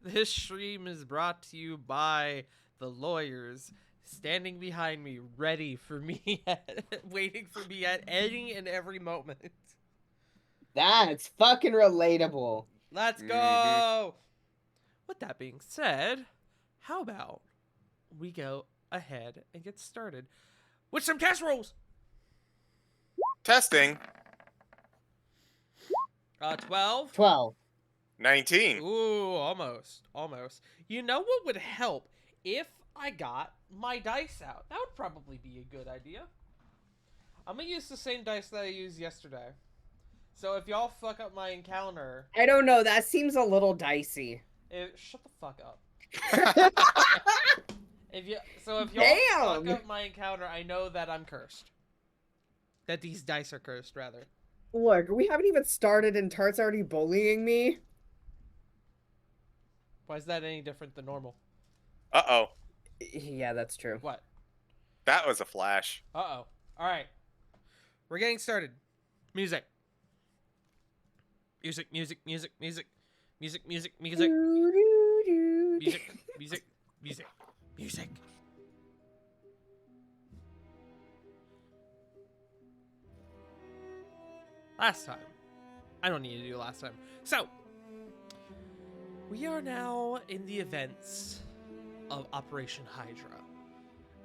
This stream is brought to you by the lawyers standing behind me, ready for me, waiting for me at any and every moment. That's fucking relatable. Let's go! With that being said, how about we go ahead and get started with some test rolls? Testing. 12. 12. 19. Ooh, almost. You know what would help? If I got my dice out. That would probably be a good idea. I'm gonna use the same dice that I used yesterday. So if y'all fuck up my encounter... I don't know, that seems a little dicey. Shut the fuck up. if y'all fuck up my encounter, I know that I'm cursed. That these dice are cursed, rather. Look, we haven't even started and Tart's already bullying me. Why is that any different than normal? Uh-oh. Yeah, that's true. What? That was a flash. Uh-oh. Alright. We're getting started. Music. Music. Last time. I don't need to do last time. So, we are now in the events of Operation Hydra.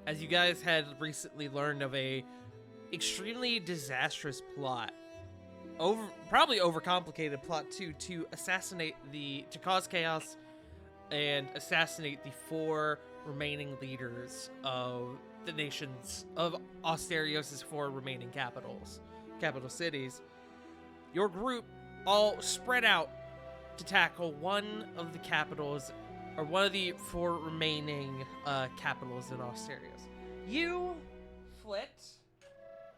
As you guys had recently learned of a extremely disastrous plot, probably overcomplicated plot too, to cause chaos and assassinate the 4 remaining leaders of the nations of Asterios' 4 remaining capital cities. Your group all spread out to tackle one of the capitals, or one of the 4 remaining capitals in Asterios. You, Flit,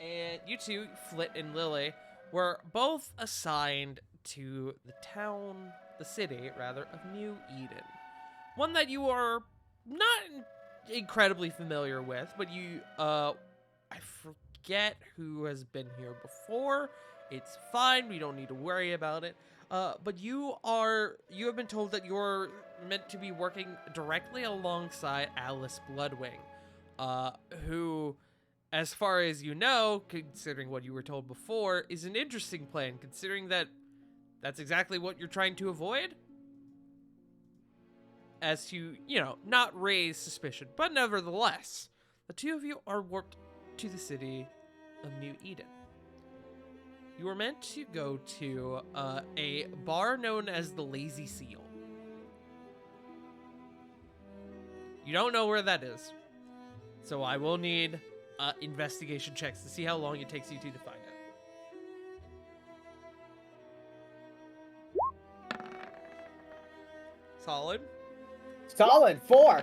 and you two, Flit and Lily, were both assigned to the city, of New Eden. One that you are not incredibly familiar with, but I forget who has been here before. It's fine, we don't need to worry about it. But you have been told that you're meant to be working directly alongside Alice Bloodwing, who, as far as you know, considering what you were told before, is an interesting plan, considering that that's exactly what you're trying to avoid. As to, not raise suspicion, but nevertheless, the 2 of you are warped to the city of New Eden. You were meant to go to a bar known as the Lazy Seal. You don't know where that is, so I will need investigation checks to see how long it takes you two to find it. Solid. 4.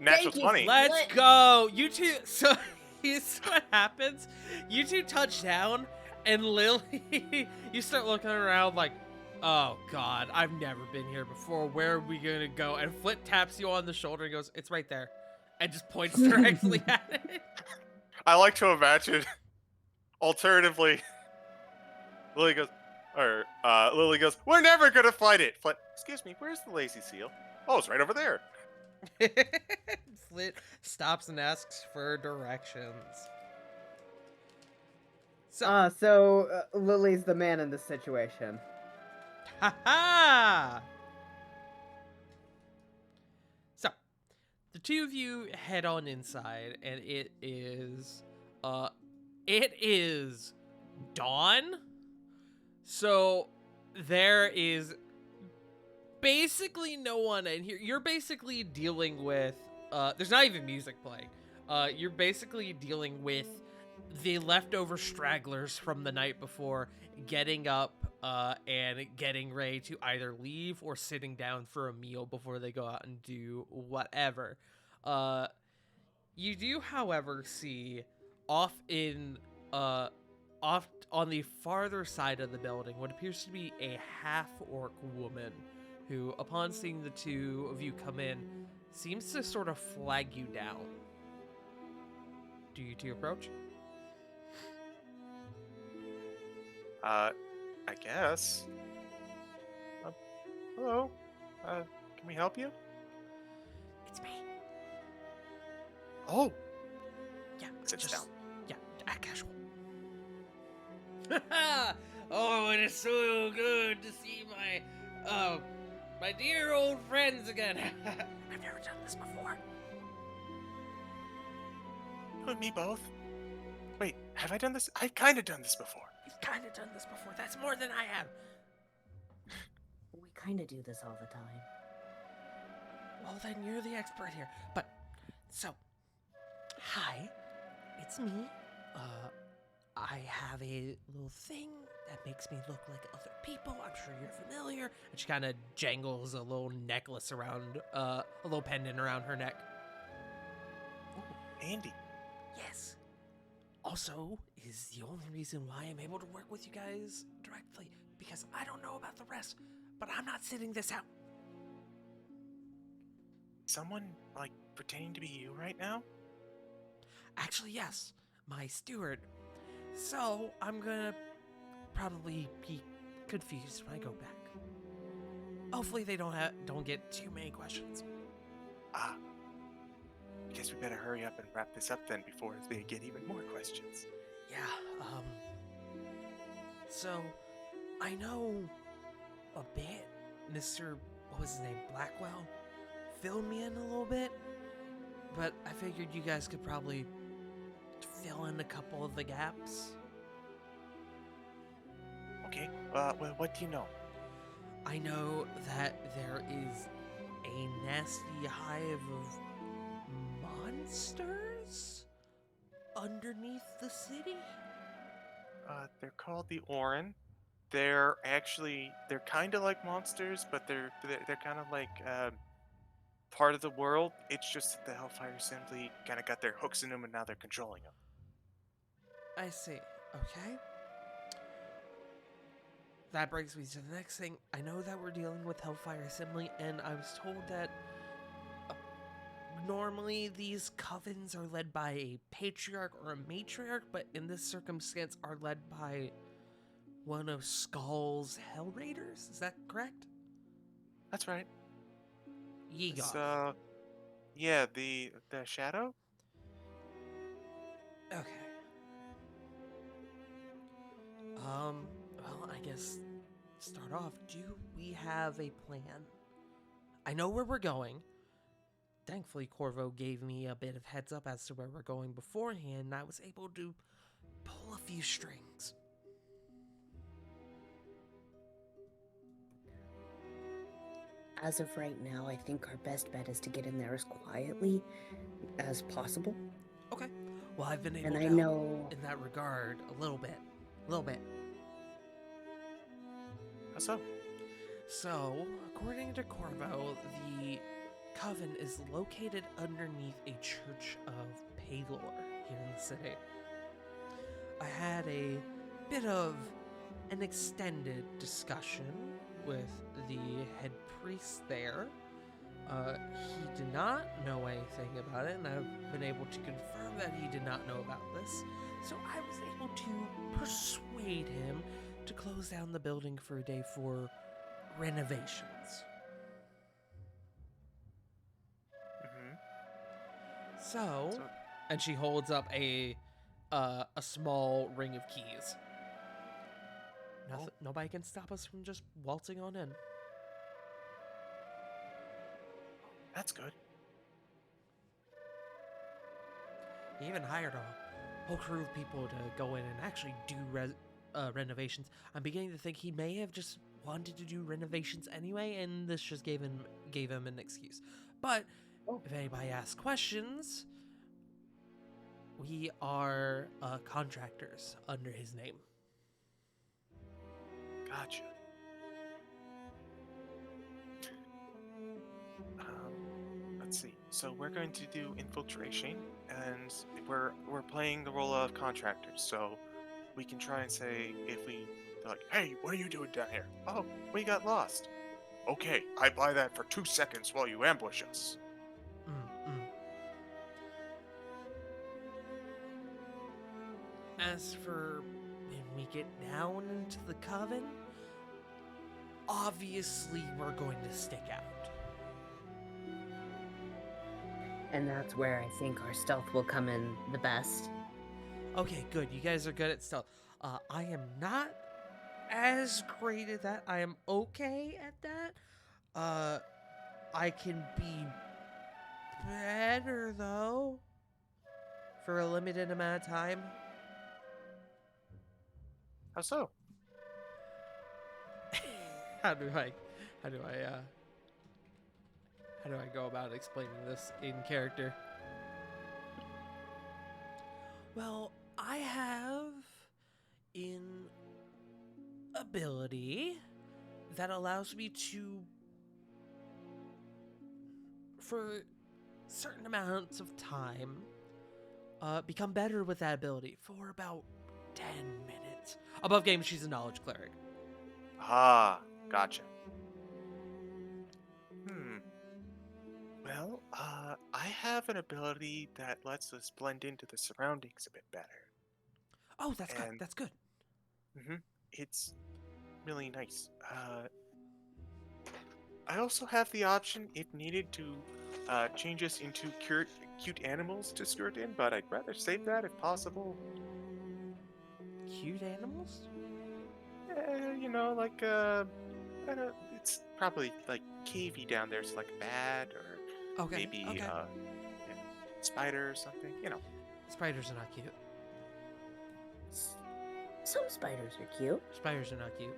Natural 20. Let's go. You two. So here's what happens. You two touch down, and Lily, you start looking around like, oh God, I've never been here before. Where are we gonna go? And Flit taps you on the shoulder and goes, "It's right there," and just points directly at it. I like to imagine. Alternatively, Lily goes, "We're never gonna fight it." Flit, excuse me, where's the Lazy Seal? Oh, it's right over there. Flit stops and asks for directions. So Lily's the man in this situation. Ha! So, the 2 of you head on inside, and it is dawn. So there is basically no one in here. You're basically dealing with there's not even music playing. You're basically dealing with the leftover stragglers from the night before getting up and getting ready to either leave or sitting down for a meal before they go out and do whatever. You do, however, see off on the farther side of the building what appears to be a half-orc woman who, upon seeing the 2 of you come in, seems to sort of flag you down. Do you 2 approach? I guess. Hello. Can we help you? It's me. Oh, Yeah, sits down. Yeah, act casual. Oh, it is so good to see my dear old friends again. I've never done this before. You and me both. Wait, have I done this? I've kind of done this before. You've kind of done this before. That's more than I have. We kind of do this all the time. Well, then you're the expert here. But, so, hi, it's me. I have a little thing that makes me look like other people. I'm sure you're familiar. And she kind of jangles a little necklace around, a little pendant around her neck. Oh, Andy. Yes. Also, is the only reason why I'm able to work with you guys directly, because I don't know about the rest, but I'm not sitting this out. Someone, like, pretending to be you right now? Actually, yes, my steward. So, I'm gonna probably be confused when I go back. Hopefully they don't get too many questions. Ah. I guess we better hurry up and wrap this up then before they get even more questions. Yeah, so, I know a bit. Mr. what was his name, Blackwell, filled me in a little bit, but I figured you guys could probably fill in a couple of the gaps. Okay, well, what do you know? I know that there is a nasty hive of monsters underneath the city. They're called the Orin. They're kind of like monsters, but they're kind of like part of the world. It's just that the Hellfire Assembly kind of got their hooks in them, and now they're controlling them. I see. Okay. That brings me to the next thing. I know that we're dealing with Hellfire Assembly, and I was told that normally these covens are led by a patriarch or a matriarch, but in this circumstance are led by one of Skull's Hell Raiders. Is that correct? That's right. It's, Yeegaw. yeah, the Shadow. Okay. Well, I guess start off. Do we have a plan? I know where we're going. Thankfully, Corvo gave me a bit of heads up as to where we're going beforehand, and I was able to pull a few strings. As of right now, I think our best bet is to get in there as quietly as possible. Okay. Well, I've been able And to I help know in that regard a little bit. A little bit. How so? So, according to Corvo, the coven is located underneath a church of Palor here in the city. I had a bit of an extended discussion with the head priest there. He did not know anything about it, and I've been able to confirm that he did not know about this. So I was able to persuade him to close down the building for a day for renovations. Mm-hmm. So, and she holds up a small ring of keys. Nobody can stop us from just waltzing on in. That's good. He even hired a whole crew of people to go in and actually do renovations. I'm beginning to think he may have just wanted to do renovations anyway, and this just gave him an excuse. But if anybody asks questions, we are contractors under his name. Gotcha. Let's see. So we're going to do infiltration, and we're playing the role of contractors. So we can try and say if we like, hey, what are you doing down here? Oh, we got lost. Okay, I buy that for 2 seconds while you ambush us. As for when we get down into the coven, obviously we're going to stick out. And that's where I think our stealth will come in the best. Okay, good. You guys are good at stealth. I am not as great at that. I am okay at that. I can be better though for a limited amount of time. How so? How do I go about explaining this in character? Well, I have an ability that allows me to, for certain amounts of time, become better with that ability for about 10 minutes. Above game, she's a knowledge cleric. Ah, gotcha. Well, I have an ability that lets us blend into the surroundings a bit better. Oh, that's good. And- That's good. It's really nice. I also have the option, if needed, to change us into cute animals to skirt in, but I'd rather save that if possible. Cute animals? You know, like, I don't, it's probably like cavey down there, so like a bat or Okay. maybe Okay. yeah, spider or something, you know. Spiders are not cute. Some spiders are cute. Spiders are not cute.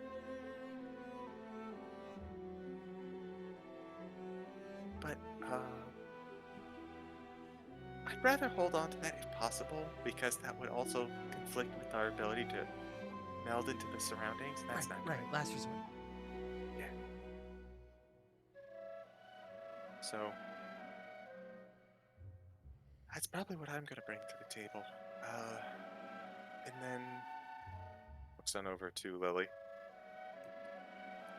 But I'd rather hold on to that if possible, because that would also conflict with our ability to meld into the surroundings. That's not Right. good. Last resort. So that's probably what I'm gonna bring to the table. And then looks on over to Lily.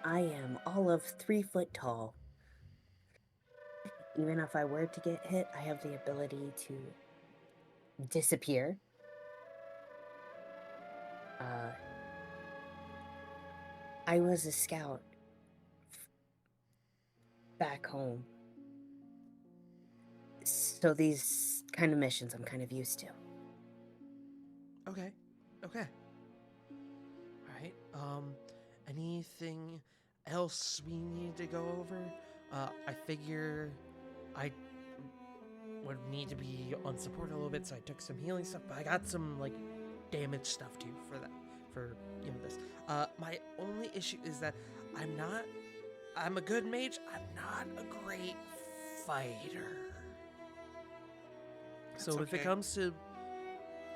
I am all of 3 foot tall. Even if I were to get hit, I have the ability to disappear. I was a scout back home. So these kind of missions I'm kind of used to. Okay. Okay. All right. Anything else we need to go over? I figure I would need to be on support a little bit, so I took some healing stuff, but I got some like damage stuff too for that. For this. My only issue is that I'm a good mage. I'm not a great fighter. That's So if it okay. comes to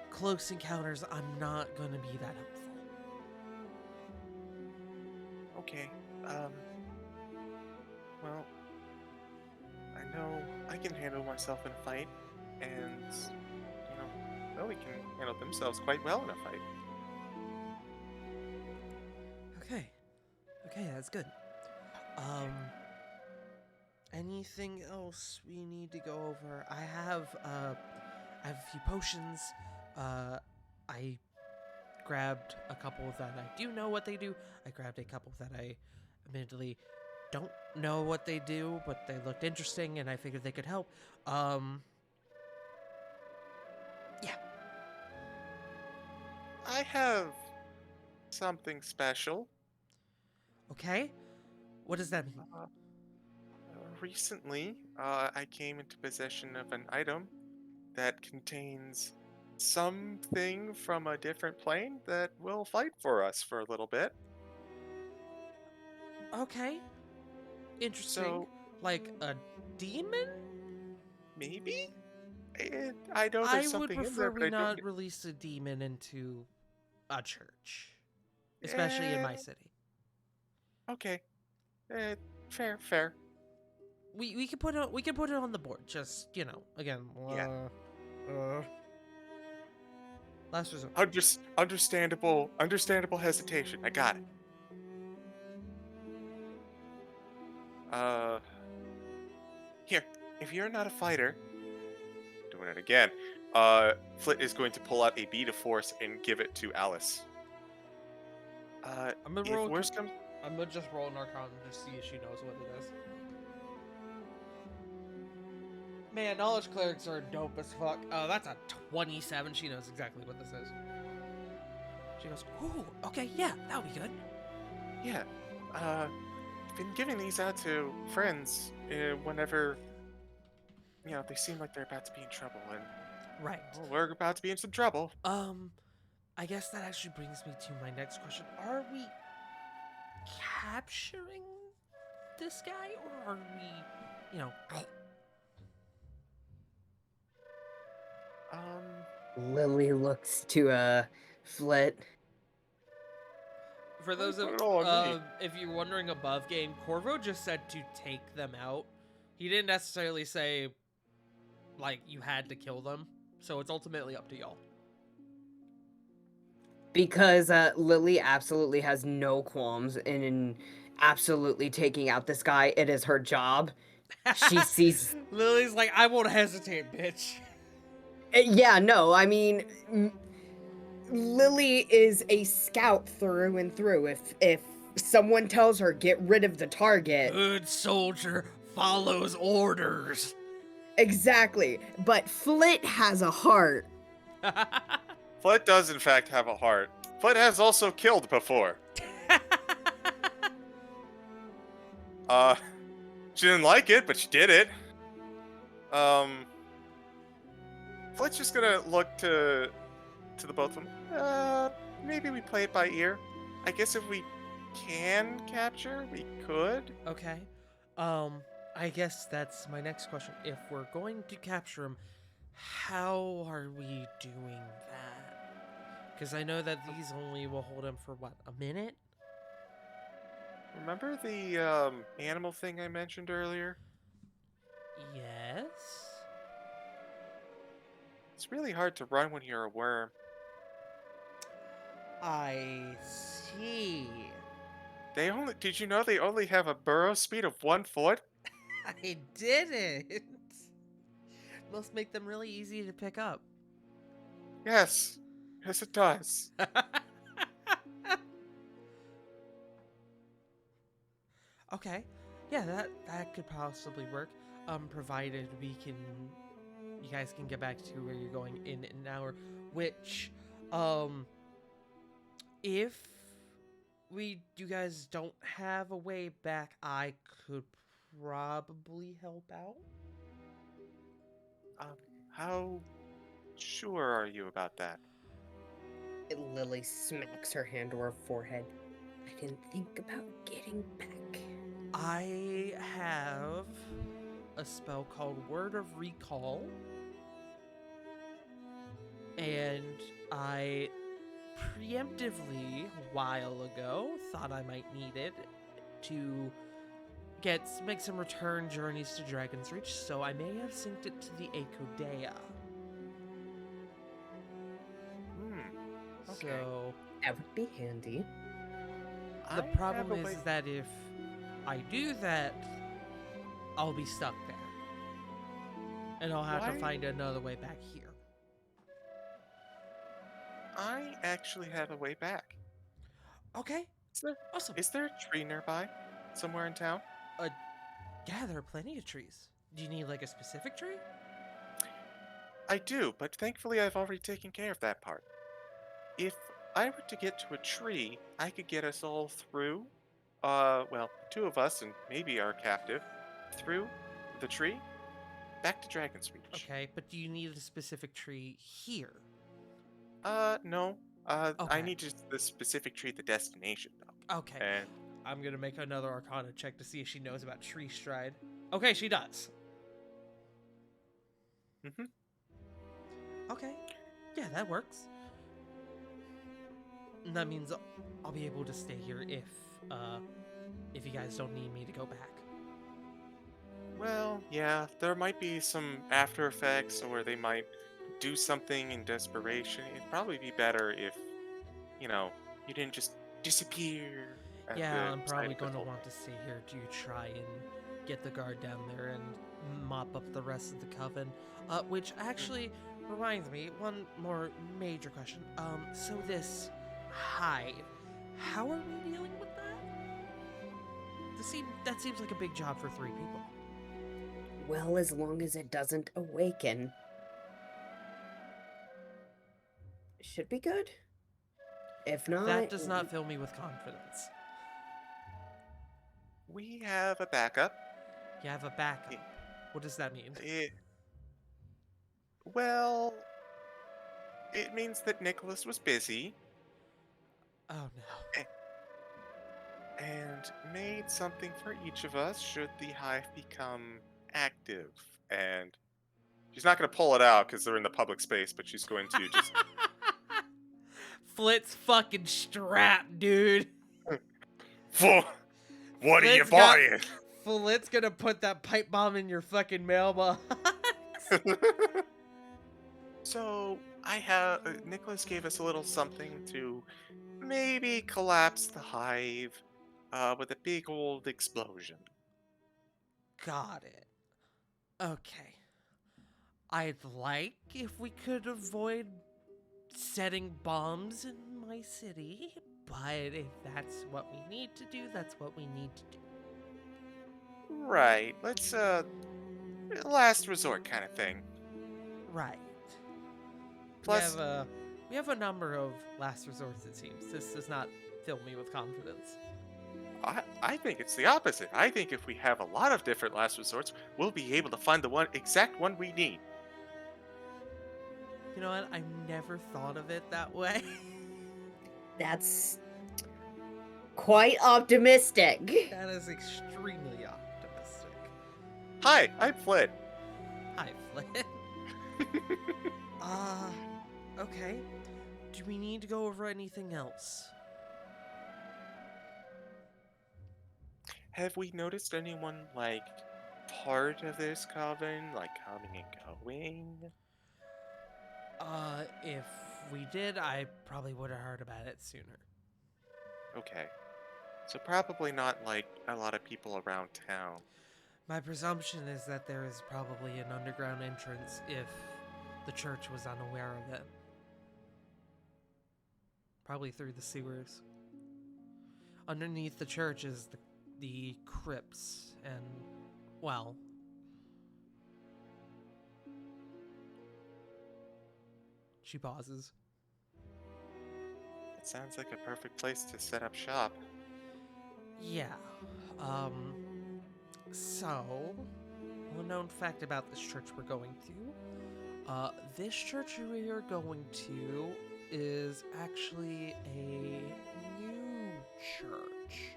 close encounters, I'm not gonna be that helpful. Okay. Well, I know I can handle myself in a fight, and Lily can handle themselves quite well in a fight. Okay, that's good. Anything else we need to go over? I have a few potions. I grabbed a couple that I do know what they do. I grabbed a couple that I admittedly don't know what they do, but they looked interesting and I figured they could help. Yeah. I have something special. Okay. What does that mean? Recently, I came into possession of an item that contains something from a different plane that will fight for us for a little bit. Okay. Interesting. So Like a demon? maybe? I know I there's would something in prefer there, but we I don't. not release a demon into a church, especially in my Eh, city. Okay. Fair. We can put it on the board. Just again. Yeah. Last resort. Understandable hesitation. I got it. Here. If you're not a fighter, doing it again. Flit is going to pull out a bead of force and give it to Alice. I'm gonna If roll. worse comes, I'm gonna just roll an Arcana and just see if she knows what it is. Man, knowledge clerics are dope as fuck. Oh, that's a 27. She knows exactly what this is. She goes, ooh, okay, yeah, that'll be good. Yeah. Been giving these out to friends whenever, they seem like they're about to be in trouble, and Right. well, we're about to be in some trouble. I guess that actually brings me to my next question. Are we capturing this guy, or are we, Lily looks to Flit. For those of Put it all on me. if you're wondering above game, Corvo just said to take them out. He didn't necessarily say like you had to kill them. So it's ultimately up to y'all. Because Lily absolutely has no qualms in absolutely taking out this guy. It is her job. She sees. Lily's like, I won't hesitate, bitch. Yeah, no, I mean, Lily is a scout through and through. If someone tells her get rid of the target, Good soldier follows orders. exactly. But Flit has a heart. Flit does, in fact, have a heart. Flit has also killed before. She didn't like it, but she did it. Flit's just gonna look to the both of them. Maybe we play it by ear. I guess if we can capture, we could. Okay. I guess that's my next question. If we're going to capture him, how are we doing that? Because I know that these only will hold him for what, a minute? Remember the animal thing I mentioned earlier? Yes. It's really hard to run when you're a worm. I see. Did you know they only have a burrow speed of 1 foot? I didn't. Must make them really easy to pick up. Yes. Yes, it does. Okay. Yeah, that could possibly work. Provided you guys can get back to where you're going in an hour, which, if you guys don't have a way back, I could probably help out. How sure are you about that? Lily smacks her hand to her forehead. I didn't think about getting back. I have a spell called Word of Recall, and I preemptively, a while ago, thought I might need it to make some return journeys to Dragon's Reach, so I may have synced it to the Akodea. Okay. So That would be handy. the I problem have a way- is that if I do that, I'll be stuck there. And I'll have to Why- find another way back here. I actually have a way back. Okay, awesome. Is there a tree nearby? Somewhere in town? Yeah, there are plenty of trees. Do you need like a specific tree? I do, but thankfully I've already taken care of that part. If I were to get to a tree, I could get us all through, well, 2 of us and maybe our captive, through the tree, back to Dragon's Reach. Okay, but do you need a specific tree here? No. I Okay. need just the specific tree at the destination, though. Okay, And I'm gonna make another Arcana check to see if she knows about tree stride. Okay, she does. Mhm. Okay, yeah, that works. And that means I'll be able to stay here if you guys don't need me to go back. well, yeah, there might be some after effects, or they might do something in desperation. It'd probably be better if, you didn't just disappear. At Yeah, the I'm sight probably of going to the want to stay here to try and get the guard down there and mop up the rest of the coven. Which actually reminds me, one more major question. So this hive, how are we dealing with that? That seems like a big job for 3 people. Well, as long as it doesn't awaken. Should be good. If not... That does not fill me with confidence. We have a backup. You have a backup. What does that mean? Well, it means that Nicholas was busy Oh no. and made something for each of us should the hive become active. And she's not going to pull it out because they're in the public space, but she's going to just... Flit's fucking strapped, dude. What are you Flit's got- buying? Flit's gonna put that pipe bomb in your fucking mailbox. So, Nicholas gave us a little something to maybe collapse the hive with a big old explosion. Got it. Okay. I'd like if we could avoid setting bombs in my city, but if that's what we need to do, that's what we need to do. Right. Let's, last resort kind of thing. Right. Plus, We have a number of last resorts, it seems. This does not fill me with confidence. I think it's the opposite. I think if we have a lot of different last resorts, we'll be able to find the exact one we need. You know what? I never thought of it that way. That's quite optimistic. That is extremely optimistic. Hi, I'm Flynn. Hi, Flint. Okay. Do we need to go over anything else? Have we noticed anyone, like, part of this coven, like, coming and going? If we did, I probably would have heard about it sooner. Okay. So probably not, like, a lot of people around town. My presumption is that there is probably an underground entrance if the church was unaware of it. Probably through the sewers. Underneath the church is the crypts and, well... She pauses. It sounds like a perfect place to set up shop. Yeah. So, a known fact about this church we're going to. This church we are going to is actually a new church.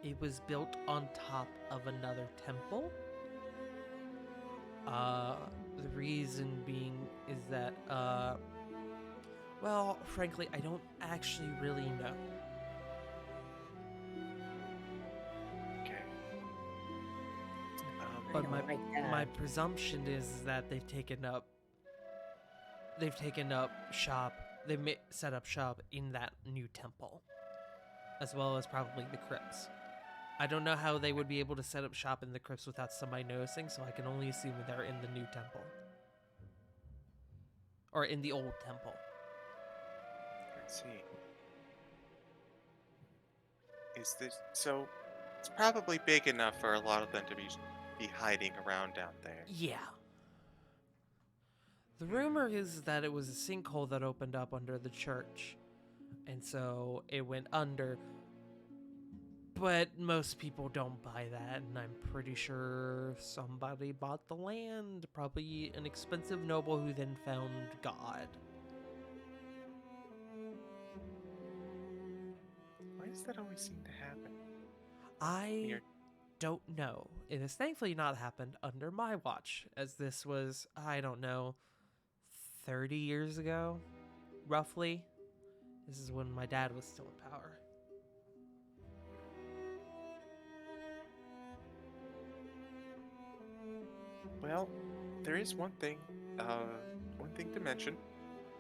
It was built on top of another temple. The reason being is that, well, frankly, I don't actually really know. Okay. But don't my like that. my presumption is that they've taken up shop. They set up shop in that new temple, as well as probably the crypts. I don't know how they would be able to set up shop in the crypts without somebody noticing, so I can only assume they're in the new temple. Or in the old temple. Let's see. Is this... So, it's probably big enough for a lot of them to be hiding around down there. Yeah. The rumor is that it was a sinkhole that opened up under the church, and so it went under. But most people don't buy that, and I'm pretty sure somebody bought the land. Probably an expensive noble who then found God. Why does that always seem to happen? I Weird. don't know. It has thankfully not happened under my watch, as this was, I don't know, 30 years ago, roughly. This is when my dad was still in power. Well, there is one thing to mention,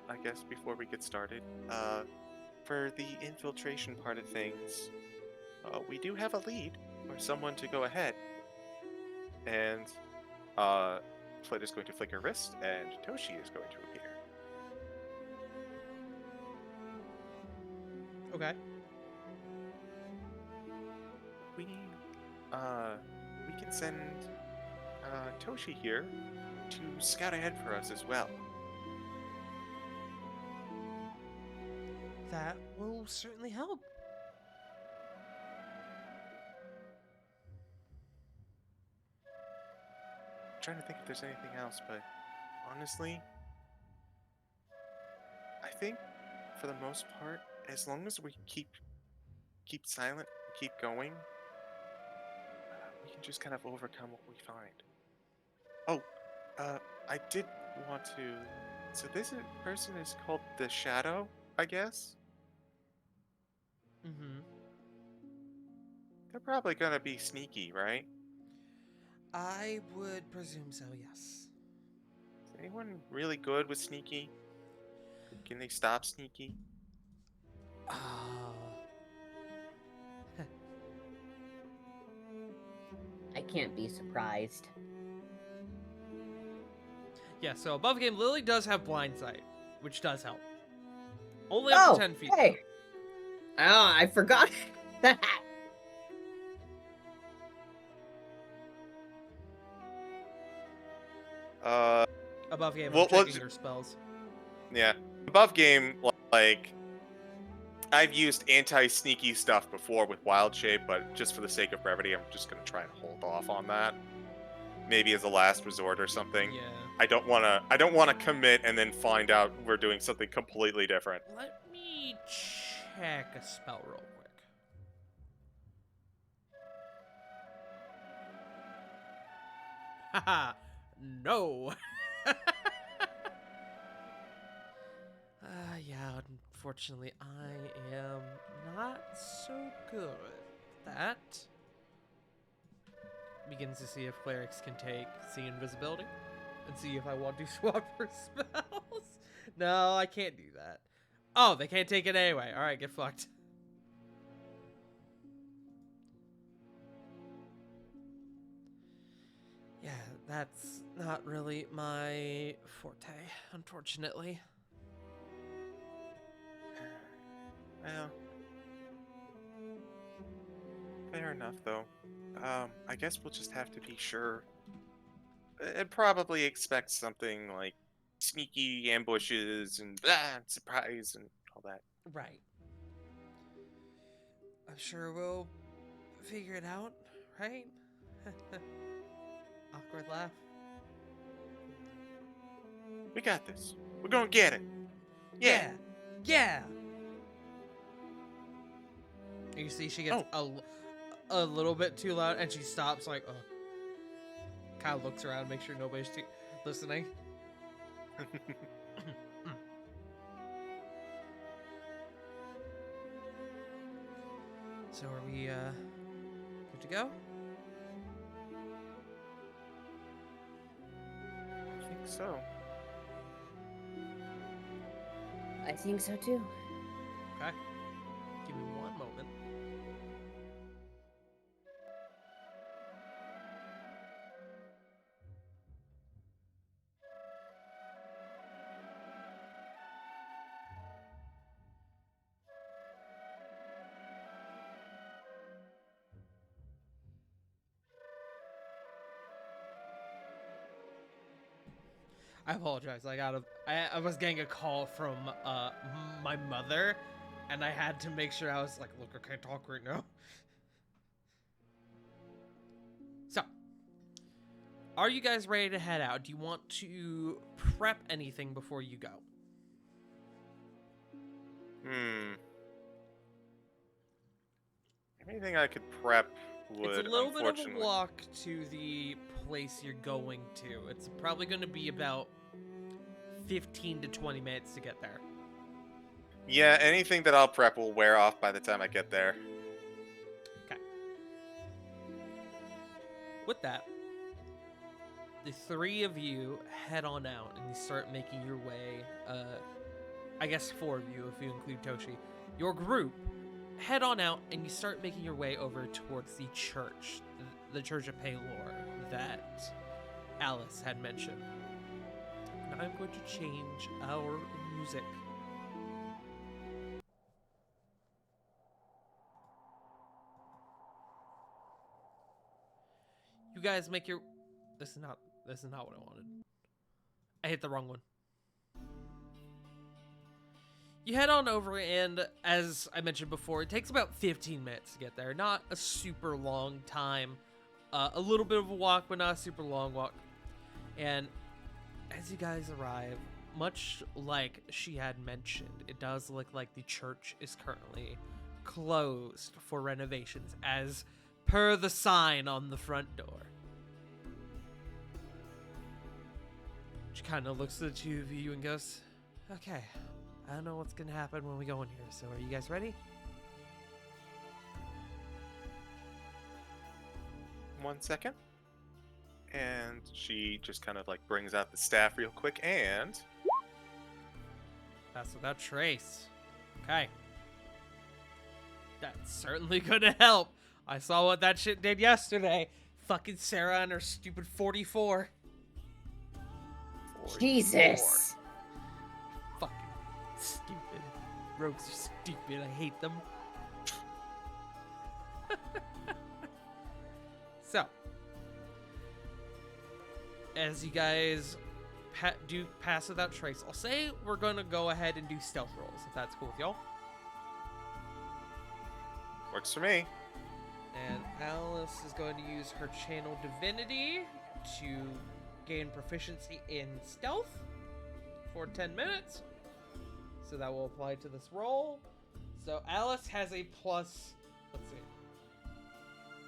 I guess, before we get started. For the infiltration part of things, we do have a lead, or someone to go ahead. And, Flit is going to flick her wrist, and Toshi is going to appear. Okay. we we can send Toshi here to scout ahead for us as well. That will certainly help. I'm trying to think if there's anything else, but honestly, I think for the most part, as long as we keep silent, keep going, we can just kind of overcome what we find. Oh, I did want to. So person is called the Shadow, I guess. Mm-hmm. They're probably gonna be sneaky, right? I would presume so, yes. Is anyone really good with sneaky? Can they stop sneaky? I can't be surprised. Yeah, so above game, Lily does have blind sight, which does help. Only up to 10 feet. Hey. Oh, I forgot that. Uh, Above game, Well, I'm checking your spells. yeah. Above game, like, I've used anti-sneaky stuff before with Wild Shape, but just for the sake of brevity, I'm just gonna try and hold off on that. Maybe as a last resort or something. Yeah. I don't wanna commit and then find out we're doing something completely different. Let me check a spell real quick. Haha, no. Yeah, unfortunately, I am not so good at that. Begins to see if clerics can take see invisibility and see if I want to swap for spells. No, I can't do that. Oh, they can't take it anyway. All right, get fucked. Yeah, that's not really my forte, unfortunately. Well, fair enough, though. I guess we'll just have to be sure. And probably expect something like sneaky ambushes and surprise and all that. Right. I'm sure we'll figure it out, right? Awkward laugh. We got this. We're gonna get it. Yeah. Yeah. You see, she gets a little bit too loud, and she stops, like, kind of looks around, makes sure nobody's listening. So are we good to go? I think so. I think so too. Okay. Give me one moment. I apologize. I was getting a call from my mother, and I had to make sure I was like, look, I can't talk right now. So, are you guys ready to head out? Do you want to prep anything before you go? Anything I could prep would, It's a little bit of a unfortunately. walk to the place you're going to. It's probably going to be about 15 to 20 minutes to get there. Yeah, anything that I'll prep will wear off by the time I get there. Okay. With that, the three of you head on out and you start making your way, I guess four of you if you include Toshi. Your group head on out and you start making your way over towards the church, the Church of Paylor that Alice had mentioned. And I'm going to change our music. guys make your... This is not what I wanted. I hit the wrong one. You head on over, and as I mentioned before, it takes about 15 minutes to get there. Not a super long time. A little bit of a walk, but not a super long walk. And as you guys arrive, much like she had mentioned, it does look like the church is currently closed for renovations, as per the sign on the front door. She kind of looks at the two of you and goes, okay, I don't know what's going to happen when we go in here, so are you guys ready? 1 second. And she just kind of like brings out the staff real quick and... That's without trace. Okay. That's certainly gonna help. I saw what that shit did yesterday. Fucking Sarah and her stupid 44. Jesus. Fucking stupid. Rogues are stupid. I hate them. So, as you guys do pass without trace, I'll say we're going to go ahead and do stealth rolls, if that's cool with y'all. Works for me. And Alice is going to use her channel divinity to gain proficiency in stealth for 10 minutes. So that will apply to this roll. So Alice has a plus, let's see,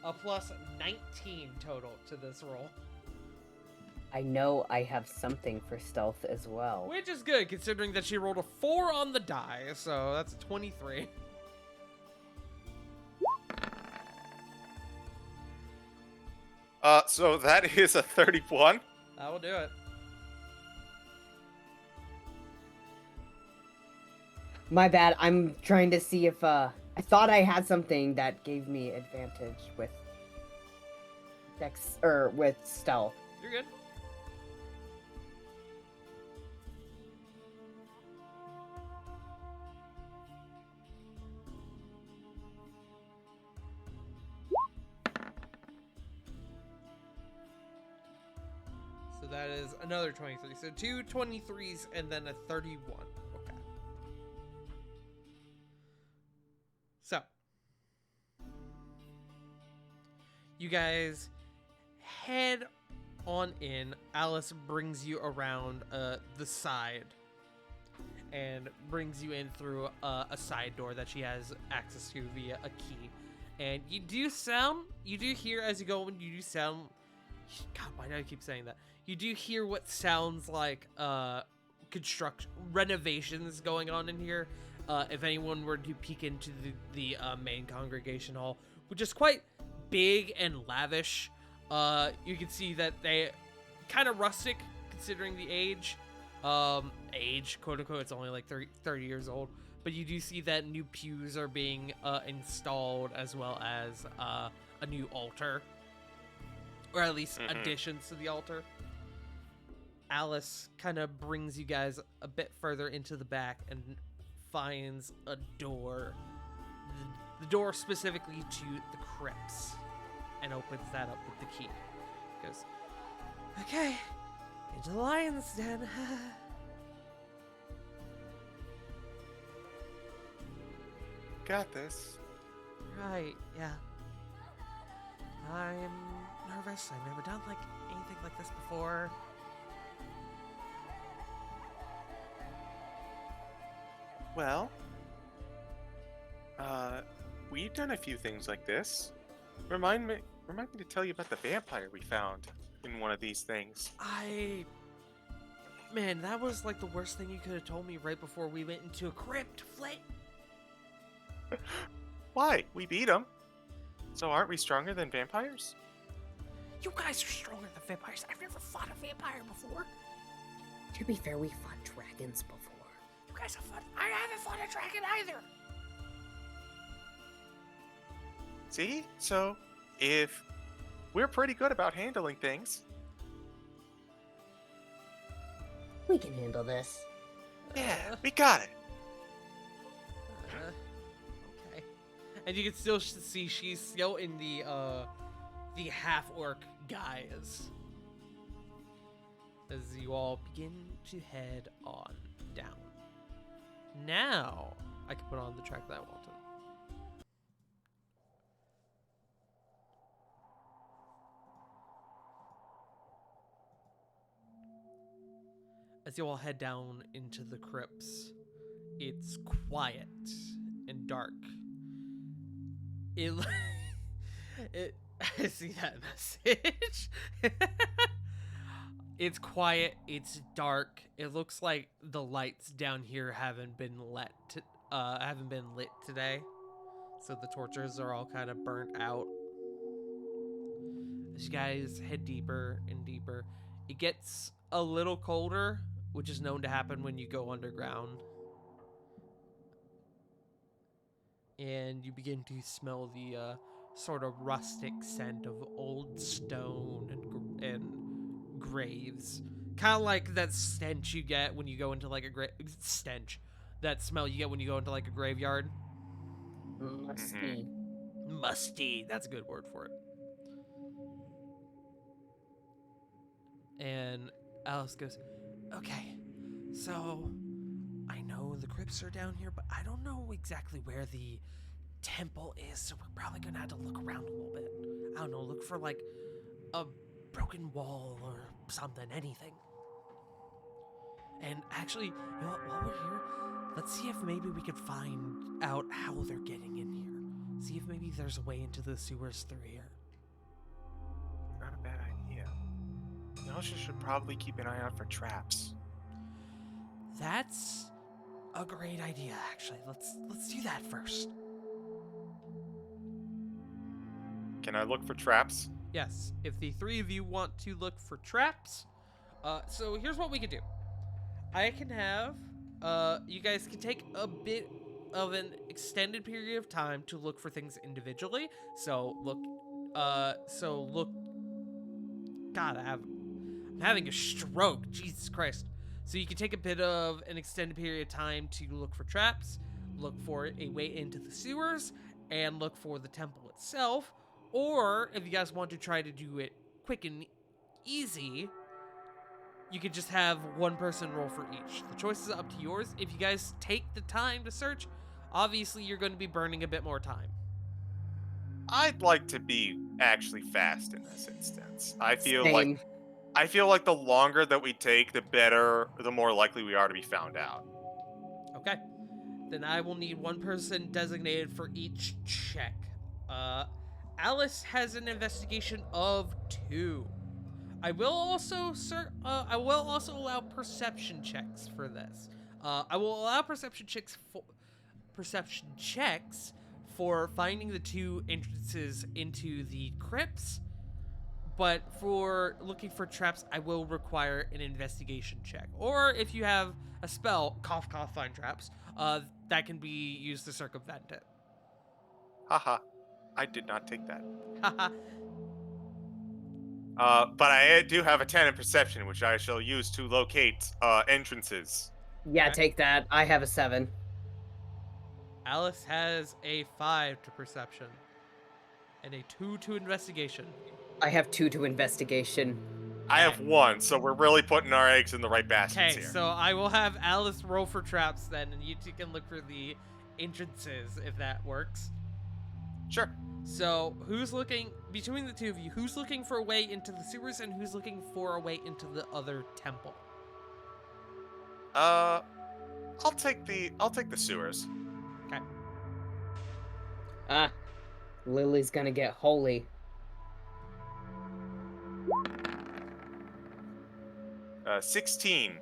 a plus 19 total to this roll. I know I have something for stealth as well. Which is good, considering that she rolled a 4 on the die, so that's a 23. So that is a 31. That will do it. My bad. I'm trying to see if I thought I had something that gave me advantage with dex or with stealth. You're good. So that is another 23. So 2 23s and then a 31. Okay. So, you guys head on in. Alice brings you around the side and brings you in through a side door that she has access to via a key. And you do hear as you go in, you do sound, God, why do I keep saying that? You do hear what sounds like construction renovations going on in here. If anyone were to peek into the main congregation hall, which is quite big and lavish, you can see that they kind of rustic considering the age. Age, quote unquote, it's only like 30 years old. But you do see that new pews are being installed, as well as a new altar, or at least additions to the altar. Alice kind of brings you guys a bit further into the back and finds a door. The door specifically to the crypts, and opens that up with the key. Goes, okay, into the lion's den. Got this. Right, yeah. I'm nervous. I've never done like anything like this before. Well, we've done a few things like this. Remind me to tell you about the vampire we found in one of these things. Man, that was like the worst thing you could have told me right before we went into a crypt. Why? We beat him. So aren't we stronger than vampires? You guys are stronger than vampires. I've never fought a vampire before. To be fair, we fought dragons before. You guys have fought. I haven't fought a dragon either. See? So, if we're pretty good about handling things. We can handle this. Yeah, we got it. Okay. And you can still see she's still in the the half-orc guys. As you all begin to head on down. Now, I can put on the track that I wanted. As you all head down into the crypts, it's quiet and dark. It, I see that message. It's quiet. It's dark. It looks like the lights down here haven't been lit today, so the torches are all kind of burnt out. As you guys head deeper and deeper, it gets a little colder, which is known to happen when you go underground. And you begin to smell the sort of rustic scent of old stone and graves. Kind of like that stench you get when you go into like that smell you get when you go into like a graveyard. Musty. Musty. That's a good word for it. And Alice goes, okay, so I know the crypts are down here, but I don't know exactly where the temple is, so we're probably gonna have to look around a little bit. I don't know, look for like a broken wall or something, anything. And actually, you know what, while we're here, let's see if maybe we could find out how they're getting in here. See if maybe there's a way into the sewers through here. Not a bad idea. You also should probably keep an eye out for traps. That's a great idea, actually. Let's do that first. Can I look for traps? Yes, if the three of you want to look for traps, so here's what we can do. I can have, you guys can take a bit of an extended period of time to look for things individually. So look, God, I'm having a stroke. Jesus Christ. So you can take a bit of an extended period of time to look for traps, look for a way into the sewers, and look for the temple itself. Or if you guys want to try to do it quick and easy, you could just have one person roll for each. The choice is up to yours. If you guys take the time to search, obviously you're going to be burning a bit more time. I'd like to be actually fast in this instance. I feel Same. like the longer that we take, the better, the more likely we are to be found out. Okay. Then I will need one person designated for each check. Alice has an investigation of 2. I will also allow perception checks for this. I will allow perception checks for finding the 2 entrances into the crypts, but for looking for traps, I will require an investigation check. Or if you have a spell, cough cough find traps, that can be used to circumvent it. Haha, I did not take that. Haha. But I do have a 10 in perception, which I shall use to locate entrances. Yeah, Okay. take that. I have a 7. Alice has a 5 to perception and a 2 to investigation. I have 2 to investigation. I have 1, so we're really putting our eggs in the right baskets Okay, here. so I will have Alice roll for traps then, and you two can look for the entrances if that works. Sure. So who's looking, between the two of you, who's looking for a way into the sewers and who's looking for a way into the other temple? I'll take the sewers. Okay. Ah, Lily's gonna get holy. 16.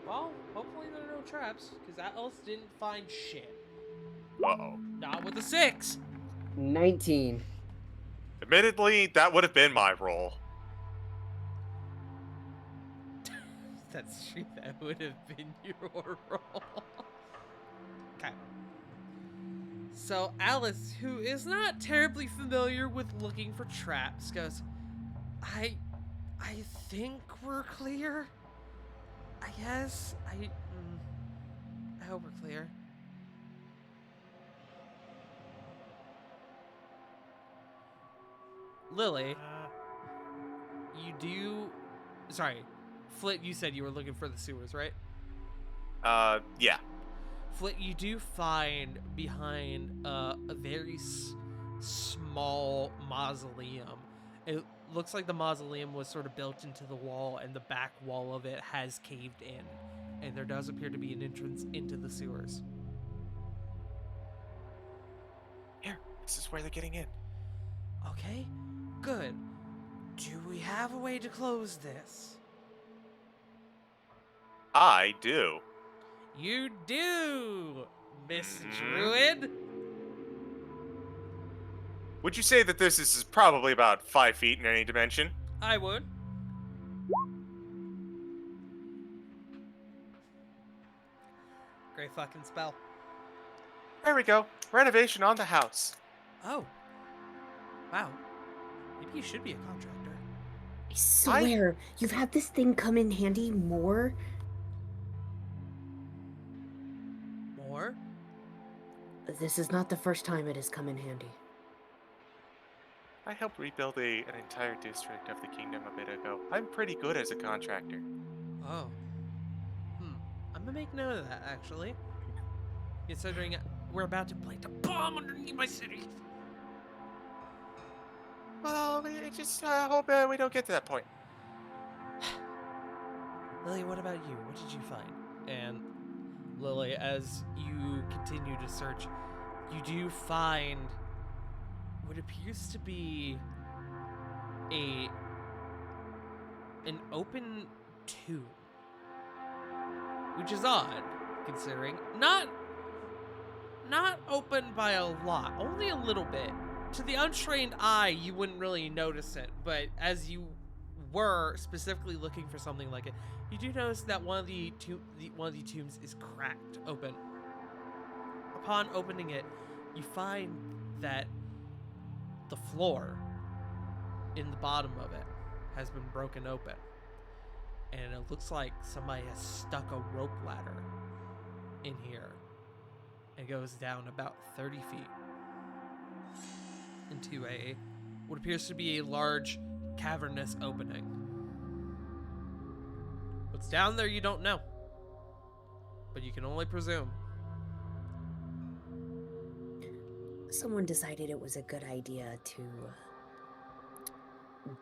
Well, hopefully there are no traps, because Alice didn't find shit. Uh-oh. Not with a 6. 19. Admittedly, that would have been my roll. That's true, that would have been your roll. Okay. So Alice, who is not terribly familiar with looking for traps, goes, I think we're clear. I guess. I hope we're clear. Lily, you do. Sorry, Flit. You said you were looking for the sewers, right? Yeah. Flit, you do find behind a very small mausoleum. It looks like the mausoleum was sort of built into the wall, and the back wall of it has caved in, and there does appear to be an entrance into the sewers. Here, this is where they're getting in. Okay, good. Do we have a way to close this? I do. You do, Miss Mhm. Druid. Would you say that this is probably about 5 feet in any dimension? I would. Great fucking spell. There we go. Renovation on the house. Oh. Wow. Maybe you should be a contractor. I swear, you've had this thing come in handy more. More? This is not the first time it has come in handy. I helped rebuild an entire district of the kingdom a bit ago. I'm pretty good as a contractor. Oh. I'm gonna make note of that, actually. Considering we're about to plant a bomb underneath my city. Well, I just hope we don't get to that point. Lily, what about you? What did you find? And Lily, as you continue to search, you do find what appears to be an open tomb, which is odd, considering not open by a lot, only a little bit. To the untrained eye, you wouldn't really notice it, but as you were specifically looking for something like it, you do notice that one of the tombs is cracked open. Upon opening it, you find that the floor in the bottom of it has been broken open, and it looks like somebody has stuck a rope ladder in here. It goes down about 30 feet into what appears to be a large cavernous opening. What's down there you don't know, but you can only presume. Someone decided it was a good idea to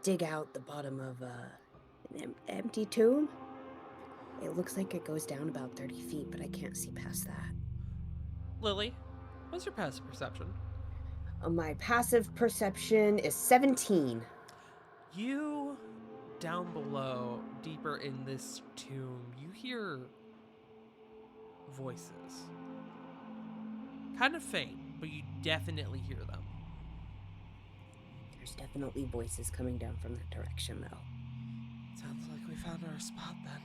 dig out the bottom of an empty tomb. It looks like it goes down about 30 feet, but I can't see past that. Lily, what's your passive perception? My passive perception is 17. You, down below, deeper in this tomb, you hear voices. Kind of faint, but you definitely hear them. There's definitely voices coming down from that direction, though. Sounds like we found our spot then.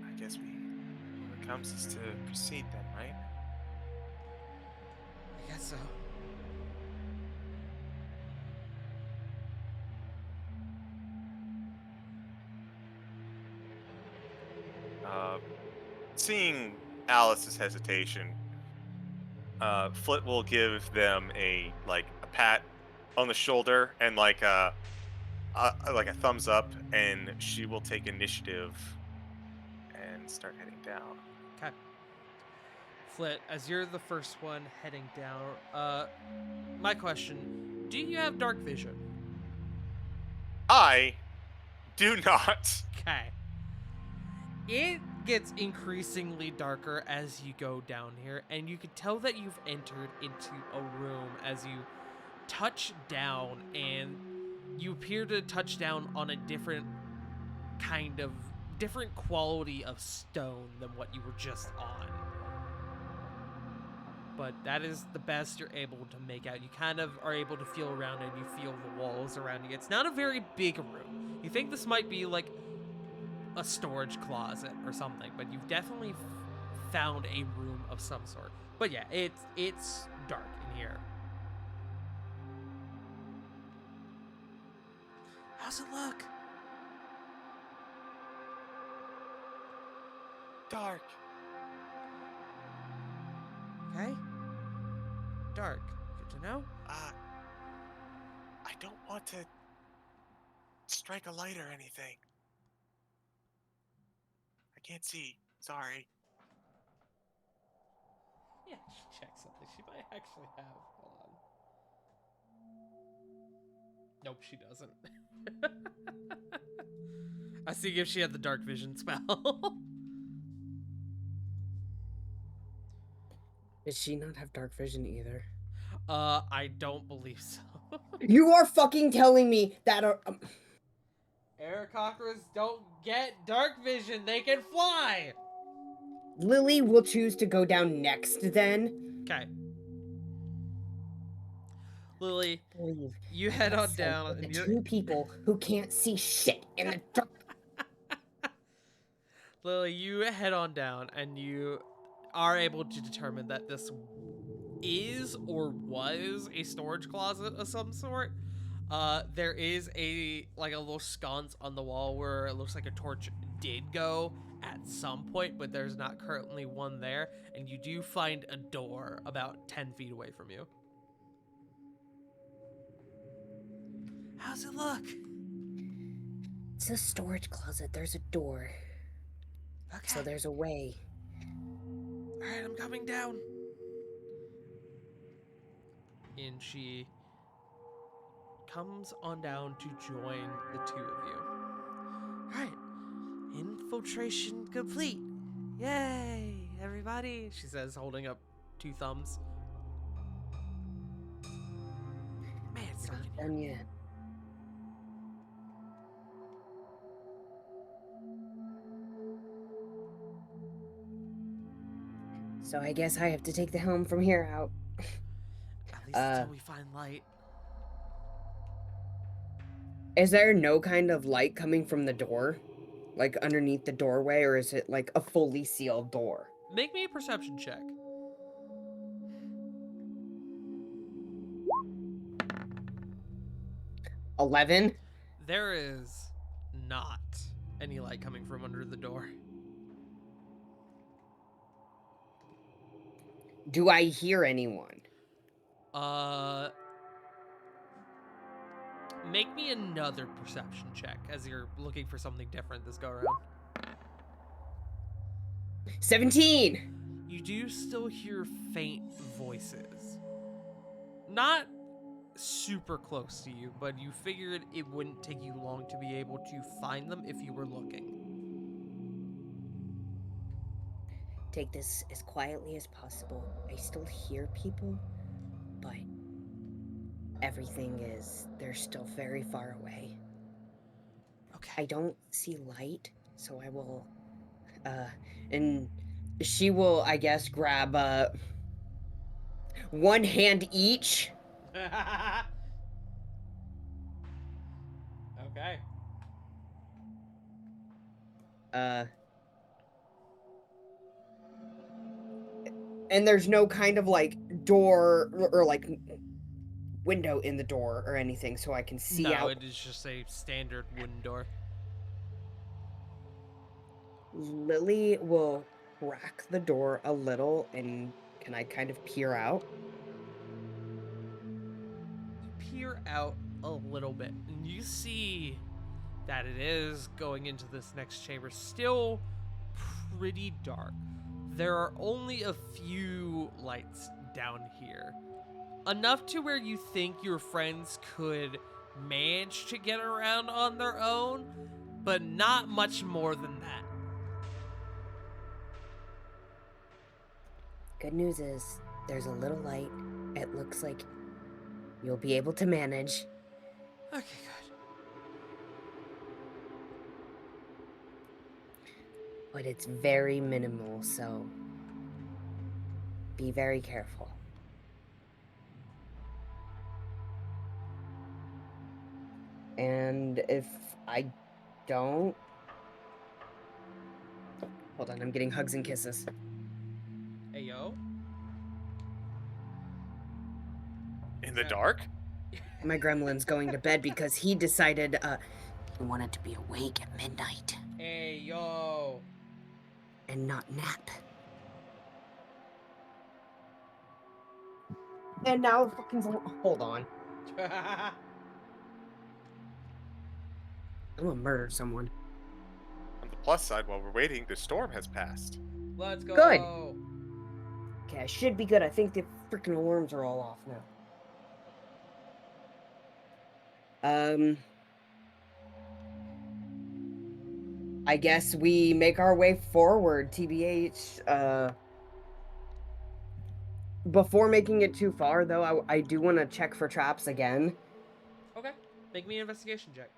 I guess what comes is to proceed then, right? I guess so. Seeing Alice's hesitation, Flit will give them a pat on the shoulder and like a thumbs up, and she will take initiative and start heading down. Okay. Flit, as you're the first one heading down, my question, do you have dark vision? I do not. Okay. It gets increasingly darker as you go down here, and you can tell that you've entered into a room as you touch down, and you appear to touch down on a different quality of stone than what you were just on. But that is the best you're able to make out. You kind of are able to feel around, and you feel the walls around you. It's not a very big room. You think this might be like a storage closet or something, but you've definitely found a room of some sort. But yeah, it's dark in here. How's it look? Dark. Okay. Dark. Good to know. I don't want to strike a light or anything. I can't see. Sorry. Yeah, she checks something. She might actually have. Hold on. Nope, she doesn't. I see if she had the dark vision spell. Does she not have dark vision either? I don't believe so. You are fucking telling me that Aircockers don't get dark vision. They can fly. Lily will choose to go down next then. Okay. Lily, Believe you I head got on sent down. with the And you two people who can't see shit in the dark. Lily, you head on down, and you are able to determine that this is or was a storage closet of some sort. There is a little sconce on the wall where it looks like a torch did go at some point, but there's not currently one there. And you do find a door about 10 feet away from you. How's it look? It's a storage closet. There's a door. Okay. So there's a way. All right, I'm coming down. And she comes on down to join the two of you. All right, infiltration complete. Yay, everybody, she says, holding up 2 thumbs. Man, it's dark in here. Done yet. So I guess I have to take the helm from here out. At least until we find light. Is there no kind of light coming from the door? Like underneath the doorway, or is it like a fully sealed door? Make me a perception check. 11? There is not any light coming from under the door. Do I hear anyone? Make me another perception check as you're looking for something different this go around. 17! You do still hear faint voices. Not super close to you, but you figured it wouldn't take you long to be able to find them if you were looking. Take this as quietly as possible. I still hear people, but they're still very far away. Okay. I don't see light, so I will, And she will, I guess, grab one hand each. Okay. And there's no kind of like door or like window in the door or anything, so I can see No, out. it is just a standard wooden door. Lily will crack the door a little, and can I kind of peer out? You peer out a little bit, and you see that it is going into this next chamber still pretty dark. There are only a few lights down here. Enough to where you think your friends could manage to get around on their own, but not much more than that. good news is there's a little light. It looks like you'll be able to manage. Okay, good. But it's very minimal, so be very careful. And if I don't... Hold on, I'm getting hugs and kisses. Hey, yo. In the dark? My gremlin's going to bed because he decided, He wanted to be awake at midnight Hey, yo. and not nap. And now fucking hold on. I'm gonna murder someone. On the plus side, while we're waiting, the storm has passed. Let's go. Good. Okay, I should be good. I think the freaking alarms are all off now. I guess we make our way forward, TBH. Before making it too far, though, I do want to check for traps again. Okay. Make me an investigation check.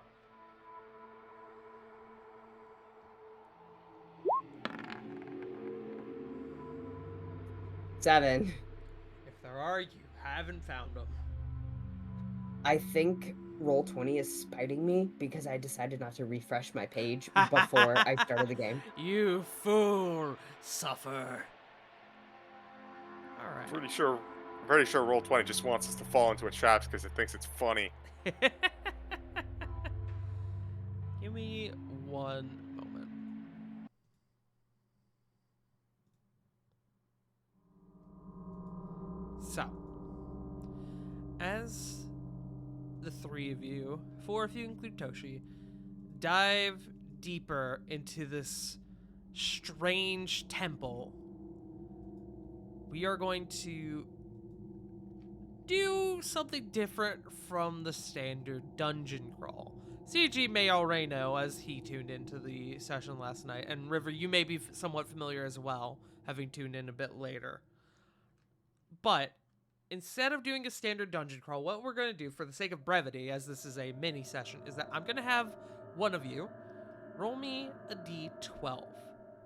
Seven. If there are, you haven't found them. I think Roll20 is spiting me because I decided not to refresh my page before I started the game. You fool! Suffer. All I'm right. pretty sure Roll20 just wants us to fall into its traps because it thinks it's funny. Give me one moment. So, as the three of you, four if you include Toshi, dive deeper into this strange temple, we are going to do something different from the standard dungeon crawl. CG may already know, as he tuned into the session last night, and River, you may be somewhat familiar as well, having tuned in a bit later. But instead of doing a standard dungeon crawl, what we're going to do, for the sake of brevity, as this is a mini session, is that I'm going to have one of you roll me a d12.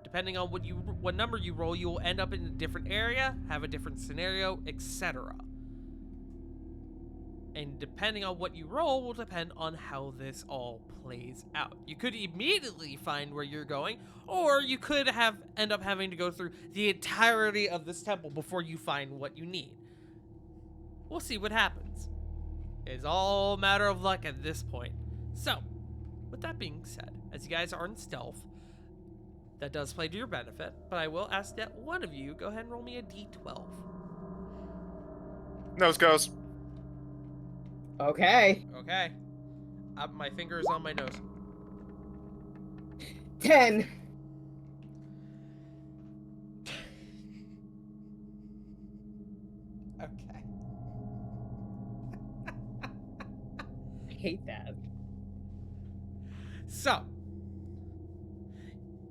Depending on what number you roll, you will end up in a different area, have a different scenario, etc. And depending on what you roll will depend on how this all plays out. You could immediately find where you're going, or you could end up having to go through the entirety of this temple before you find what you need. We'll see what happens. It's all a matter of luck at this point. So, with that being said, as you guys are in stealth, that does play to your benefit, but I will ask that one of you go ahead and roll me a d12. Nose goes. Okay. Okay. My finger is on my nose. 10. Okay. I hate that. So,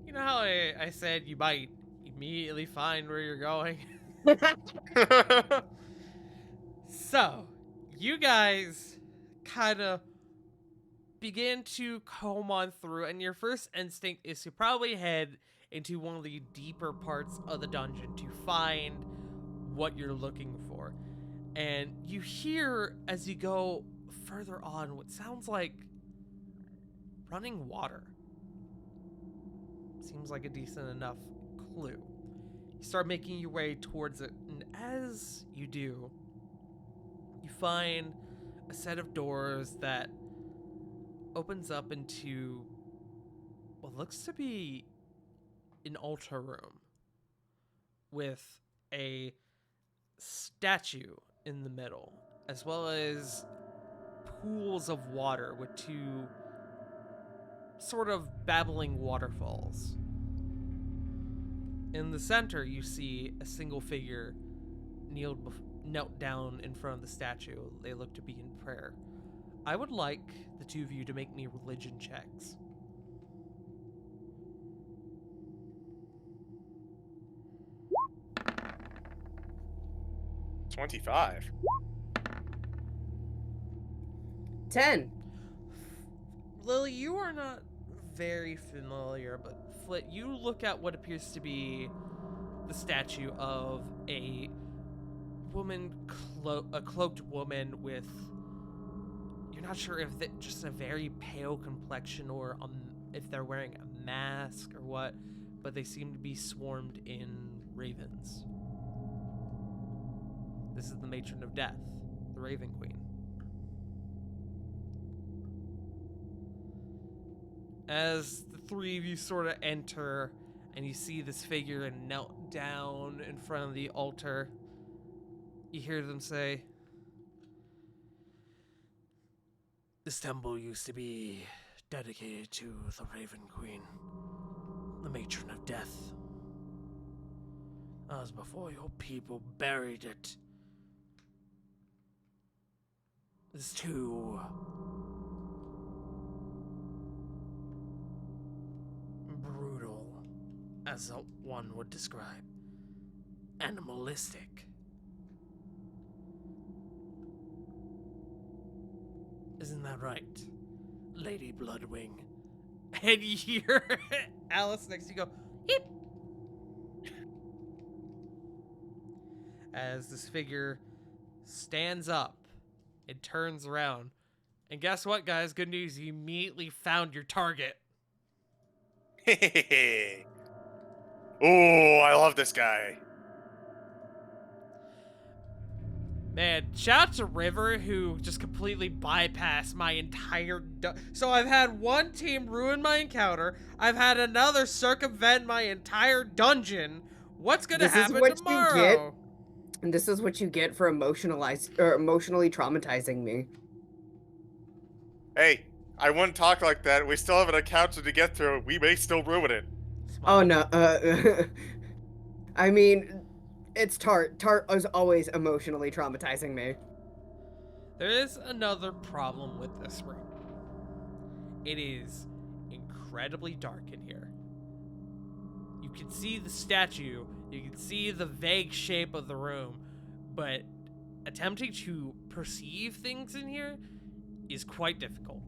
you know how I said you might immediately find where you're going? So, you guys kind of begin to comb on through, and your first instinct is to probably head into one of the deeper parts of the dungeon to find what you're looking for. And you hear, as you go further on, what sounds like running water. Seems like a decent enough clue. You start making your way towards it, and as you do, you find a set of doors that opens up into what looks to be an altar room with a statue in the middle, as well as pools of water with two sort of babbling waterfalls. In the center, you see a single figure knelt down in front of the statue. They look to be in prayer. I would like the two of you to make me religion checks. 25. 10. Lily, you are not very familiar, but Flit, you look at what appears to be the statue of a woman, a cloaked woman with, you're not sure if just a very pale complexion or if they're wearing a mask or what, but they seem to be swarmed in ravens. This is the matron of death, the Raven Queen. As the three of you sort of enter and you see this figure and knelt down in front of the altar, You hear them say, "This temple used to be dedicated to the Raven Queen, the matron of death. That was before your people buried it. It's too brutal, as one would describe. Animalistic. Isn't that right, Lady Bloodwing?" And you hear Alice next to you go, "Hip!" As this figure stands up and turns around. And guess what, guys? Good news. You immediately found your target. Oh, I love this guy. Man, shout out to River, who just completely bypassed my entire... So I've had one team ruin my encounter. I've had another circumvent my entire dungeon. What's gonna This is happen what you tomorrow? And this is what you get for emotionally traumatizing me. Hey, I wouldn't talk like that. We still have an encounter to get through. We may still ruin it. Oh Smile. no, I mean, it's Tart. Tart is always emotionally traumatizing me. There is another problem with this room. It is incredibly dark in here. You can see the statue, you can see the vague shape of the room, but attempting to perceive things in here is quite difficult.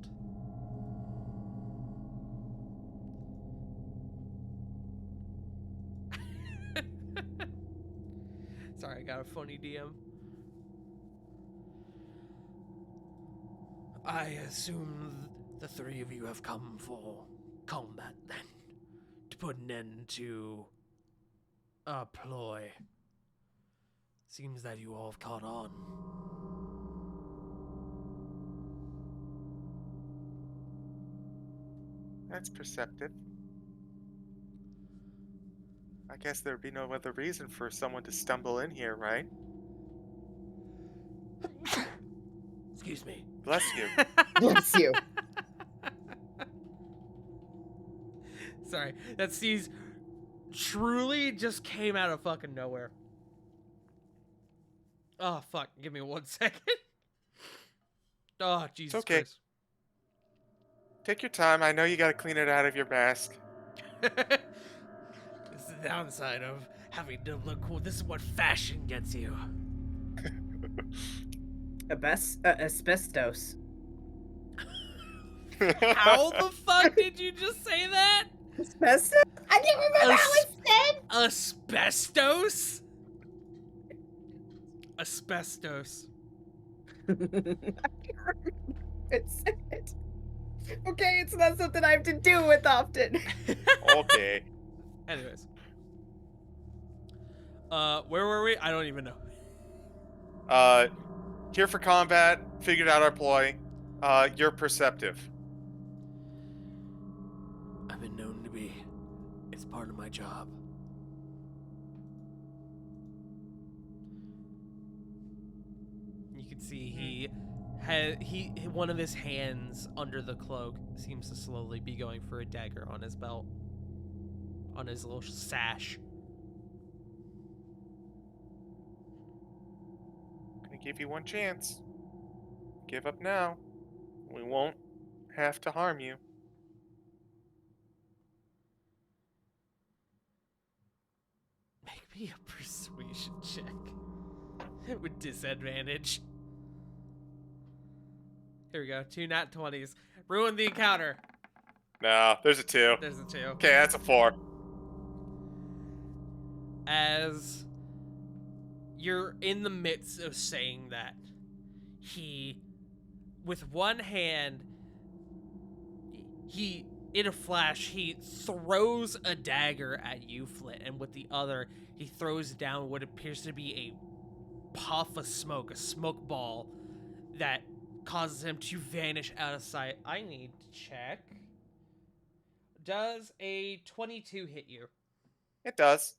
Sorry, I got a funny DM. I assume the three of you have come for combat then, to put an end to a ploy. Seems that you all have caught on. That's perceptive. I guess there'd be no other reason for someone to stumble in here, right? Excuse me. Bless you. Bless you. Sorry, that sneeze truly just came out of fucking nowhere. Oh, fuck. Give me 1 second. Oh, Jesus okay. Christ. Take your time. I know you gotta clean it out of your mask. This is the downside of having to look cool. This is what fashion gets you. Asbestos. How the fuck did you just say that? Asbestos? I can't remember how it's said. Asbestos? Asbestos. I can't remember it's said. Okay, it's not something I have to do with often. Okay. Anyways. Where were we? I don't even know. Here for combat. Figured out our ploy. You're perceptive. I've been known to be. It's part of my job. You can see one of his hands under the cloak seems to slowly be going for a dagger on his belt, on his little sash. Gonna give you one chance. Give up now. We won't have to harm you. Make me a persuasion check with disadvantage. Here we go. 2 nat 20s. Ruin the encounter. No, there's a 2. There's a 2. Okay, that's a 4. As you're in the midst of saying that, he, with one hand, in a flash, he throws a dagger at you, Flit, and with the other, he throws down what appears to be a puff of smoke, a smoke ball that causes him to vanish out of sight. I need to check. Does a 22 hit you? It does.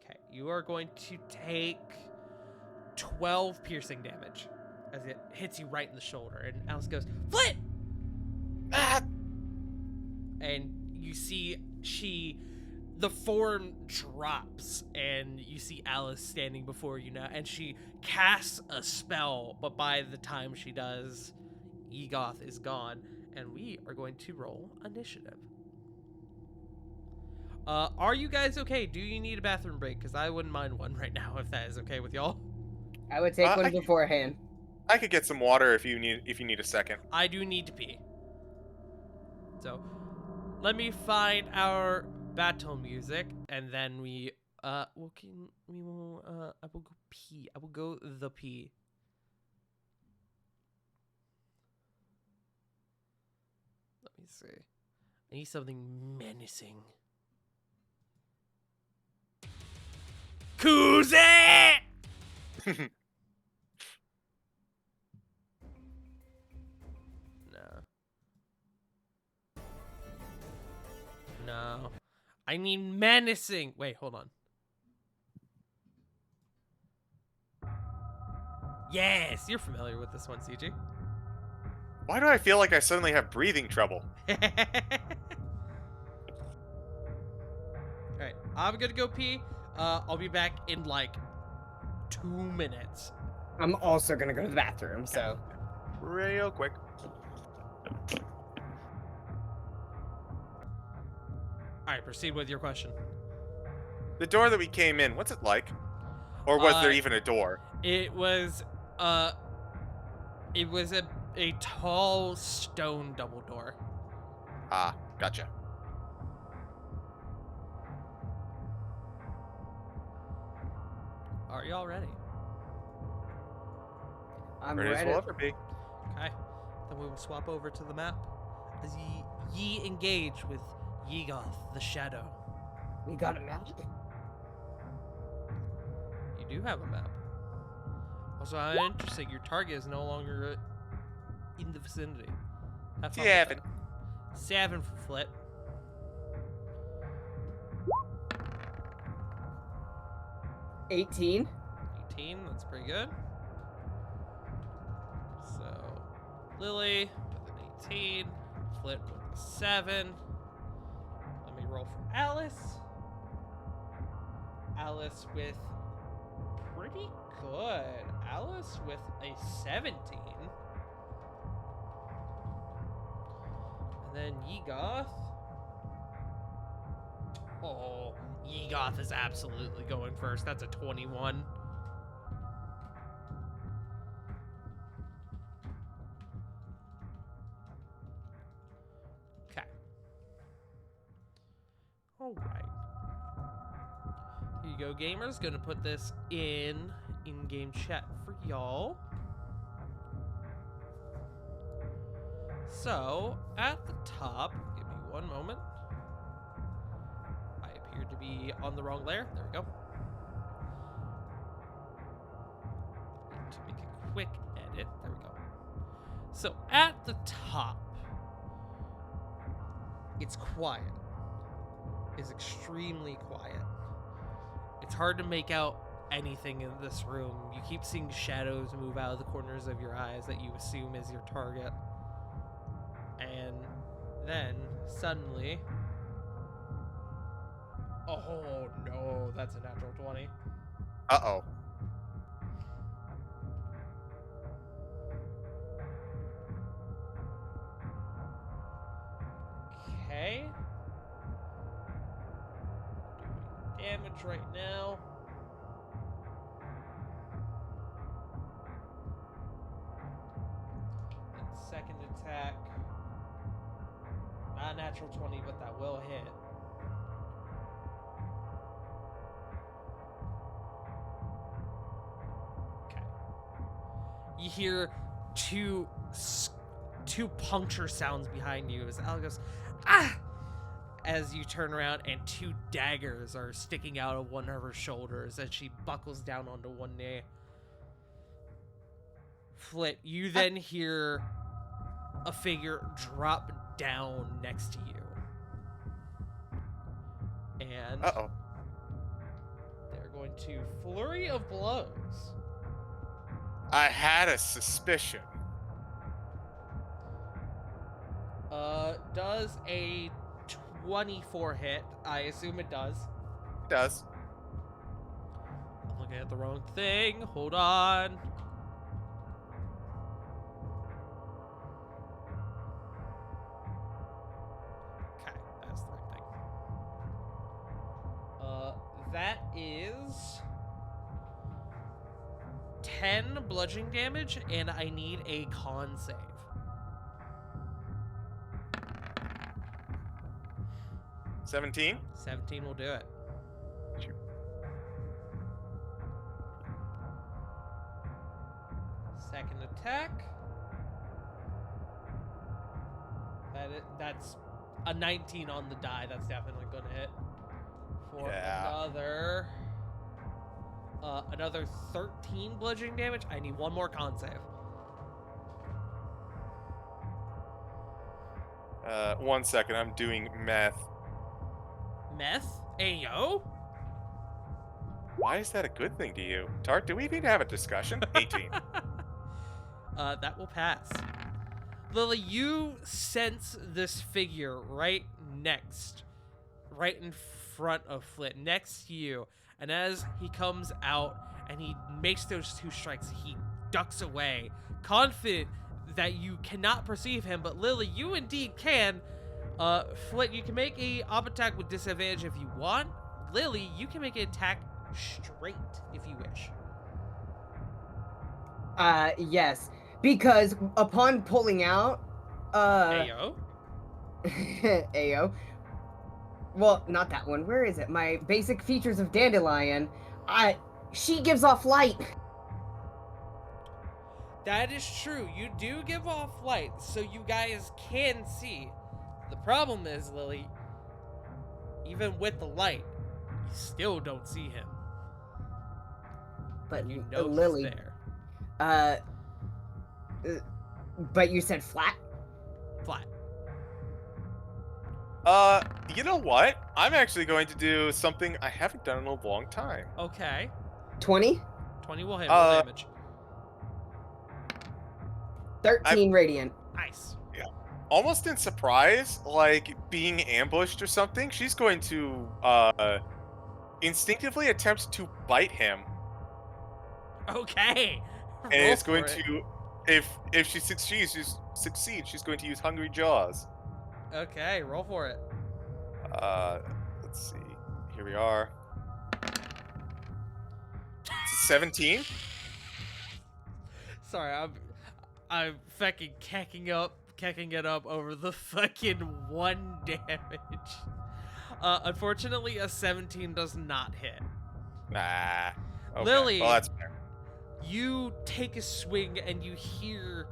Okay, you are going to take 12 piercing damage as it hits you right in the shoulder. And Alice goes, Flit! Ah! And you see the form drops, and you see Alice standing before you now, and she casts a spell, but by the time she does, Egoth is gone, and we are going to roll initiative. Are you guys okay? Do you need a bathroom break? Because I wouldn't mind one right now, if that is okay with y'all. I would take one I- beforehand. I could get some water if you need a second. I do need to pee. So, let me find our battle music, and then I will go pee. I will go the pee. Let me see. I need something menacing. Kuze! No. I need menacing. Wait, hold on. Yes, you're familiar with this one, CG. Why do I feel like I suddenly have breathing trouble? Alright, I'm gonna go pee. I'll be back in like 2 minutes. I'm also gonna go to the bathroom, so. Real quick. Alright, proceed with your question. The door that we came in, what's it like? Or was there Uh, even a door? It was a tall stone double door. Ah, gotcha. Are y'all ready? I'm Ready as ready. we'll ever be. Okay. Then we will swap over to the map as ye engage with Yegoth the Shadow. We got a map. You do have a map. Also, how interesting, your target is no longer in the vicinity. Have fun with Seven. that. 7 for Flit. 18. 18, that's pretty good. So, Lily with an 18, Flit with a 7. Let me roll for Alice. Alice with pretty good. Alice with a 17. And then Yegoth. Oh, Yegoth is absolutely going first. That's a 21. Okay. All right. Here you go, gamers. Gonna put this in-game chat for y'all. So, at the top, give me one moment. I appear to be on the wrong layer. There we go. Need to make a quick edit. There we go. So, at the top, it's quiet. It's extremely quiet. It's hard to make out anything in this room. You keep seeing shadows move out of the corners of your eyes that you assume is your target. And then, suddenly... Oh no, that's a natural 20. Uh-oh. Okay. Doing damage right now. And second attack. Not a natural 20, but that will hit. Okay. You hear two puncture sounds behind you as Al goes, ah! As you turn around and 2 daggers are sticking out of one of her shoulders as she buckles down onto one knee. Flit, you then hear a figure drop down next to you. And Uh-oh. they're going to flurry of blows. I had a suspicion. Does a 24 hit? I assume it does. It does. I'm looking at the wrong thing. Hold on. Okay, that's the right thing. That is 10 bludgeoning damage, and I need a con save. 17. 17 will do it. Second attack. That's a 19 on the die. That's definitely gonna hit. For Yeah. another 13 bludgeoning damage. I need one more con save. 1 second. I'm doing math. Meth? Ayo? Why is that a good thing to you? Tart, do we need to have a discussion? 18. That will pass. Lily, you sense this figure right in front of Flint, next to you. And as he comes out and he makes those 2 strikes, he ducks away, confident that you cannot perceive him. But Lily, you indeed can. Flint, you can make a op attack with disadvantage if you want. Lily, you can make an attack straight if you wish. Yes. Because upon pulling out, Ayo. Ayo. Well, not that one. Where is it? My basic features of Dandelion. She gives off light. That is true. You do give off light, so you guys can see. The problem is, Lily, even with the light, you still don't see him. But You know Lily, he's there. but you said flat? Flat. You know what? I'm actually going to do something I haven't done in a long time. Okay. 20? 20 will hit. Roll damage. 13 radiant. Nice. Almost in surprise, like being ambushed or something, she's going to instinctively attempt to bite him. Okay. And Roll it's going for it. to if she succeeds, she's going to use Hungry Jaws. Okay, roll for it. Let's see. Here we are. 17. Sorry, I'm fucking kecking it up over the fucking 1 damage. Unfortunately, a 17 does not hit. Nah. Okay. Lily, Well, that's fair. you take a swing and you hear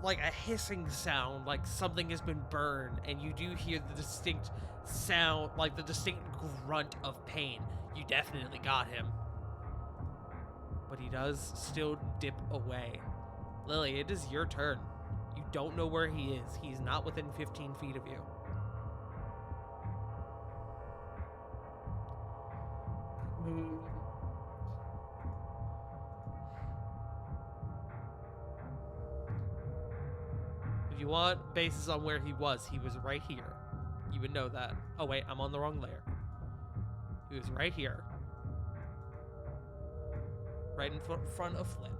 like a hissing sound, like something has been burned, and you do hear the distinct sound, like the distinct grunt of pain. You definitely got him. But he does still dip away. Lily, it is your turn. You don't know where he is. He's not within 15 feet of you. If you want bases on where he was right here. You would know that. Oh wait, I'm on the wrong layer. He was right here. Right in front of Flint.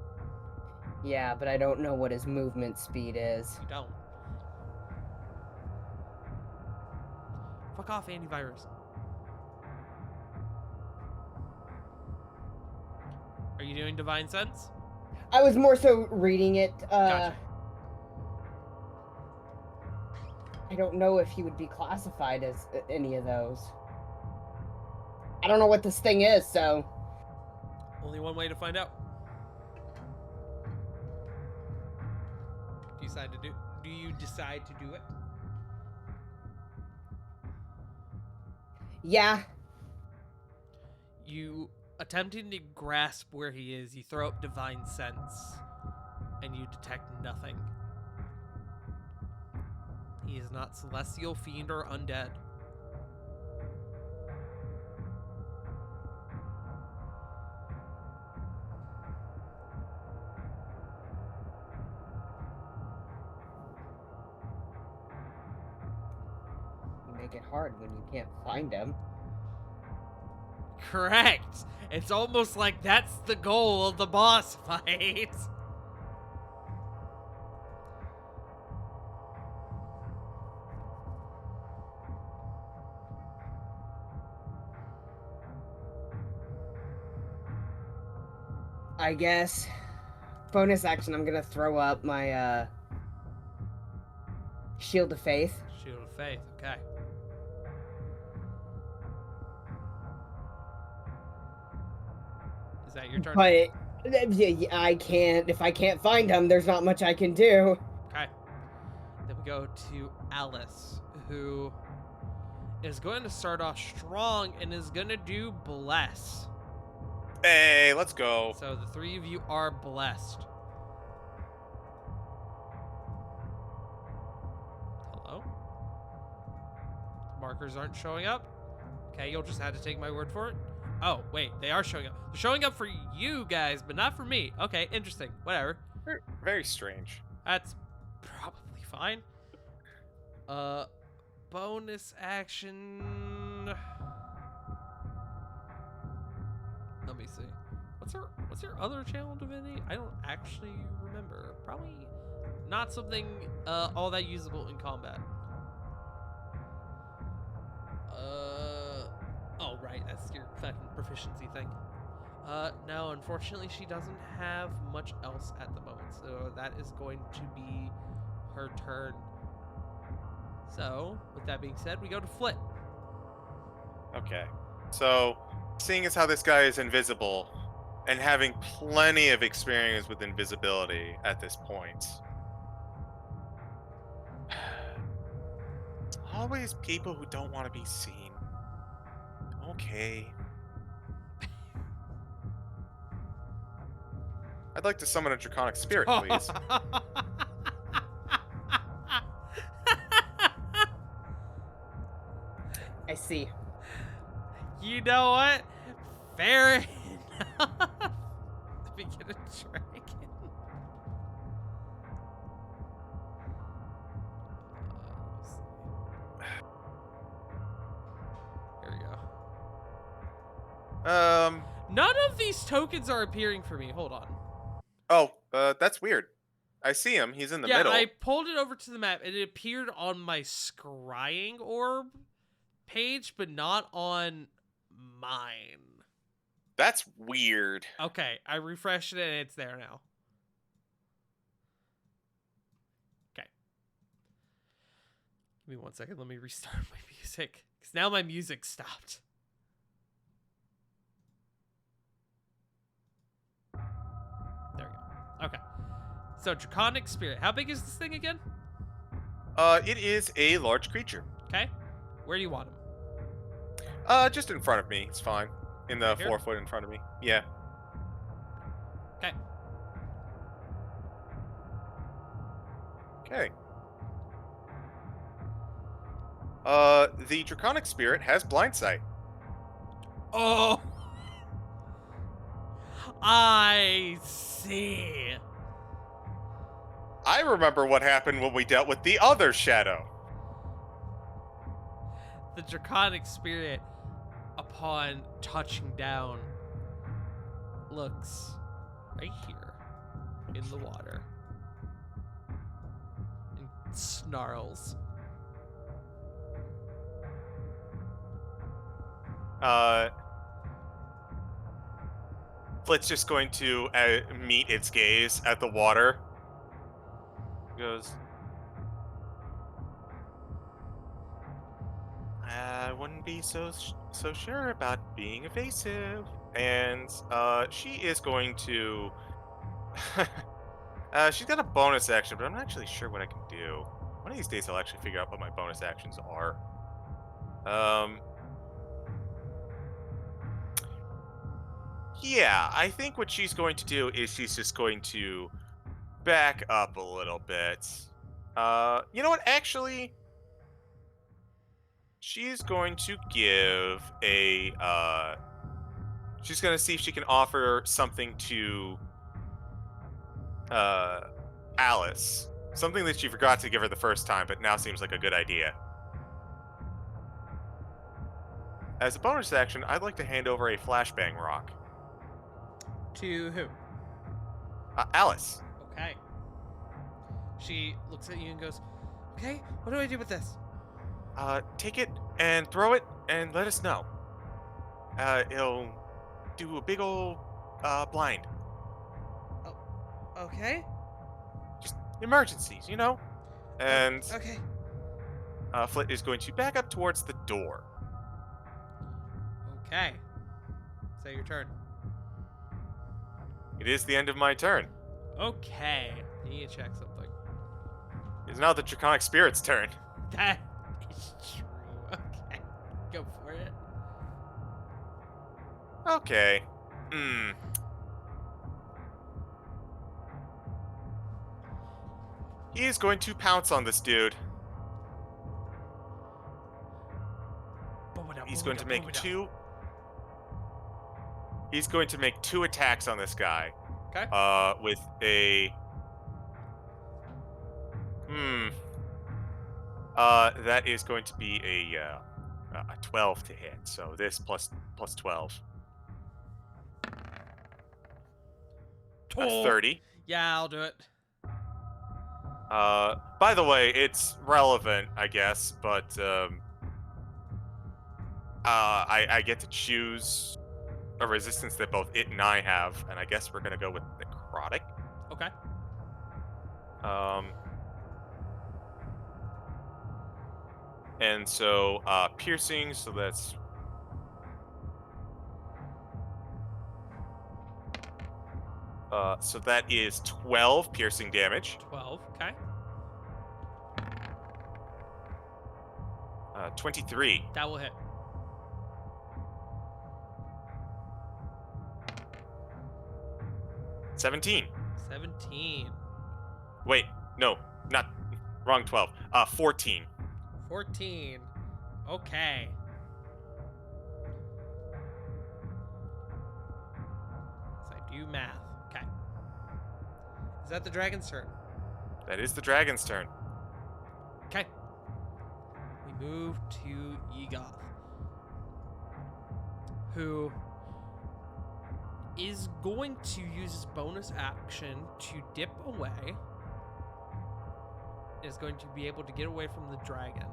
Yeah, but I don't know what his movement speed is. You don't. Fuck off, antivirus. Are you doing Divine Sense? I was more so reading it. Gotcha. I don't know if he would be classified as any of those. I don't know what this thing is, so... Only one way to find out. Do you decide to do it? Yeah. You attempting to grasp where he is, you throw up Divine Sense, and you detect nothing. He is not celestial, fiend, or undead. make it hard when you can't find him. Correct. It's almost like that's the goal of the boss fight. I guess. Bonus action, I'm gonna throw up my Shield of Faith. Shield of Faith, okay. Is that your turn? But I can't. If I can't find him, there's not much I can do. Okay. Then we go to Alice, who is going to start off strong and is going to do Bless. Hey, let's go. So the three of you are blessed. Hello? Markers aren't showing up? Okay, you'll just have to take my word for it. Oh, wait, they are showing up. They're showing up for you guys, but not for me. Okay, interesting. Whatever. Very strange. That's probably fine. Bonus action. Let me see. What's her other channel divinity? I don't actually remember. Probably not something all that usable in combat. Oh right, that's your fucking proficiency thing. No, unfortunately she doesn't have much else at the moment, so that is going to be her turn. So, with that being said, we go to Flit. Okay. So, seeing as how this guy is invisible and having plenty of experience with invisibility at this point, always people who don't want to be seen. Okay. I'd like to summon a draconic spirit, please. I see. You know what? Fair enough. Let me get a dragon. Let's see. Here we go. None of these tokens are appearing for me. Hold on. Oh, that's weird. I see him. He's in the middle. I pulled it over to the map and it appeared on my scrying orb page, but not on mine. That's weird. Okay, I refreshed it and it's there now. Okay. Give me 1 second. Let me restart my music. Because now my music stopped. There we go. Okay. So, Draconic Spirit. How big is this thing again? It is a large creature. Okay. Where do you want him? Just in front of me. It's fine. In the Right here? 4 foot in front of me. Yeah. Okay. Okay. The draconic spirit has blind sight. Oh! I see. I remember what happened when we dealt with the other shadow. The Draconic Spirit, upon touching down, looks right here in the water and snarls. Flit's just going to meet its gaze at the water. Goes, I wouldn't be so sure about being evasive. And she is going to she's got a bonus action, but I'm not actually sure what I can do. One of these days I'll actually figure out what my bonus actions are. Yeah, I think what she's going to do is she's just going to back up a little bit. You know what? Actually, she's going to give a. She's going to see if she can offer something to Alice. Something that she forgot to give her the first time, but now seems like a good idea. as a bonus action, I'd like to hand over a flashbang rock. To who? Alice. Okay. She looks at you and goes, okay, what do I do with this? Take it and throw it and let us know. It'll do a big old blind. Okay. Just emergencies, you know? And Okay. Flit is going to back up towards the door. Okay. So your turn. It is the end of my turn. Okay. You need to check something. It's now the Draconic Spirit's turn. That is true. Okay. Go for it. Okay. He's going to pounce on this dude. He's going to make two. He's going to make 2 attacks on this guy. Okay. With a. That is going to be a 12 to hit. So this plus 12. A 30. Yeah, I'll do it. By the way, it's relevant, I guess, but I get to choose a resistance that both it and I have, and I guess we're gonna go with necrotic. Okay. And so piercing, so that's so that is 12 piercing damage. 12. Okay. 23. That will hit. Uh, 17. 17. Wait, no, not wrong 12. 14. 14. Okay. So I do math. Okay. Is that the dragon's turn? That is the dragon's turn. Okay. We move to Yegoth, who is going to use his bonus action to dip away. Is going to be able to get away from the dragon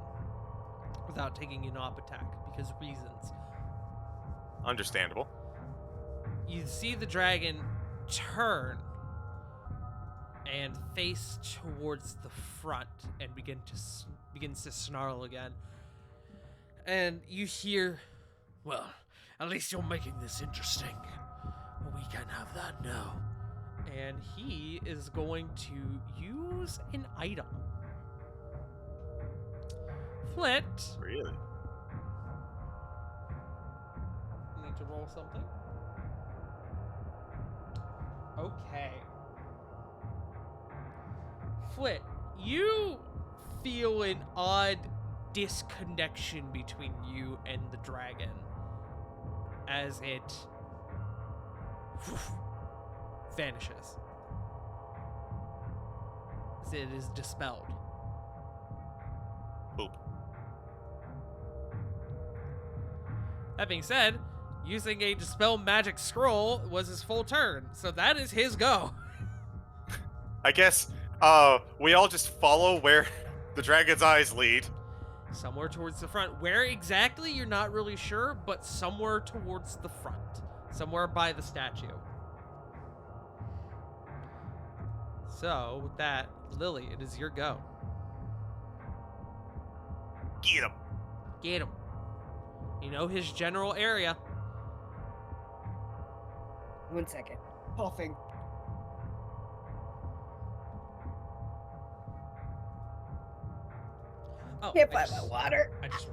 without taking an op attack because reasons. Understandable. You see the dragon turn and face towards the front and begins to snarl again. And you hear, well, at least you're making this interesting. We can have that now. And he is going to use an item. Flit. Really? Need to roll something. Okay. Flit, you feel an odd disconnection between you and the dragon as it vanishes. As it is dispelled. Boop. That being said, using a dispel magic scroll was his full turn, so that is his go. I guess we all just follow where the dragon's eyes lead. Somewhere towards the front. Where exactly, you're not really sure, but somewhere towards the front. Somewhere by the statue. So, with that, Lily, it is your go. Get him. Get him. You know his general area. 1 second. Coughing. Oh, Can't find my water. I just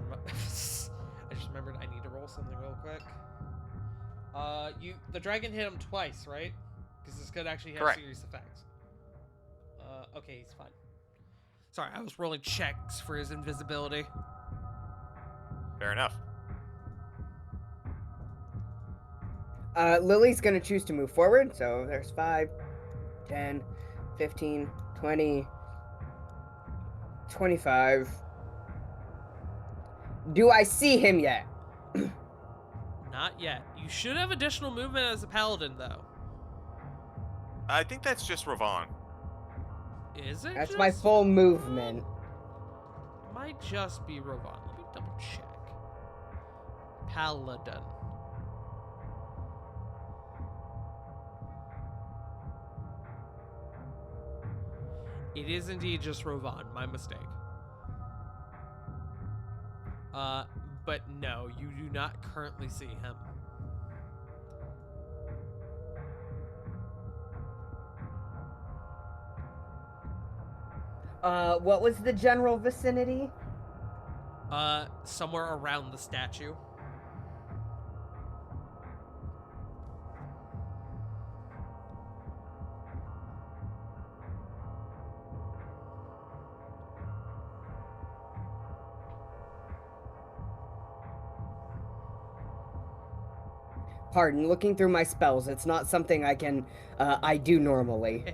remembered I need to roll something real quick. The dragon hit him twice, right? Because this could actually have Correct. serious effects. Okay, he's fine. Sorry, I was rolling checks for his invisibility. Fair enough. Lily's gonna choose to move forward, so there's 5, 10, 15, 20, 25. Do I see him yet? Not yet. You should have additional movement as a paladin, though. I think that's just Ravon. Is it? That's just my full Ravon? movement. Might just be Ravon. Let me double check. Paladin. It is indeed just Ravon. My mistake. But no, you do not currently see him. What was the general vicinity? Somewhere around the statue. Pardon, looking through my spells, it's not something I do normally.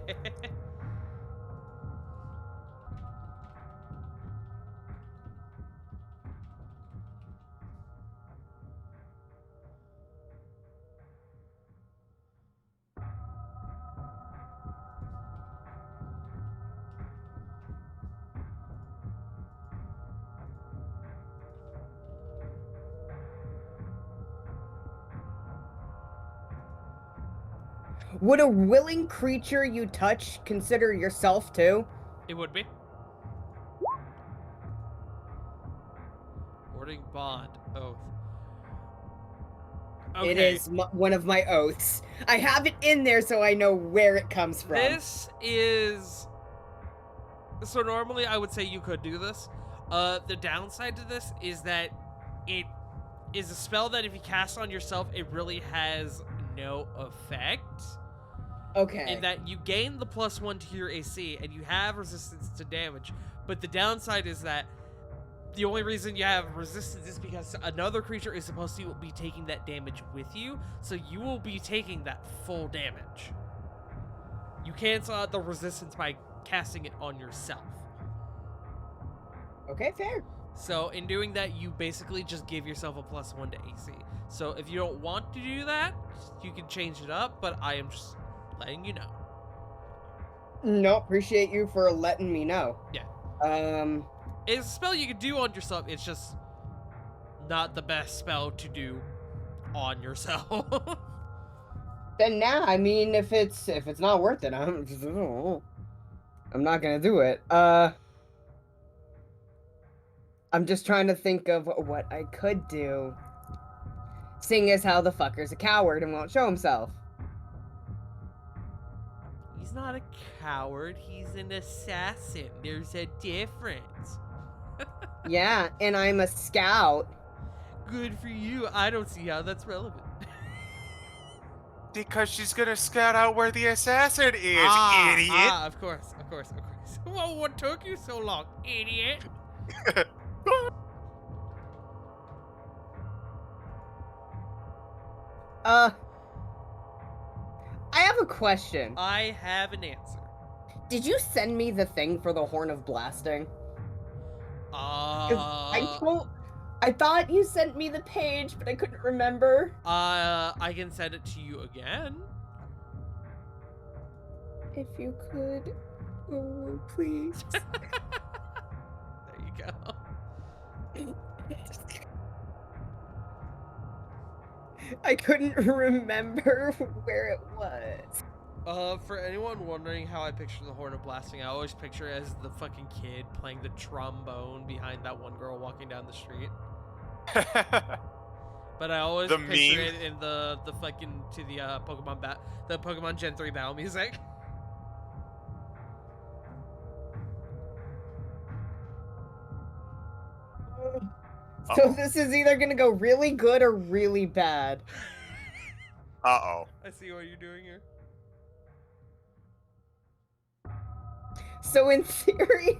Would a willing creature you touch consider yourself too? It would be. Warding bond oath. Okay. It is one of my oaths. I have it in there so I know where it comes from. This is... So normally I would say you could do this. The downside to this is that it is a spell that if you cast on yourself, it really has no effect. Okay. In that you gain the +1 to your AC and you have resistance to damage, but the downside is that the only reason you have resistance is because another creature is supposed to be taking that damage with you, so you will be taking that full damage. You cancel out the resistance by casting it on yourself. Okay, fair. So in doing that, you basically just give yourself a +1 to AC. So if you don't want to do that, you can change it up, but I am just letting you know. No, appreciate you for letting me know. Yeah. It's a spell you can do on yourself. It's just not the best spell to do on yourself. Then now, I mean, if it's not worth it, I'm not gonna do it. I'm just trying to think of what I could do. Seeing as how the fucker's a coward and won't show himself. He's not a coward. He's an assassin. There's a difference. Yeah, and I'm a scout. Good for you. I don't see how that's relevant. Because she's gonna scout out where the assassin is, idiot. Of course. Well, what took you so long, idiot? I have a question. I have an answer. Did you send me the thing for the Horn of Blasting? I thought you sent me the page, but I couldn't remember. I can send it to you again. If you could, oh, please. There you go. I couldn't remember where it was. For anyone wondering how I picture the Horn of Blasting, I always picture it as the fucking kid playing the trombone behind that one girl walking down the street. But I always picture it in the fucking the Pokemon Gen 3 battle music. So this is either gonna go really good or really bad. Uh-oh. I see what you're doing here. So in theory,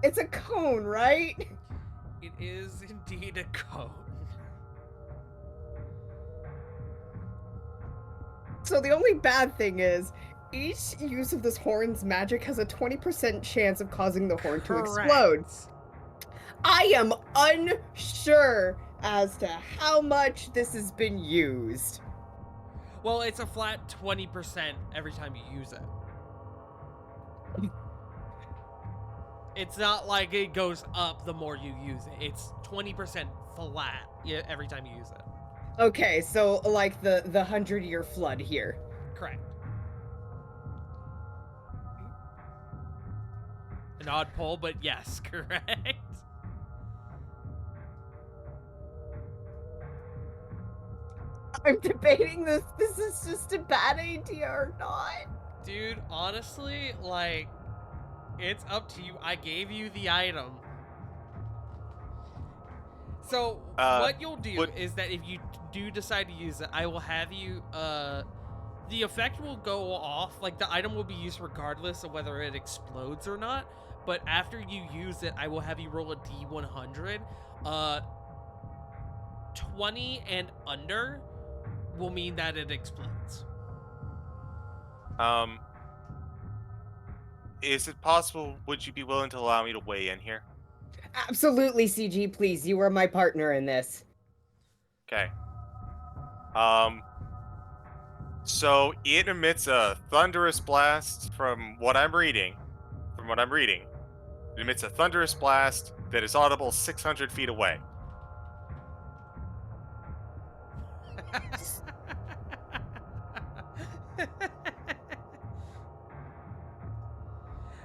it's a cone, right? It is indeed a cone. So the only bad thing is, each use of this horn's magic has a 20% chance of causing the horn to explode. I am unsure as to how much this has been used. Well, it's a flat 20% every time you use it. It's not like it goes up the more you use it. It's 20% flat every time you use it. Okay, so like the 100-year flood here. Correct. An odd poll, but yes, correct. I'm debating this. This is just a bad idea or not. Dude, honestly, like, it's up to you. I gave you the item. So, what you'll do is that if you do decide to use it, I will have you, the effect will go off, like, the item will be used regardless of whether it explodes or not, but after you use it, I will have you roll a D100. 20 and under will mean that it explodes. Is it possible, would you be willing to allow me to weigh in here? Absolutely, CG, please. You are my partner in this. Okay. So it emits a thunderous blast from what I'm reading. It emits a thunderous blast that is audible 600 feet away.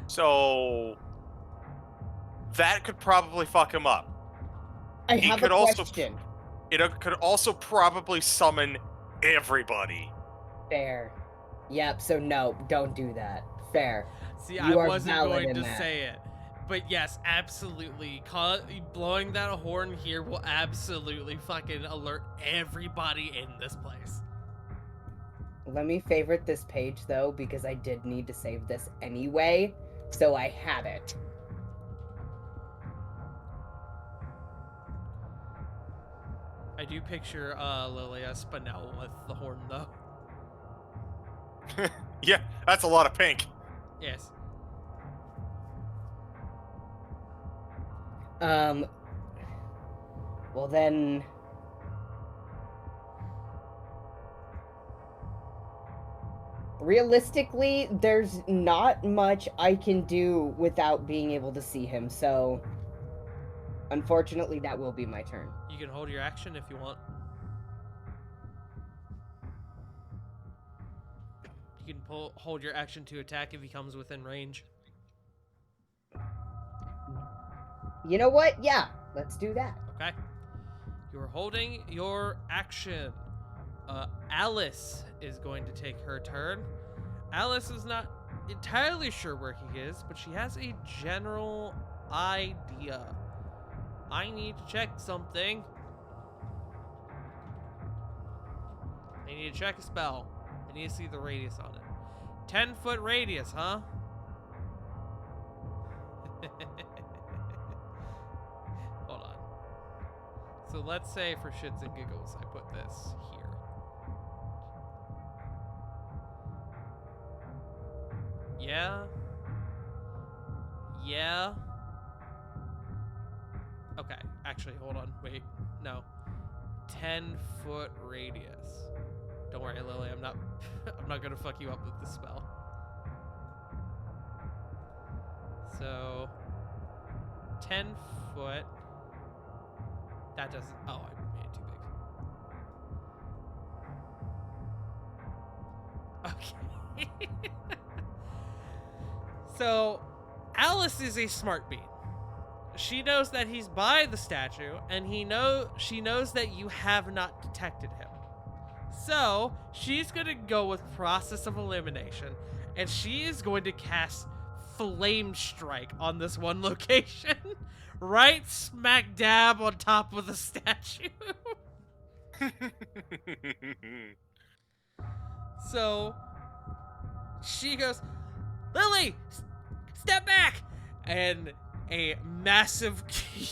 So that could probably fuck him up. I have a question. It could also probably summon everybody. Fair. Yep, so no, don't do that. Fair. See, You I are wasn't valid going in to that. say it. But yes, absolutely. Blowing that horn here will absolutely fucking alert everybody in this place. Let me favorite this page, though, because I did need to save this anyway, so I had it. I do picture Lilia Spinel with the horn, though. Yeah, that's a lot of pink. Yes. Well then... Realistically, there's not much I can do without being able to see him, so... Unfortunately, that will be my turn. You can hold your action if you want. You can hold your action to attack if he comes within range. You know what? Yeah, let's do that. Okay. You're holding your action. Alice is going to take her turn. Alice is not entirely sure where he is, but she has a general idea. I need to check something. I need to check a spell. I need to see the radius on it. 10-foot radius, huh? Hold on. So let's say for shits and giggles, I put this here. Yeah. Yeah. Okay, actually, hold on. Wait, no. 10-foot radius. Don't worry, Lily. I'm not gonna fuck you up with the spell. So 10 foot. That doesn't. Oh, I made it too big. Okay. So Alice is a smart bean. She knows that he's by the statue, and she knows that you have not detected him. So she's gonna go with process of elimination, and she is going to cast Flame Strike on this one location, right smack dab on top of the statue. So she goes, Lily, step back, and a massive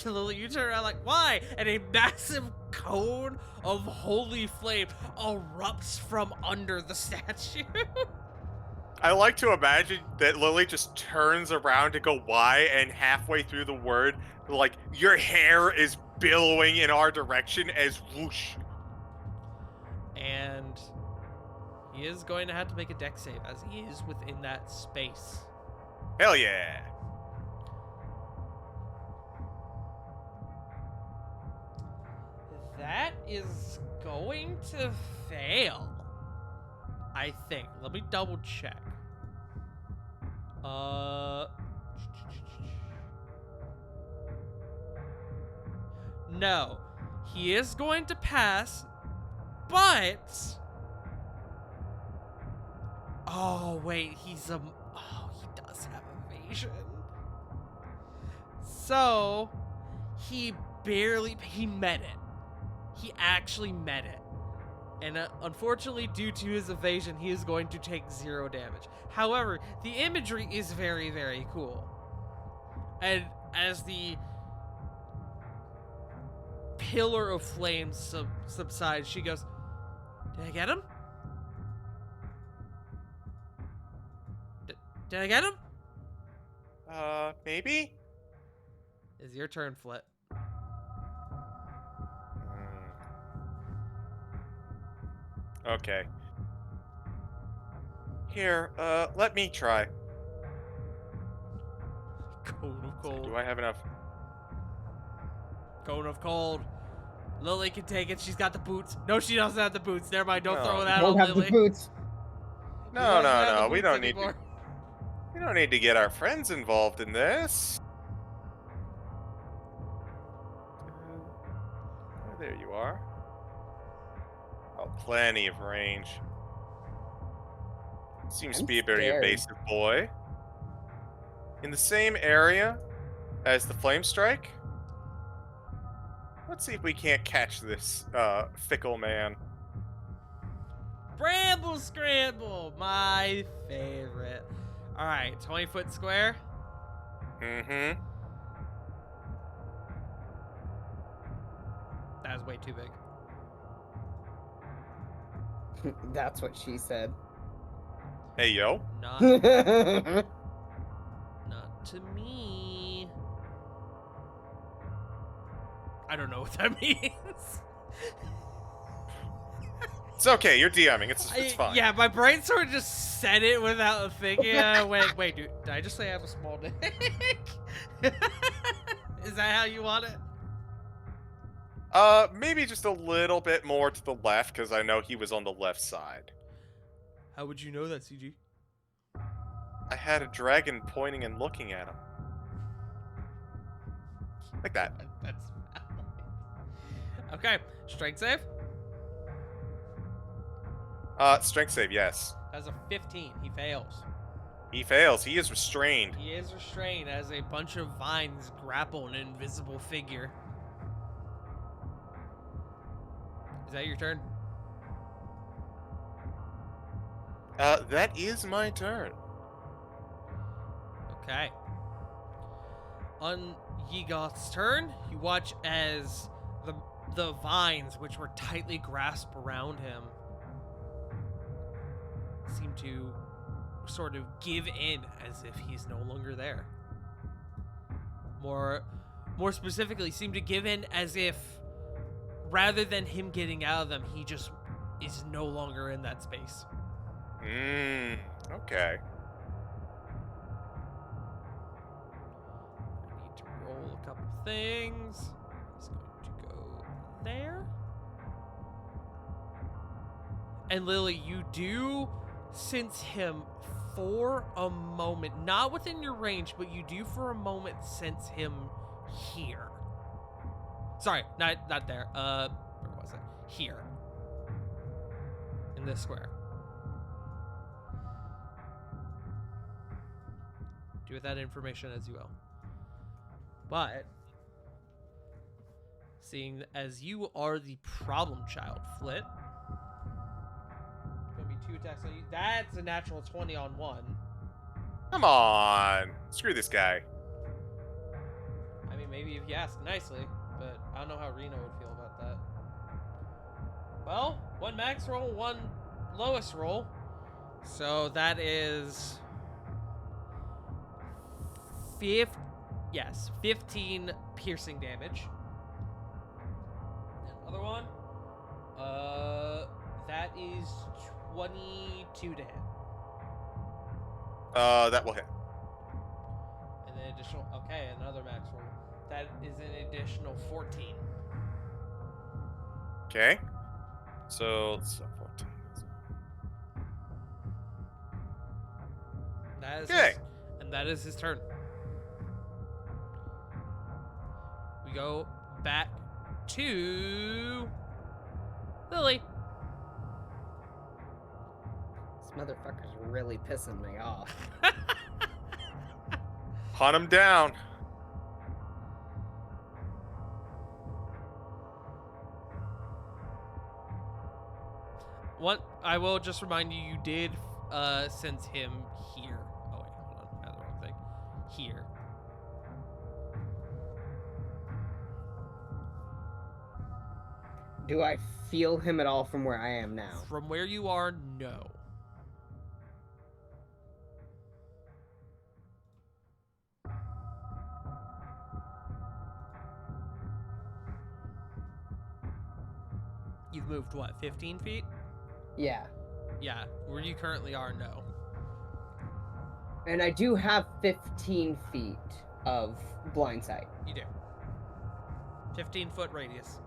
Lily, you turn around like, why? And a massive cone of holy flame erupts from under the statue. I like to imagine that Lily just turns around to go why, and halfway through the word, like, your hair is billowing in our direction as whoosh. And he is going to have to make a dex save as he is within that space. Hell yeah. That is going to fail, I think. Let me double check. No. He is going to pass, but... Oh, wait, he's a... Oh, he does have evasion. So, he met it. He actually met it. And unfortunately, due to his evasion, he is going to take 0 damage. However, the imagery is very, very cool. And as the pillar of flames subsides, she goes, "Did I get him? Did I get him?" Maybe? It's your turn, Flit. Okay. Here, let me try. Cone of cold. Do I have enough? Cone of cold. Lily can take it. She's got the boots. No, she doesn't have the boots. Never mind. Don't No. throw that Don't on have Lily. the boots. No, She doesn't no, have the no. We boots don't need anymore. to. We don't need to get our friends involved in this. Oh, there you are. Oh, plenty of range. Seems to I'm be a very scared. evasive boy. In the same area as the flame strike. Let's see if we can't catch this fickle man. Bramble scramble, my favorite. All right, 20-foot square. Mm-hmm. That was way too big. That's what she said. Hey, yo. Not to me. I don't know what that means. It's okay. You're DMing. It's fine. Yeah, my brain sort of just said it without thinking. Wait, dude. Did I just say I have a small dick? Is that how you want it? Maybe just a little bit more to the left, because I know he was on the left side. How would you know that, CG? I had a dragon pointing and looking at him. Like that. That's valid. Okay, strength save. Strength save, yes. That's a 15. He fails. He fails. He is restrained. He is restrained as a bunch of vines grapple an invisible figure. Is that your turn? That is my turn. Okay. On Yigoth's turn, you watch as the vines, which were tightly grasped around him, seem to sort of give in as if he's no longer there. More specifically, seem to give in as if rather than him getting out of them, he just is no longer in that space. Okay. I need to roll a couple things. It's going to go there. And Lily, you do sense him for a moment, not within your range, but you do for a moment sense him here. Sorry, not there. Where was it? Here. In this square. Do with that information as you will. But seeing as you are the problem child, Flit, it's gonna be 2 attacks on you. That's a natural 20 on 1. Come on. Screw this guy. I mean, maybe if you ask nicely, but I don't know how Reno would feel about that. Well, 1 max roll, 1 lowest roll. So that is 15 piercing damage. 22 to hit. That will hit. And then additional. Okay, another max roll. That is an additional 14. Okay. So 14. That is Okay. and that is his turn. We go back to Lily. This motherfucker's really pissing me off. Hunt him down. What I will just remind you, you did send him here. Oh wait, hold on, I had the wrong thing. Here. Do I feel him at all from where I am now? From where you are, no. You've moved what, 15 feet? Yeah. Yeah, where you currently are, no. And I do have 15 feet of blind sight. You do. 15-foot radius.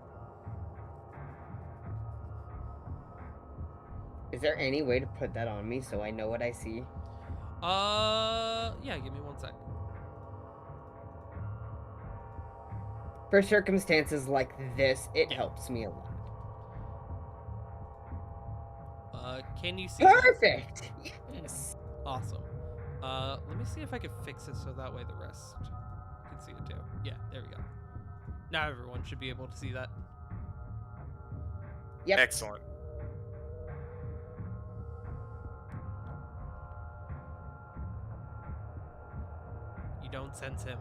Is there any way to put that on me so I know what I see? Yeah, give me 1 sec. For circumstances like this, it Yeah. helps me a lot. Can you see that? Perfect! Yes! Awesome. Let me see if I can fix it so that way the rest can see it too. Yeah, there we go. Now everyone should be able to see that. Yep. Excellent. You don't sense him.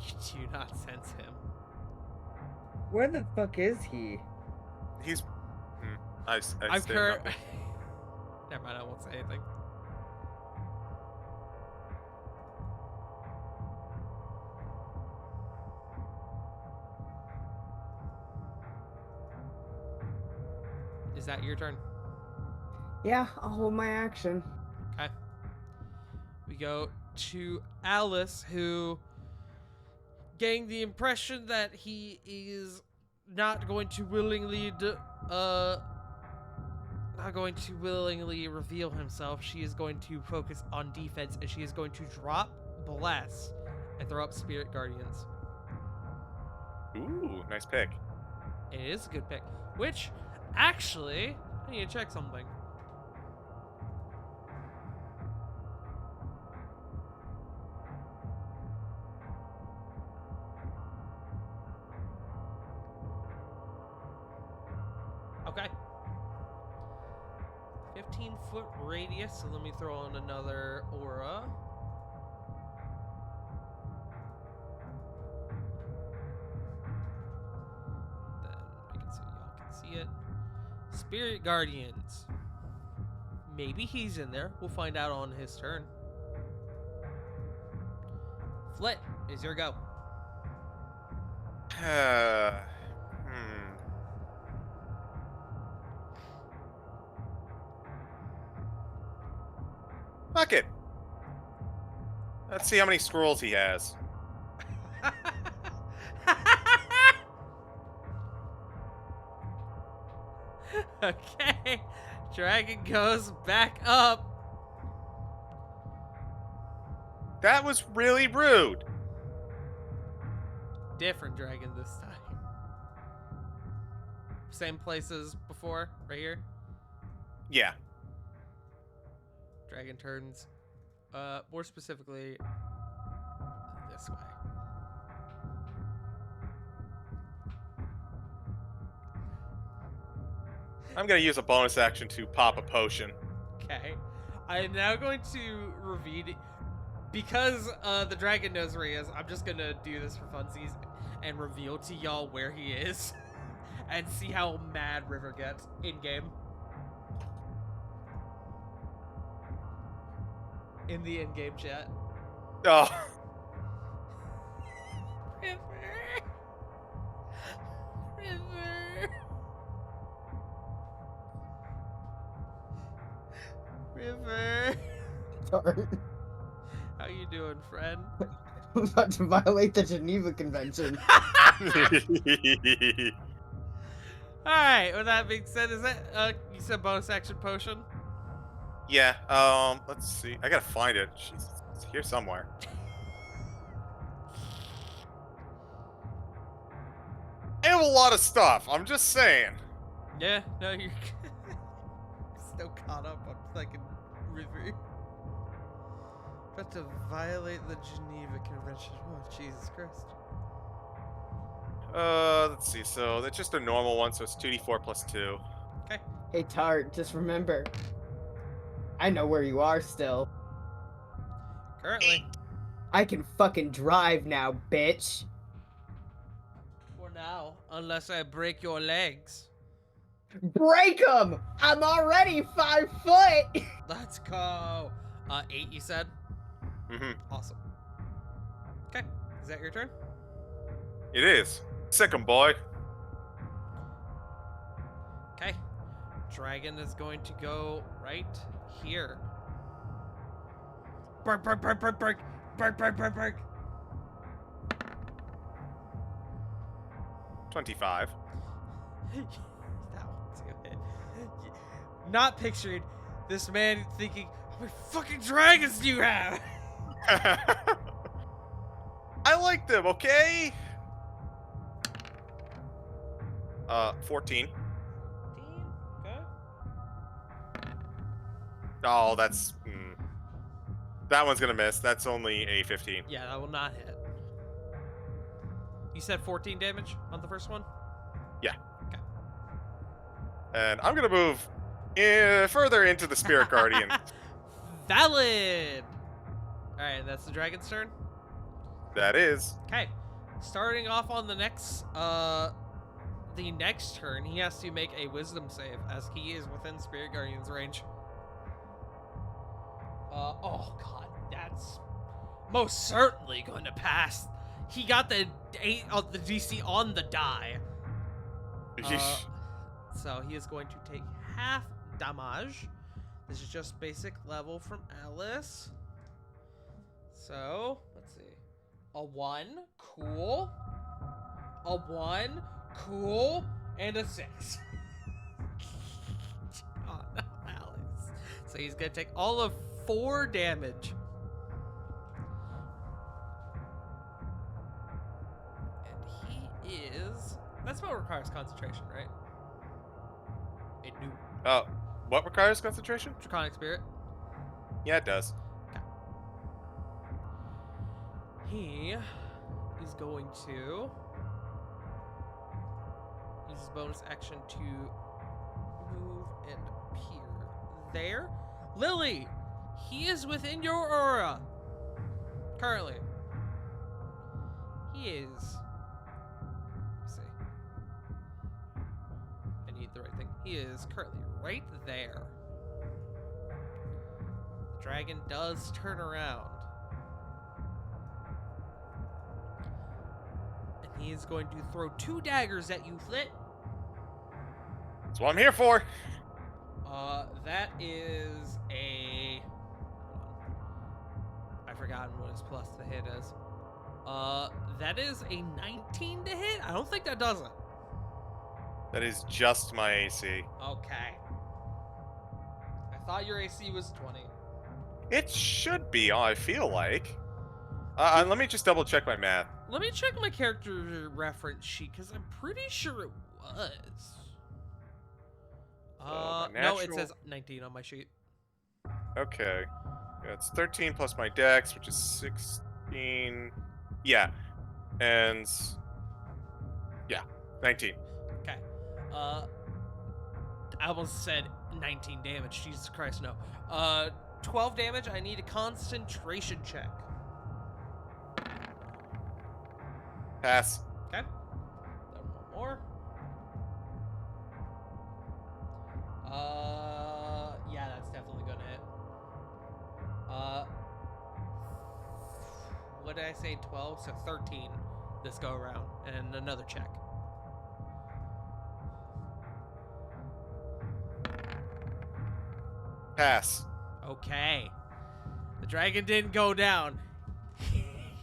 You do not sense him. Where the fuck is he? He's. I I'm stay cur- nothing. Never mind, I won't say anything. Is that your turn? Yeah, I'll hold my action. Okay. We go to Alice, who getting the impression that he is not going to willingly reveal himself. She is going to focus on defense, and she is going to drop Bless and throw up Spirit Guardians. Ooh, nice pick. It is a good pick. Which, actually, I need to check something. Okay. 15-foot radius, so let me throw on another aura. Then make it so y'all can see it. Spirit Guardians. Maybe he's in there. We'll find out on his turn. Flit, is your go. Fuck it. Let's see how many scrolls he has. Okay. Dragon goes back up. That was really rude. Different dragon this time. Same place as before, right here. Yeah. Dragon turns, more specifically, this way. I'm gonna use a bonus action to pop a potion. Okay. I am now going to reveal, because the dragon knows where he is, I'm just gonna do this for funsies and reveal to y'all where he is and see how mad River gets in-game. In the in-game chat. Oh. River. River. Tart. How you doing, friend? I'm about to violate the Geneva Convention. Alright, with that being said, is that, you said bonus action potion? Yeah, let's see. I gotta find it. Jesus, it's here somewhere. I have a lot of stuff. I'm just saying. Yeah, no, you're still caught up on fucking River. About to violate the Geneva Convention. Oh, Jesus Christ. Let's see. So that's just a normal one, so it's 2d4 plus 2. Okay. Hey Tart, just remember, I know where you are still. Currently. I can fucking drive now, bitch. For now, unless I break your legs. Break 'em! I'm already 5 foot! Let's go. 8, you said? Mm-hmm. Awesome. Okay. Is that your turn? It is. Sick 'em, boy. Okay. Dragon is going to go right here. Bark, bark, bark, bark, bark. Bark, bark, bark, bark. 25. That one's gonna hit. Not picturing this man thinking, how many fucking dragons do you have? I like them, okay? 14. Okay. Oh, that's... That one's gonna miss. That's only a 15. Yeah, that will not hit. You said 14 damage on the first one? And I'm gonna move further into the Spirit Guardian. Valid! Alright, that's the dragon's turn. That is. Okay. Starting off on the next turn, he has to make a wisdom save as he is within Spirit Guardian's range. Oh god, that's most certainly going to pass. He got the 8 of the DC on the die. So he is going to take half damage. This is just basic level from Alice. So, let's see. A 1, cool. A 1, cool. And a 6. Oh, no, Alex. So he's going to take all of 4 damage. And he is... That spell requires concentration, right? It knew. What requires concentration? Draconic Spirit. Yeah, it does. He is going to use his bonus action to move and appear there. Lily, he is within your aura. Currently. He is... Let's see. I need the right thing. He is currently right there. The dragon does turn around. And he is going to throw 2 daggers at you, Flit. That's what I'm here for. That is a... I've forgotten what his plus to hit is. That is a 19 to hit? I don't think that does it. That is just my AC. Okay. I thought your AC was 20. It should be, I feel like. Let me just double check my math. Let me check my character reference sheet, because I'm pretty sure it was. my No, it natural- says 19 on my sheet. Okay. Yeah, it's 13 plus my dex, which is 16. Yeah. And... Yeah, 19. Okay. I almost said 19 damage. Jesus Christ, no. 12 damage. I need a concentration check. Pass. Okay. Then one more. Yeah, that's definitely gonna hit. What did I say? 12, so 13 this go around, and another check. Pass. Okay. The dragon didn't go down.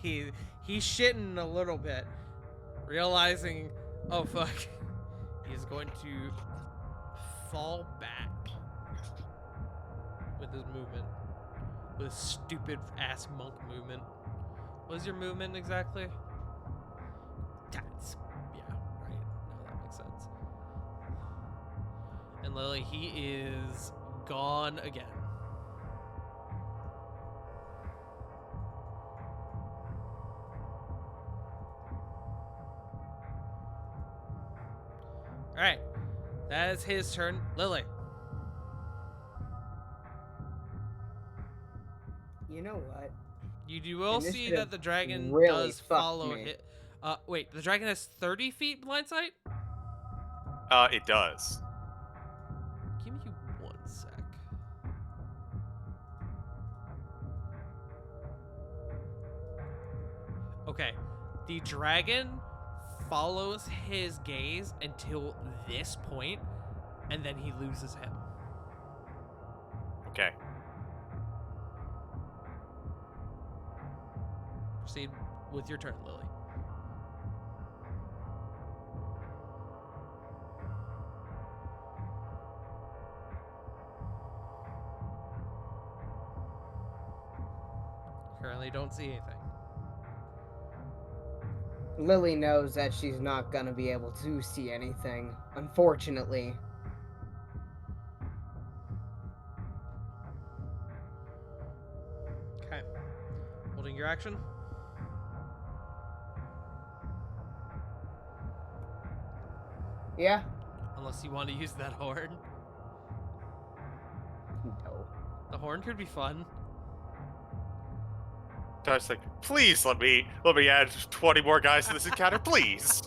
He's shitting a little bit, realizing, oh fuck, he's going to fall back with his movement, with his stupid ass monk movement. What is your movement exactly? That's, yeah, right. No, that makes sense. And Lily, he is gone again. All right, that is his turn. Lily. You know what? You will see Initiative that the dragon really does fucked follow me. it. Wait, the dragon has 30 feet blind sight? It does. Give me 1 sec. Okay, the dragon follows his gaze until this point, and then he loses him. Okay. Proceed with your turn, Lily. Currently don't see anything. Lily knows that she's not gonna be able to see anything, unfortunately. Okay. Holding your action. Yeah? Unless you want to use that horn. No. The horn could be fun. Darth's like, please let me add 20 more guys to this encounter, please.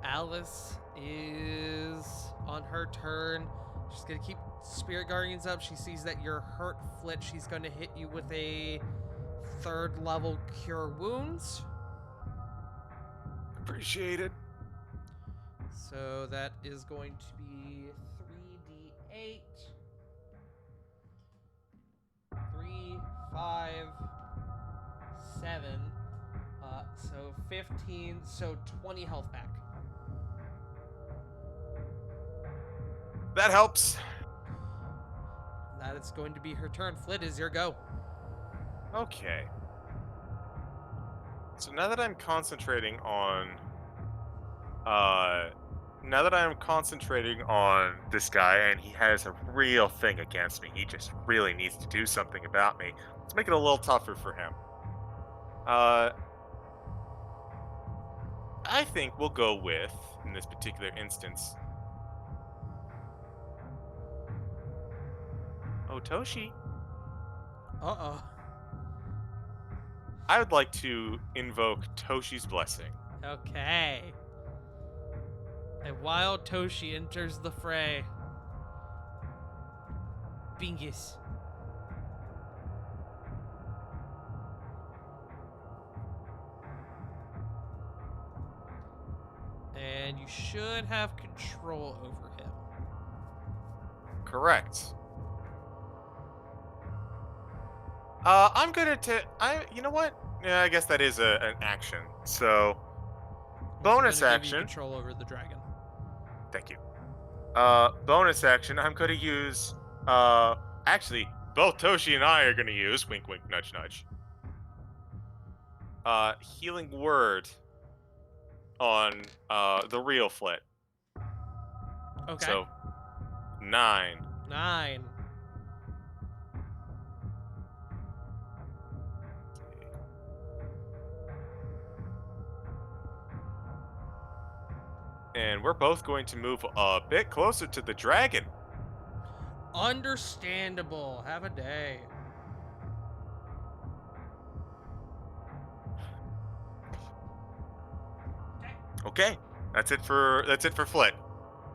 Alice is on her turn. She's gonna keep Spirit Guardians up. She sees that you're hurt, Flit. She's gonna hit you with a 3rd level Cure Wounds. Appreciate it. So that is going to be 3d8. 3, 5, 7. So 15. So 20 health back. That helps. That is going to be her turn. Flit, is your go. Okay. So now that I'm concentrating on this guy and he has a real thing against me, he just really needs to do something about me. Let's make it a little tougher for him. I think we'll go with, in this particular instance, Otoshi. Uh-oh. I would like to invoke Toshi's blessing. Okay. A wild Toshi enters the fray. Bingus. And you should have control over him. Correct. I'm gonna you know what? Yeah, I guess that is an action. So, bonus Gonna give you action. control over the dragon. Thank you. Bonus action. I'm gonna use. Actually, both Toshi and I are gonna use. Wink, wink, nudge, nudge. Healing word on the real Flit. Okay. So, 9. 9. And we're both going to move a bit closer to the dragon. Understandable. Have a day. Okay, that's it for Flit.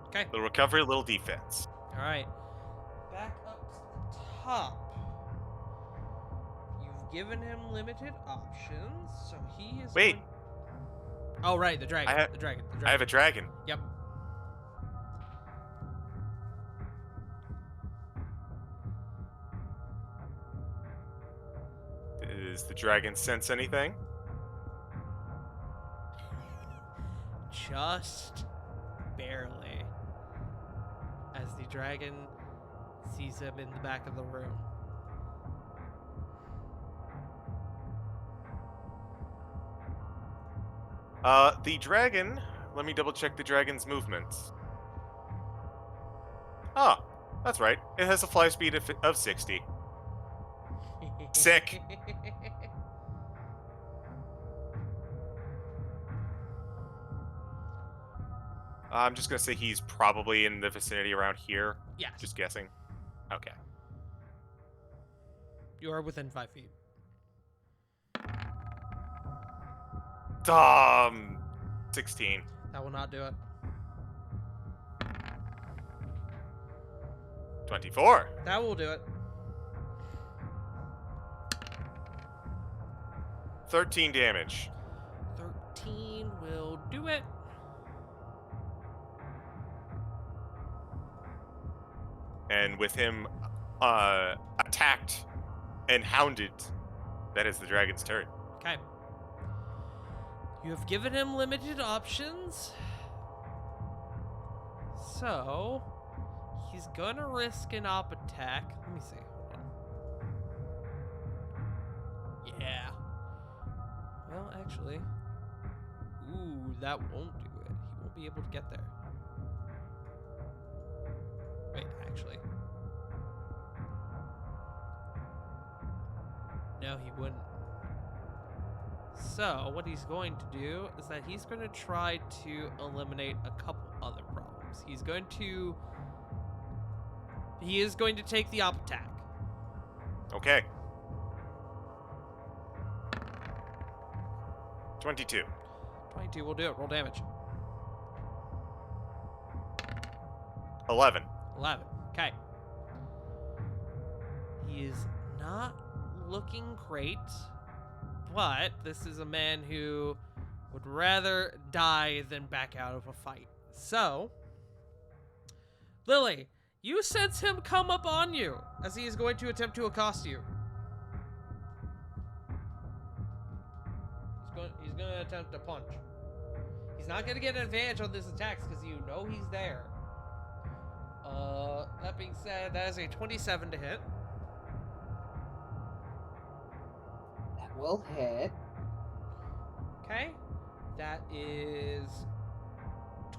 Okay. Little recovery, little defense. All right. Back up to the top. You've given him limited options, so he is. Wait. Oh right, the dragon. The dragon. I have a dragon. Does the dragon sense anything? Just barely. As the dragon sees him in the back of the room. The dragon. Let me double check the dragon's movements. Ah, that's right. It has a fly speed of 60. Sick. I'm just gonna say he's probably in the vicinity around here. Yes. Just guessing. Okay. You are within 5 feet. 16. That will not do it. 24. That will do it. 13 damage. 13 will do it. And with him attacked and hounded, that is the dragon's turn. Okay. You have given him limited options. So, he's gonna risk an op attack. Let me see. Hold on. Yeah. Well, actually. Ooh, that won't do it. He won't be able to get there. Wait, actually. No, he wouldn't. So, what he's going to do is that he's going to try to eliminate a couple other problems. He is going to take the op attack. Okay. 22. 22 will do it. Roll damage. 11. 11. Okay. He is not looking great, but this is a man who would rather die than back out of a fight. So, Lily, you sense him come up on you as he is going to attempt to accost you. He's going to attempt to punch. He's not going to get an advantage on this attacks because you know he's there. That being said, that is a 27 to hit. That will hit. Okay. That is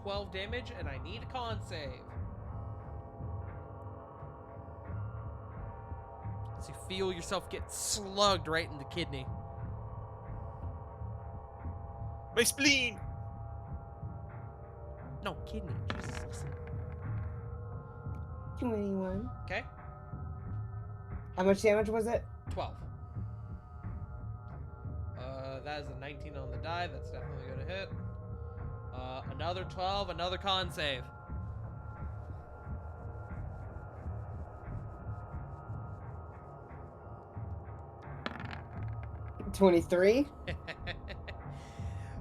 12 damage, and I need a con save. As you feel yourself get slugged right in the kidney. My spleen! No, kidney. Jesus, listen. 21. Okay. How much damage was it? 12. That is a 19 on the die. That's definitely going to hit. Another 12, another con save. $23.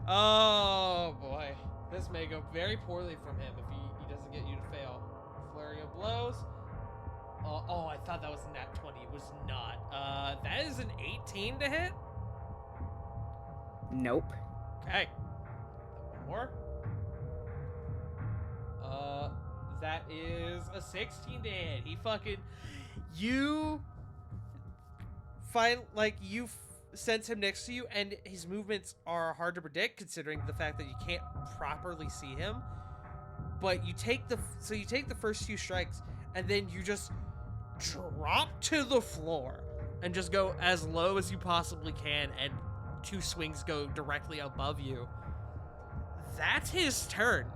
Oh boy, this may go very poorly from him if he doesn't get you to fail. Flurry of blows. Oh, I thought that was a nat 20. It was not. That is an 18 to hit. Nope. Okay. One more. That is a 16 to hit. He fucking, you find sense him next to you, and his movements are hard to predict considering the fact that you can't properly see him. But you take the first few strikes, and then you just drop to the floor and just go as low as you possibly can, and 2 swings go directly above you. That's his turn.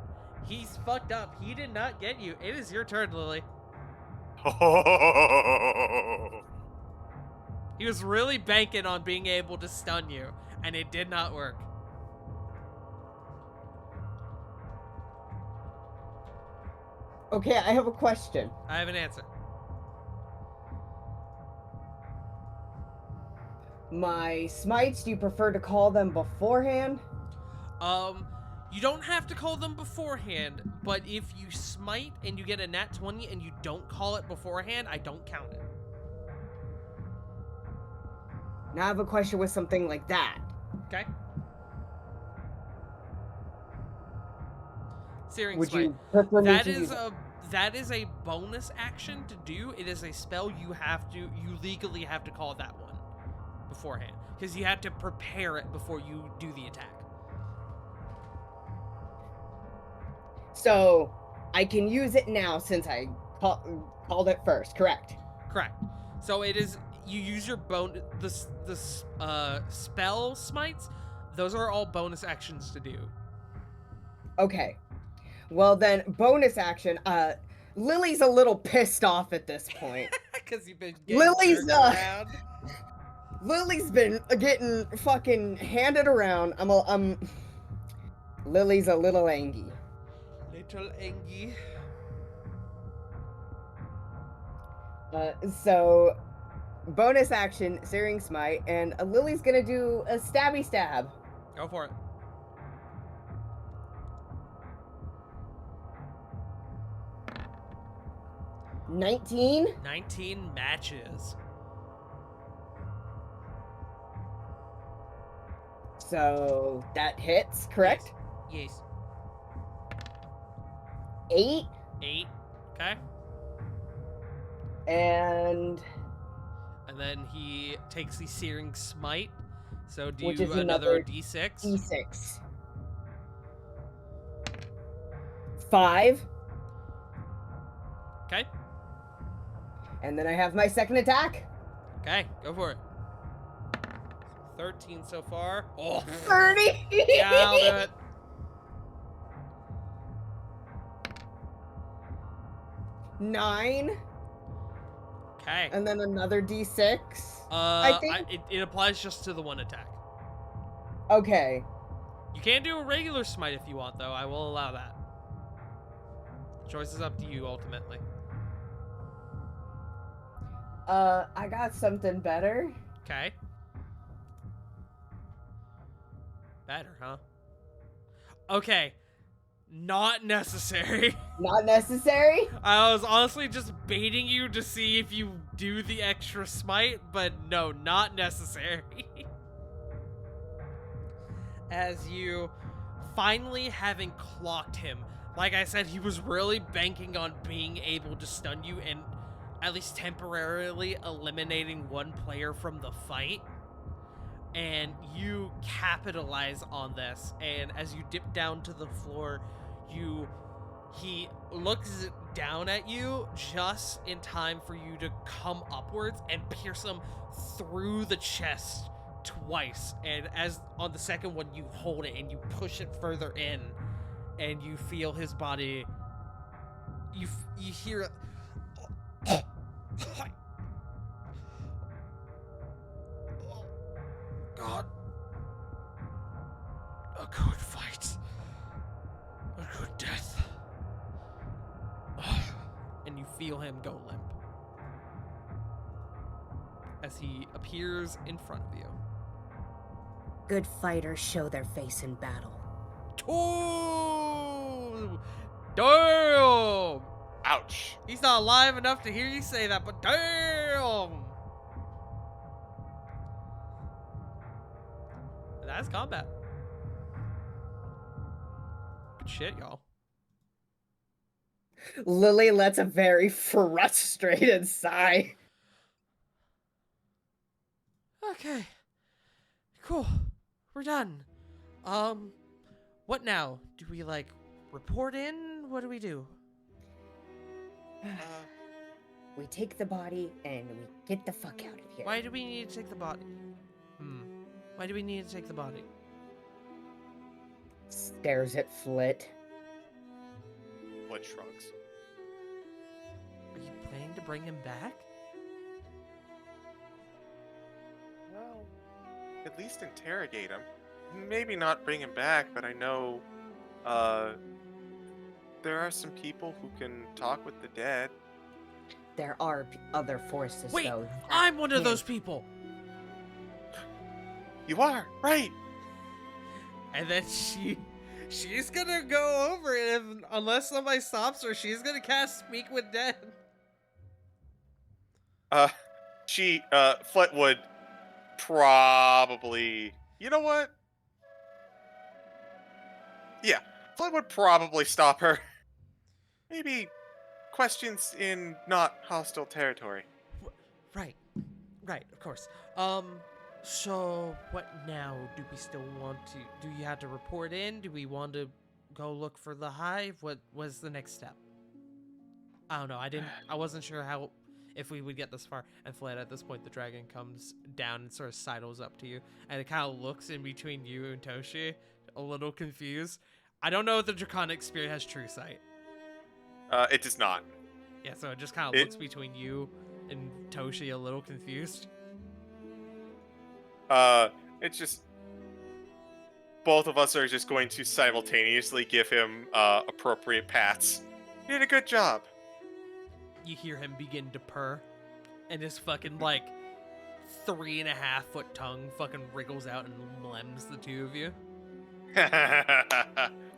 He's fucked up. He did not get you. It is your turn, Lily. He was really banking on being able to stun you, and it did not work. Okay, I have a question. I have an answer. My smites, do you prefer to call them beforehand? You don't have to call them beforehand, but if you smite and you get a nat 20 and you don't call it beforehand, I don't count it. Now I have a question with something like that. Okay. Searing Would Smite. you prefer me That to is use a bonus action to do. It is a spell you legally have to call that one beforehand, because you have to prepare it before you do the attack. So I can use it now since I called it first, correct? Correct. So it is, you use your spell smites. Those are all bonus actions to do. Okay. Well then, bonus action. Lily's a little pissed off at this point. Because you've been getting Lily's jerked around. Lily's been getting fucking handed around. Lily's a little angry. Little Angie. So bonus action, Searing Smite, and Lily's gonna do a stabby stab. Go for it. $19. 19 matches. So that hits, correct? Yes. 8 8. Okay. and then he takes the Searing Smite. So do which is another another D6. D6. 5. Okay. And then I have my second attack. Okay, go for it. 13 so far. Oh, 30. yeah, I'll do it. 9. Okay. And then another D6. I think. It applies just to the one attack. Okay. You can do a regular smite if you want, though. I will allow that. The choice is up to you, ultimately. I got something better. Okay. Better, huh? Okay. Not necessary. Not necessary? I was honestly just baiting you to see if you do the extra smite, but no, not necessary. As you finally having clocked him, like I said, he was really banking on being able to stun you and at least temporarily eliminating one player from the fight. And you capitalize on this, and as you dip down to the floor, he looks down at you just in time for you to come upwards and pierce him through the chest twice. And as on the second one, you hold it and you push it further in, and you feel his body. You hear it. God. A good fight. A good death. And you feel him go limp as he appears in front of you. Good fighters show their face in battle. Oh, damn! Ouch. He's not alive enough to hear you say that, but damn! That's combat. Good shit, y'all. Lily lets a very frustrated sigh. Okay. Cool. We're done. What now? Do we, like, report in? What do we do? We take the body and we get the fuck out of here. Why do we need to take the body? Why do we need to take the body? Stares at Flit. Blood shrugs. Are you planning to bring him back? Well, at least interrogate him. Maybe not bring him back, but I know, there are some people who can talk with the dead. There are other forces, Wait, though. I'm one of can- those people. You are, right. And then she's gonna go over it, and unless somebody stops her, she's gonna cast Speak with Dead. Flet would probably... You know what? Yeah, Floyd would probably stop her. Maybe questions in not hostile territory. Right. Right, of course. So what now? Do we still want to? Do you have to report in? Do we want to go look for the hive? What was the next step? I don't know. I wasn't sure how, if we would get this far. And Fled, at this point, the dragon comes down and sort of sidles up to you, and it kind of looks in between you and Toshi, a little confused. I don't know if the Draconic Spirit has true sight. It does not. Yeah, so it just kind of It- looks between you and Toshi, a little confused. It's just both of us are just going to simultaneously give him appropriate pats. You did a good job. You hear him begin to purr, and his fucking like 3.5-foot tongue fucking wriggles out and lems the two of you.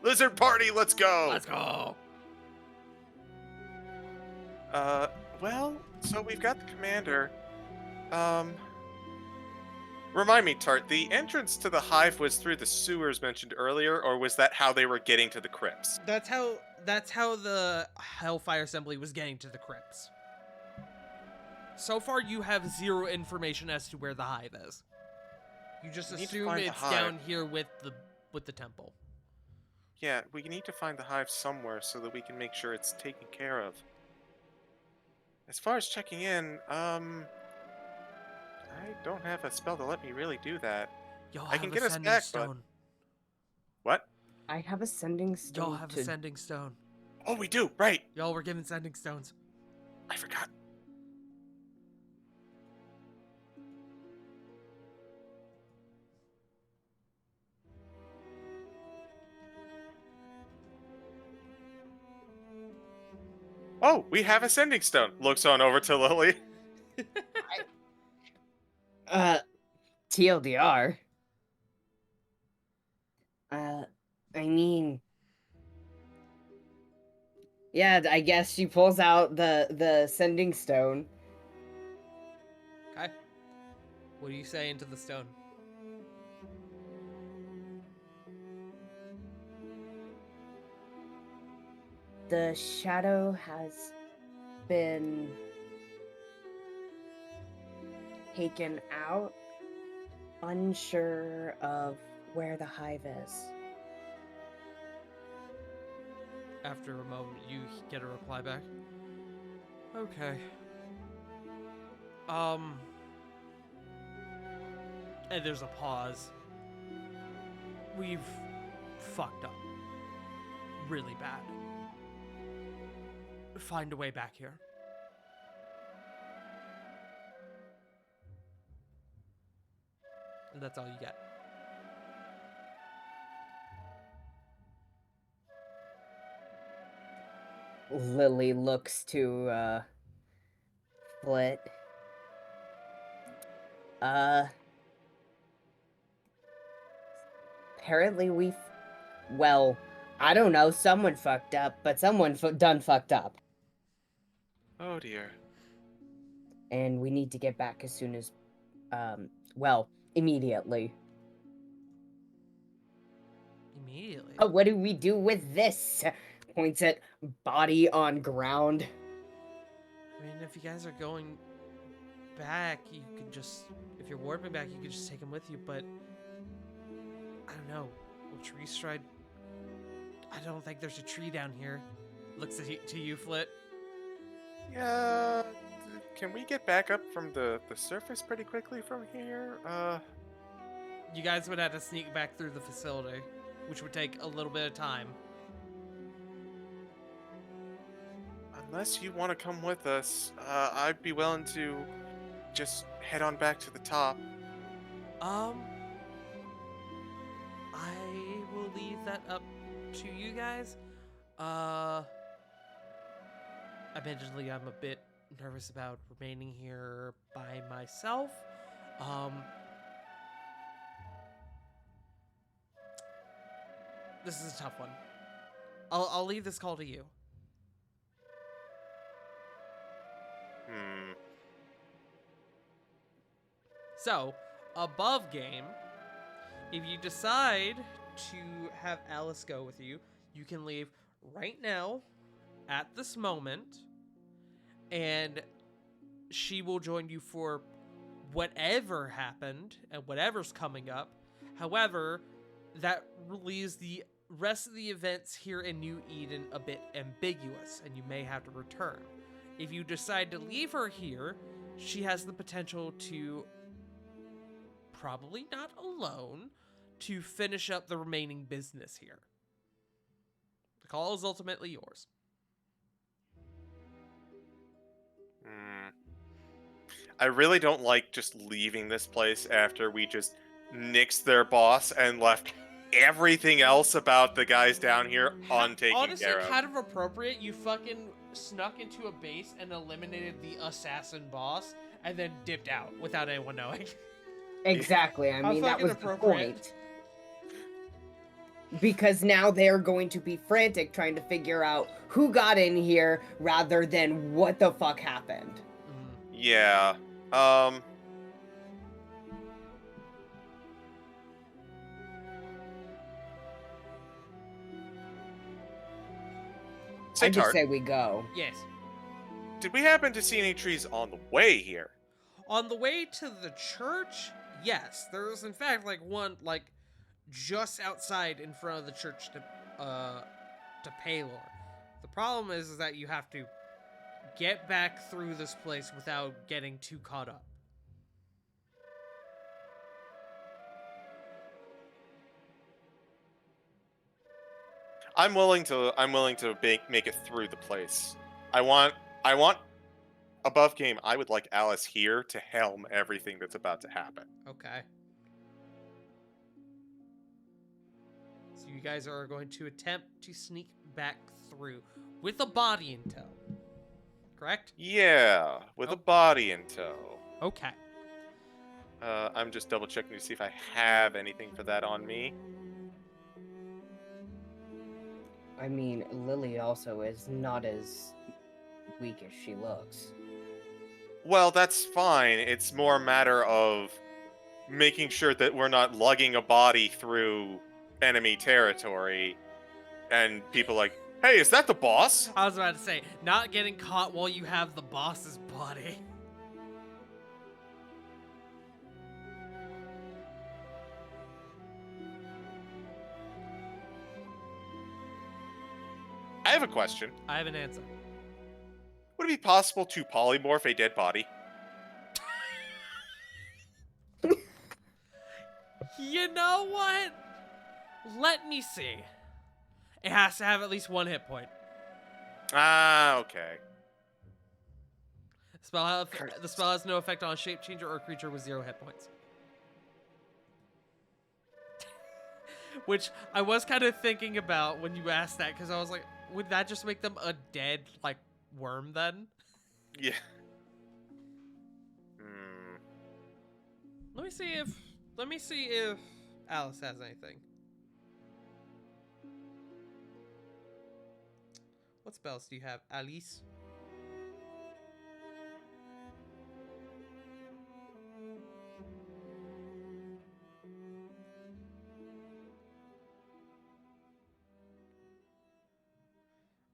Lizard party, let's go. Let's go. Well, so we've got the commander. Remind me, Tart, the entrance to the hive was through the sewers mentioned earlier, or was that how they were getting to the crypts? That's how the Hellfire Assembly was getting to the crypts. So far, you have zero information as to where the hive is. You just We need to assume find the it's hive. down here with the temple. Yeah, we need to find the hive somewhere so that we can make sure it's taken care of. As far as checking in, I don't have a spell to let me really do that. Y'all I have can a get us sending back, stone. What? I have a sending stone. Y'all have a sending stone. Oh, we do, right. Y'all were given sending stones. I forgot. Oh, we have a sending stone. Looks on over to Lily. TLDR. I mean, yeah, I guess she pulls out the sending stone. Okay. What do you say into the stone? The shadow has been taken out. Unsure of where the hive is. After a moment, you get a reply back. Okay. And there's a pause. We've fucked up. Really bad. Find a way back here. And that's all you get. Lily looks to Flit. Apparently well, I don't know, someone fucked up, but someone done fucked up. Oh dear. And we need to get back as soon as, well, immediately. Immediately. Oh, what do we do with this? Points at body on ground. I mean, if you guys are going back, you could just... If you're warping back, you could just take him with you, but... I don't know. Will trees stride... I don't think there's a tree down here. Looks to you, Flit. Yeah. Can we get back up from the surface pretty quickly from here? You guys would have to sneak back through the facility, which would take a little bit of time. Unless you want to come with us, I'd be willing to just head on back to the top. I will leave that up to you guys. Admittedly, I'm a bit nervous about remaining here by myself. This is a tough one. I'll leave this call to you. Hmm. So, above game, if you decide to have Alice go with you, you can leave right now at this moment, and she will join you for whatever happened and whatever's coming up. However, that leaves the rest of the events here in New Eden a bit ambiguous, and you may have to return. If you decide to leave her here, she has the potential to, probably not alone, to finish up the remaining business here. The call is ultimately yours. I really don't like just leaving this place after we just nixed their boss and left everything else about the guys down here untaken Honestly, care of. kind of appropriate. You fucking snuck into a base and eliminated the assassin boss, and then dipped out without anyone knowing. Exactly. I How mean, that fucking was the appropriate. point. Because now they're going to be frantic trying to figure out who got in here rather than what the fuck happened. Yeah. I Say, just Tart, say we go. Yes. did we happen to see any trees on the way here? On the way to the church, yes. There's in fact one just outside in front of the church to Paylor. The problem is that you have to get back through this place without getting too caught up. I'm willing to make it through the place. I want above game. I would like Alice here to helm everything that's about to happen. Okay. So you guys are going to attempt to sneak back through with a body in tow. Correct? Yeah, with a body in tow. Okay. I'm just double checking to see if I have anything for that on me. I mean, Lily also is not as weak as she looks. Well, that's fine. It's more a matter of making sure that we're not lugging a body through enemy territory and people like, hey, is that the boss? I was about to say, not getting caught while you have the boss's body. I have a question. I have an answer. Would it be possible to polymorph a dead body? You know what? Let me see. It has to have at least one hit point. Ah, okay. The spell has no effect on a shape changer or creature with 0 hit points. Which I was kind of thinking about when you asked that, because I was like, would that just make them a dead, worm then? Yeah. Let me see if Alice has anything. What spells do you have, Alice?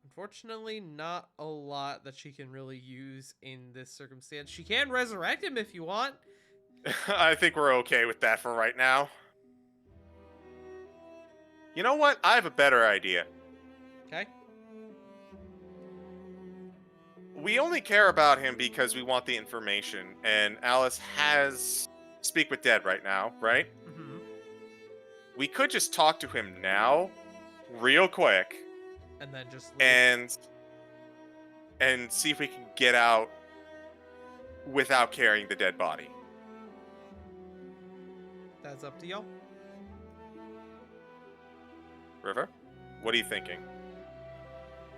Unfortunately, not a lot that she can really use in this circumstance. She can resurrect him if you want. I think we're okay with that for right now. You know what? I have a better idea. Okay. We only care about him because we want the information, and Alice has Speak with Dead right now, right? Mm-hmm. We could just talk to him now, real quick, And then just leave. and see if we can get out without carrying the dead body. That's up to y'all. River, what are you thinking?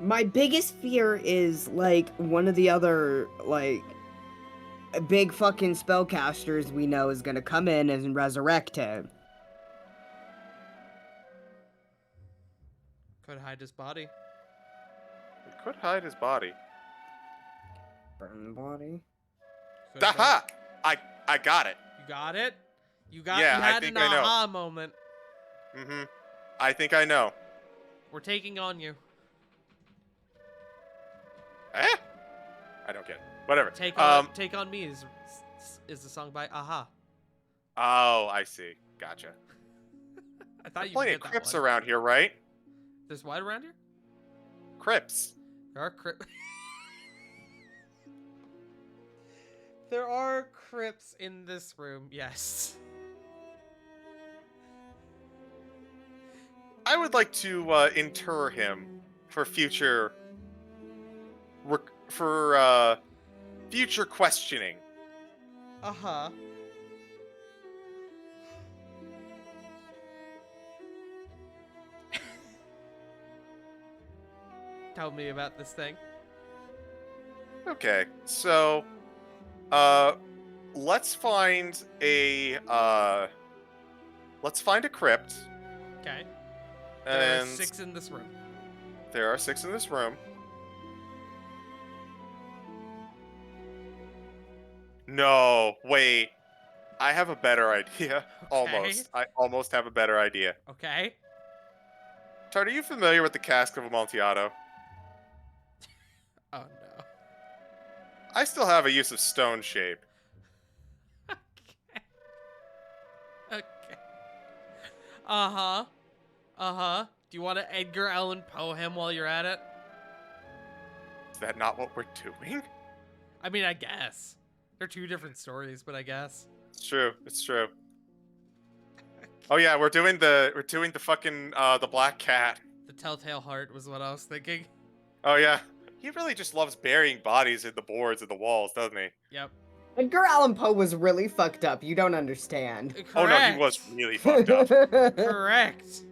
My biggest fear is, one of the other, big fucking spellcasters we know is gonna come in and resurrect him. Could hide his body. We could hide his body. Burn the body? Could Aha! I got it. You got it? You Yeah, I had think an I know. aha moment. Mm-hmm. I think I know. We're taking on you. Eh? I don't get it. Whatever. Take on me is the song by Aha. Oh, I see. Gotcha. I There thought are you plenty would of get that crypts one. around here, right? There's what around here? Crypts. There are there are crypts in this room. Yes. I would like to inter him for future future questioning. Uh-huh. Tell me about this thing. Okay, so uh let's find a crypt, Okay. There are and 6 in this room. there are 6 in this room. No, wait. I have a better idea. Okay. I almost have a better idea. Okay. Tart, are you familiar with the cask of Amontillado? Oh no. I still have a use of stone shape. Okay. Okay. Uh-huh. Uh-huh. Do you want to Edgar Allan Poe him while you're at it? Is that not what we're doing? I mean, I guess. They're 2 different stories, but I guess. It's true. It's true. Oh yeah, we're doing the fucking the black cat. The Telltale Heart was what I was thinking. Oh yeah. He really just loves burying bodies in the boards and the walls, doesn't he? Yep. Edgar Allan Poe was really fucked up. You don't understand. Correct. Oh no, he was really fucked up. Correct.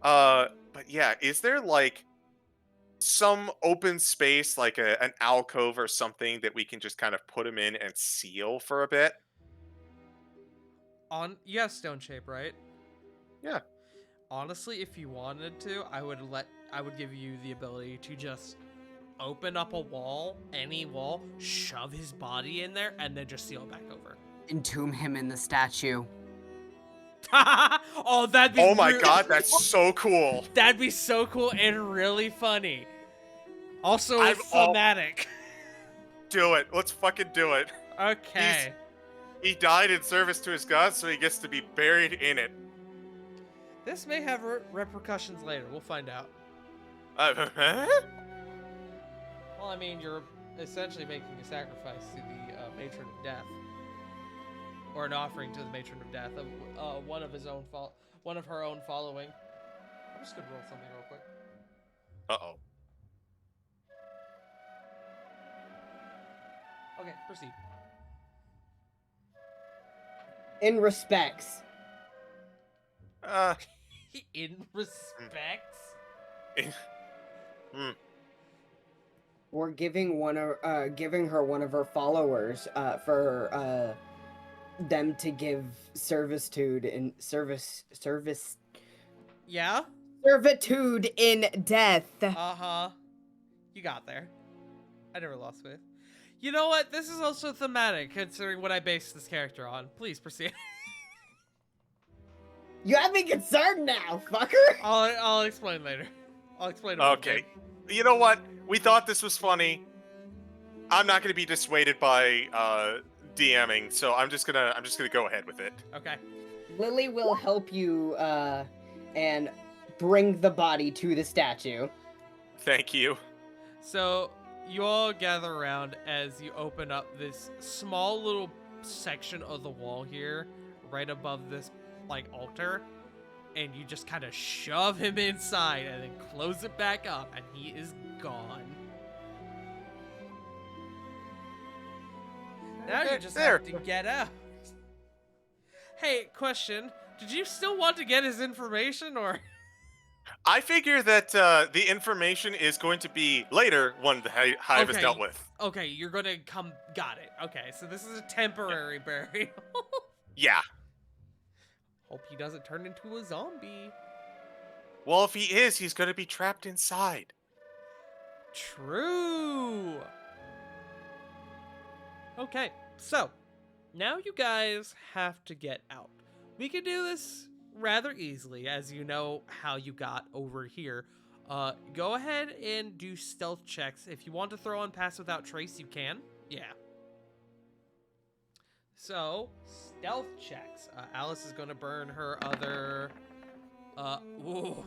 But yeah, is there like some open space, like an alcove or something that we can just kind of put him in and seal for a bit? You have stone shape, right? Yeah. Honestly, if you wanted to, I would give you the ability to just open up a wall, any wall, shove his body in there, and then just seal it back over. Entomb him in the statue. Oh, that'd be Oh my god, that's so cool. That'd be so cool and really funny. Also, I'm thematic. Do it. Let's fucking do it. Okay. He died in service to his god, so he gets to be buried in it. This may have repercussions later. We'll find out. Well, I mean, you're essentially making a sacrifice to the Matron of Death, or an offering to the Matron of Death of one of her own following. I'm just gonna roll something real quick. Uh-oh. Okay, proceed. In respects. In respects. We're giving giving her one of her followers for them to give servitude in Yeah? servitude in death. Uh-huh. You got there. I never lost faith. You know what? This is also thematic, considering what I based this character on. Please proceed. You have me concerned now, fucker. I'll explain later. I'll explain. Okay. You know what? We thought this was funny. I'm not going to be dissuaded by DMing, so I'm just gonna go ahead with it. Okay. Lily will help you and bring the body to the statue. Thank you. So you all gather around as you open up this small little section of the wall here, right above this like altar, and you just kind of shove him inside and then close it back up, and he is gone. Now you just have to get out. Hey, question. Did you still want to get his information, or? I figure that the information is going to be later when the hive is dealt with. Okay, you're gonna come. Got it. Okay, so this is a temporary burial. Yeah. Hope he doesn't turn into a zombie. Well, if he is, he's going to be trapped inside. True. Okay, so Now you guys have to get out. We can do this rather easily, as you know how you got over here. Go ahead and do stealth checks. If you want to throw on Pass Without Trace, you can. Yeah. So, stealth checks. Alice is going to burn her other... Ooh.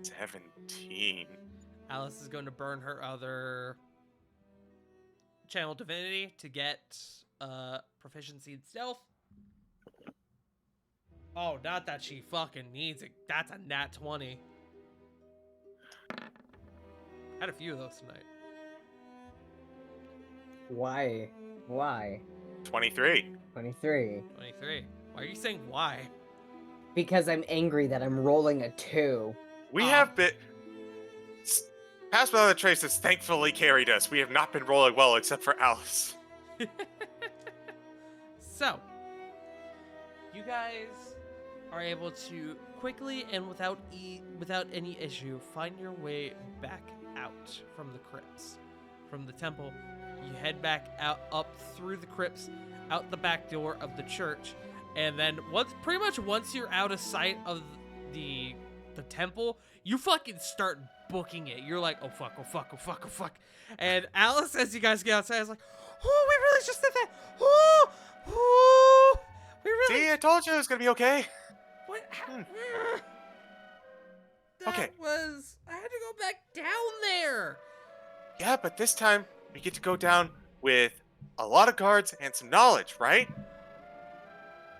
17. Alice is going to burn her other Channel Divinity to get proficiency in stealth. Oh, not that she fucking needs it. That's a nat 20. Had a few of those tonight. Why? Why? 23. 23. 23. Why are you saying why? Because I'm angry that I'm rolling a 2. We have been. Pass Without a Trace has thankfully carried us. We have not been rolling well except for Alice. So, you guys are able to quickly and without any issue find your way back out from the crypts, from the temple. You head back out, up through the crypts, out the back door of the church, and then once you're out of sight of the temple, you fucking start booking it. You're like, oh fuck, oh fuck, oh fuck, oh fuck. And Alice, as you guys get outside, is like, oh, we really just did that. Oh, we really. See, I told you it was gonna be okay. What? That Okay. I had to go back down there. Yeah, but this time we get to go down with a lot of guards and some knowledge, right?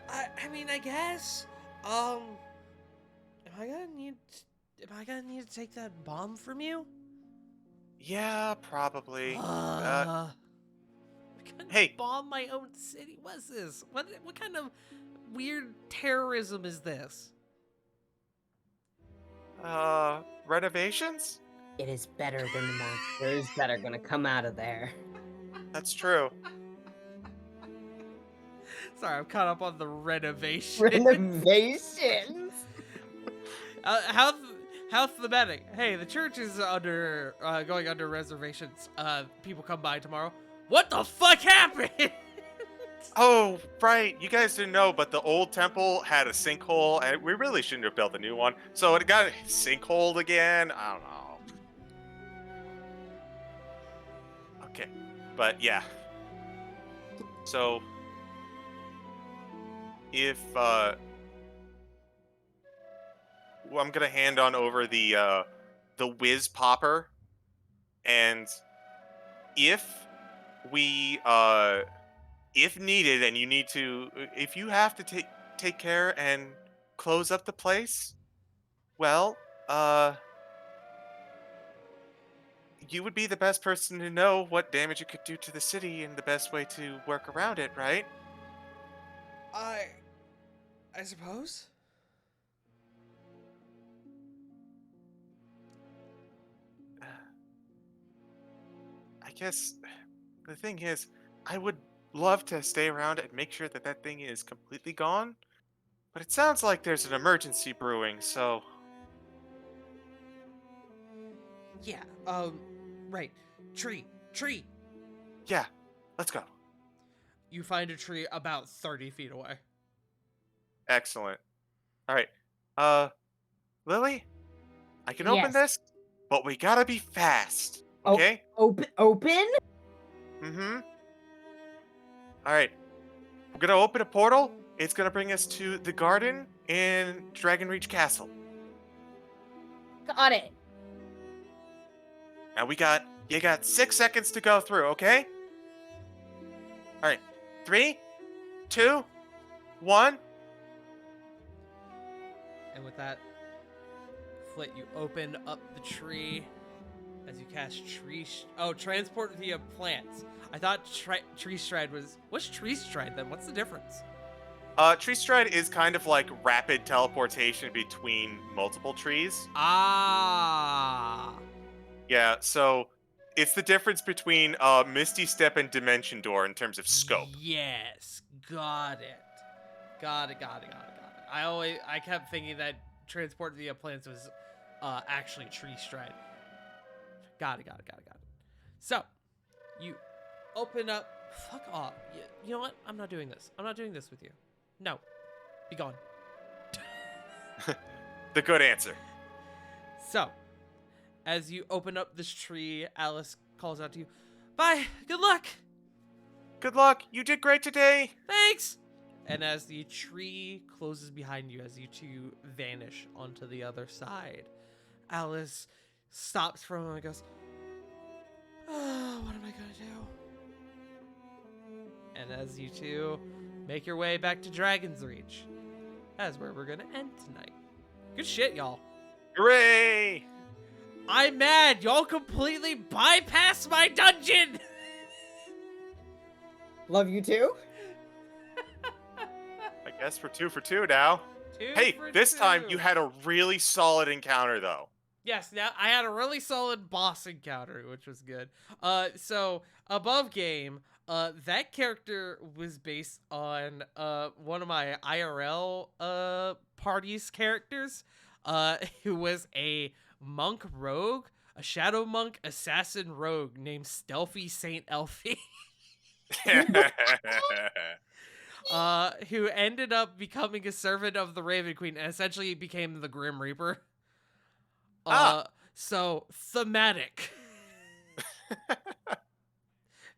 I mean, I guess. Am I gonna need to take that bomb from you? Yeah, probably. I couldn't Hey. bomb my own city. What's this? What kind of weird terrorism is this? Renovations? It is better than the monsters that are gonna come out of there. That's true. Sorry, I'm caught up on the renovation. Renovations? How thematic. Hey, the church is under going under reservations. People come by tomorrow. What the fuck happened? Oh, right. You guys didn't know, but the old temple had a sinkhole, and we really shouldn't have built a new one. So it got sinkholed again. I don't know. Okay, but yeah. So if well, I'm gonna hand on over the whiz popper, and if we if needed, and if you have to take care and close up the place, well, you would be the best person to know what damage it could do to the city and the best way to work around it, right? I suppose. I guess the thing is, I would love to stay around and make sure that that thing is completely gone, but it sounds like there's an emergency brewing, so Yeah. Right. Tree. yeah, let's go. You find a tree about 30 feet away. Excellent. All right. Lily, I can open Yes. this, but we gotta be fast. Oh. Okay? Open? Mm-hmm. All right. We're gonna open a portal. It's gonna bring us to the garden in Dragonreach Castle. Got it. Now you got 6 seconds to go through, okay? All right. 3, 2, 1. And with that, Flit, you open up the tree as you cast transport via plants. I thought tree stride was... What's tree stride then? What's the difference? Tree stride is kind of like rapid teleportation between multiple trees. Ah. Yeah, so it's the difference between Misty Step and Dimension Door in terms of scope. Yes. Got it. I kept thinking that transport via plants was actually tree stride. Got it. So, you open up Fuck off. You know what? I'm not doing this. I'm not doing this with you. No. Be gone. The good answer. So, as you open up this tree, Alice calls out to you, "Bye. Good luck." Good luck. You did great today. Thanks. And as the tree closes behind you, as you two vanish onto the other side, Alice stops for a moment and goes, "Oh, what am I gonna do?" And as you two make your way back to Dragon's Reach, that's where we're gonna end tonight. Good shit, y'all. Hooray! I'm mad. Y'all completely bypassed my dungeon. Love you too. I guess we're 2 for 2 now. Two Hey, for this time two. you had a really solid encounter, though. Yes, now I had a really solid boss encounter, which was good. So above game, that character was based on one of my IRL party's characters, who was a monk rogue, a shadow monk assassin rogue named Stealthy Saint Elfie. Who ended up becoming a servant of the Raven Queen and essentially became the Grim Reaper. So thematic.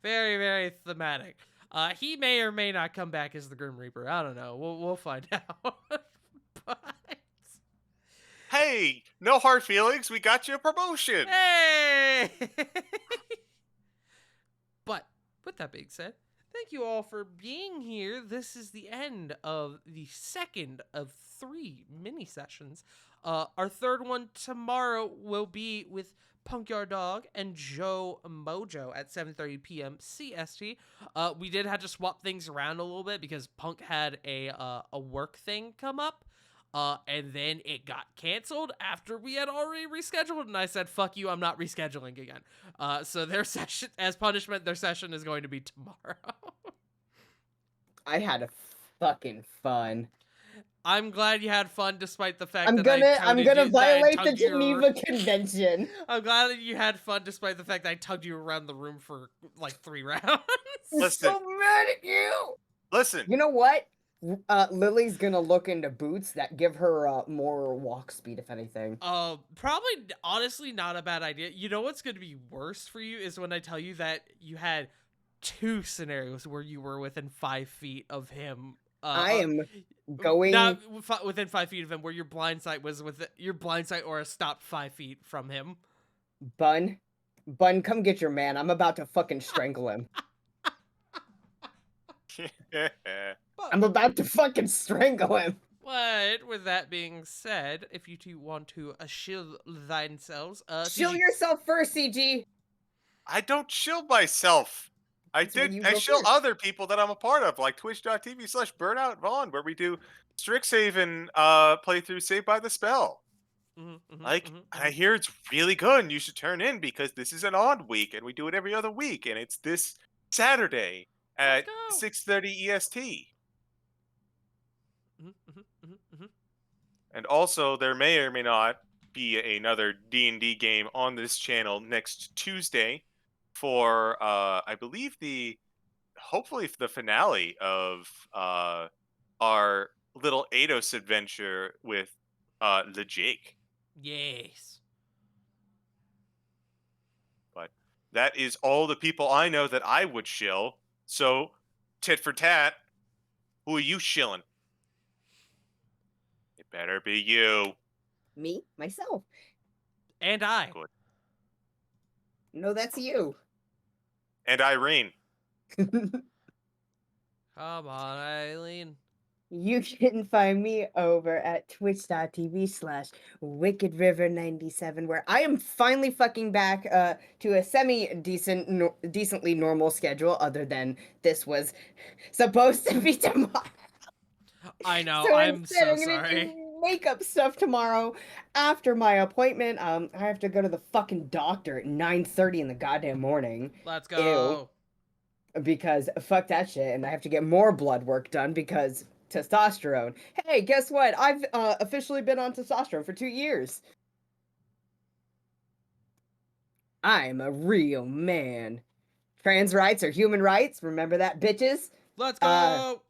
Very, very thematic. He may or may not come back as the Grim Reaper. I don't know. We'll find out. But Hey, no hard feelings. We got you a promotion. hey! But with that being said, thank you all for being here. This is the end of the second of 3 mini sessions. Our third one tomorrow will be with Punkyard Dog and Joe Mojo at 7:30 p.m. CST. We did have to swap things around a little bit because Punk had a work thing come up. And then it got canceled after we had already rescheduled, and I said, "Fuck you, I'm not rescheduling again." So their session, as punishment, their session is going to be tomorrow. I had a fucking fun. I'm glad you had fun, despite the fact I'm that gonna violate the tugged you Geneva Convention. I'm glad that you had fun, despite the fact that I tugged you around the room for like 3 rounds. I'm Listen. so mad at you. Listen, You know what? Lily's gonna look into boots that give her more walk speed, if anything. Probably, honestly, not a bad idea. You know what's going to be worse for you is when I tell you that you had 2 scenarios where you were within 5 feet of him. I am going not within 5 feet of him, where your blind sight was with your blind sight or a stopped 5 feet from him. Bun, come get your man. I'm about to fucking strangle him. I'm about to fucking strangle him. But with that being said, if you two want to shield themselves, Shield yourself first, CG. I don't shield myself. I shield other people that I'm a part of, like twitch.tv/burnout Vaughn, where we do Strixhaven playthrough Saved by the Spell. I hear it's really good, and you should turn in because this is an odd week, and we do it every other week, and it's this Saturday at 6:30 EST. And also, there may or may not be another D&D game on this channel next Tuesday for, I believe, hopefully the finale of our little Eidos adventure with the Jake. Yes. But that is all the people I know that I would shill. So, tit for tat, who are you shilling? It better be you. Me? Myself. And I. Good. No, that's you. And Irene. Come on, Eileen. You can find me over at twitch.tv/WickedRiver97, where I am finally fucking back to a decently normal schedule, other than this was supposed to be tomorrow. I know, So I'm instead, so I'm gonna sorry. do makeup stuff tomorrow after my appointment. I have to go to the fucking doctor at 9:30 in the goddamn morning. Let's go. Because fuck that shit, and I have to get more blood work done because testosterone. Hey, guess what? I've officially been on testosterone for 2 years. I'm a real man. Trans rights are human rights. Remember that, bitches. Let's Uh, go.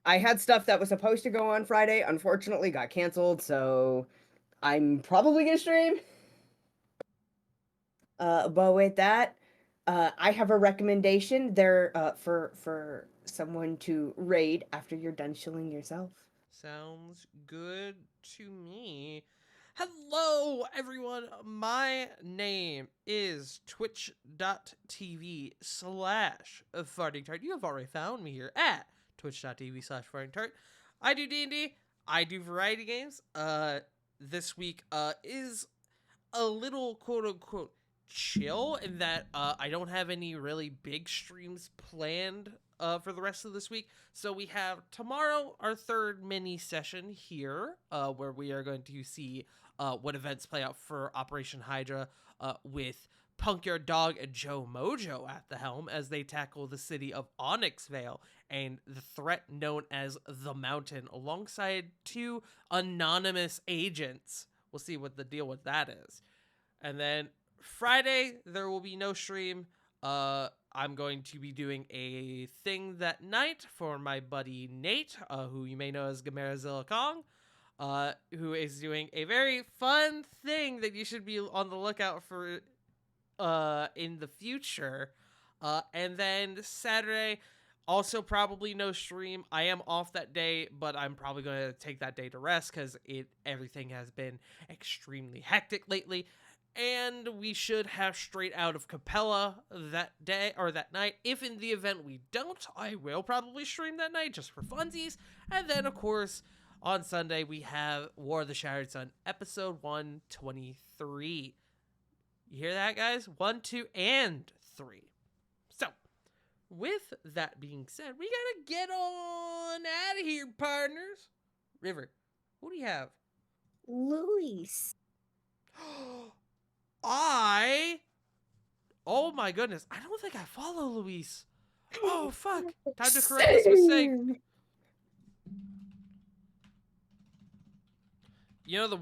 I had stuff that was supposed to go on Friday, unfortunately got canceled, so I'm probably gonna stream. But with that, I have a recommendation there for someone to raid after you're done shilling yourself. Sounds good to me. Hello, everyone. My name is twitch.tv/fartingtart. You have already found me here at twitch.tv/fartingtart. I do D&D. I do variety games. This week is a little quote unquote chill in that I don't have any really big streams planned for the rest of this week. So we have tomorrow our third mini session here where we are going to see what events play out for Operation Hydra with Punkyard Dog and Joe Mojo at the helm as they tackle the city of Onyxvale and the threat known as the Mountain alongside two anonymous agents. We'll see what the deal with that is. And then Friday, there will be no stream. I'm going to be doing a thing that night for my buddy Nate, who you may know as Gamerazilla Kong, who is doing a very fun thing that you should be on the lookout for in the future. And then Saturday, also probably no stream. I am off that day, but I'm probably going to take that day to rest because everything has been extremely hectic lately. And we should have Straight Out of Capella that day or that night. If in the event we don't, I will probably stream that night just for funsies. And then, of course, on Sunday we have War of the Shattered Sun episode 123. You hear that, guys? 1, 2, and 3. So, with that being said, we gotta get on out of here, partners. River, who do you have? Luis. Oh my goodness, I don't think I follow Luis. Oh fuck, time to correct this mistake.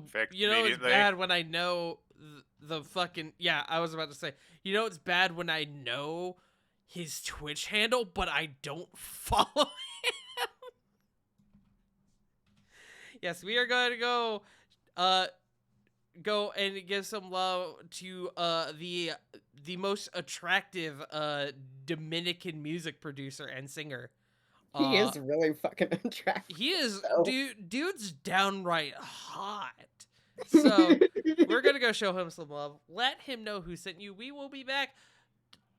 Fixed It's immediately. bad when I know the fucking, yeah, I was about to say, it's bad when I know his Twitch handle, but I don't follow him. Yes, we are going to go and give some love to the most attractive Dominican music producer and singer. He is really fucking attractive. He is So. dude's downright hot. So we're gonna go show him some love. Let him know who sent you. We will be back,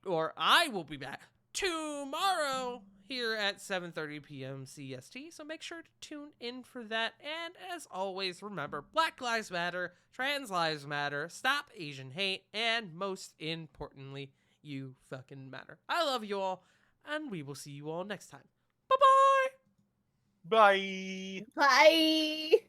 or I will be back tomorrow here at 7:30 p.m. CST. So make sure to tune in for that. And as always, remember, Black Lives Matter, Trans Lives Matter, stop Asian hate, and most importantly, you fucking matter. I love you all, and we will see you all next time. Bye-bye! Bye. Bye.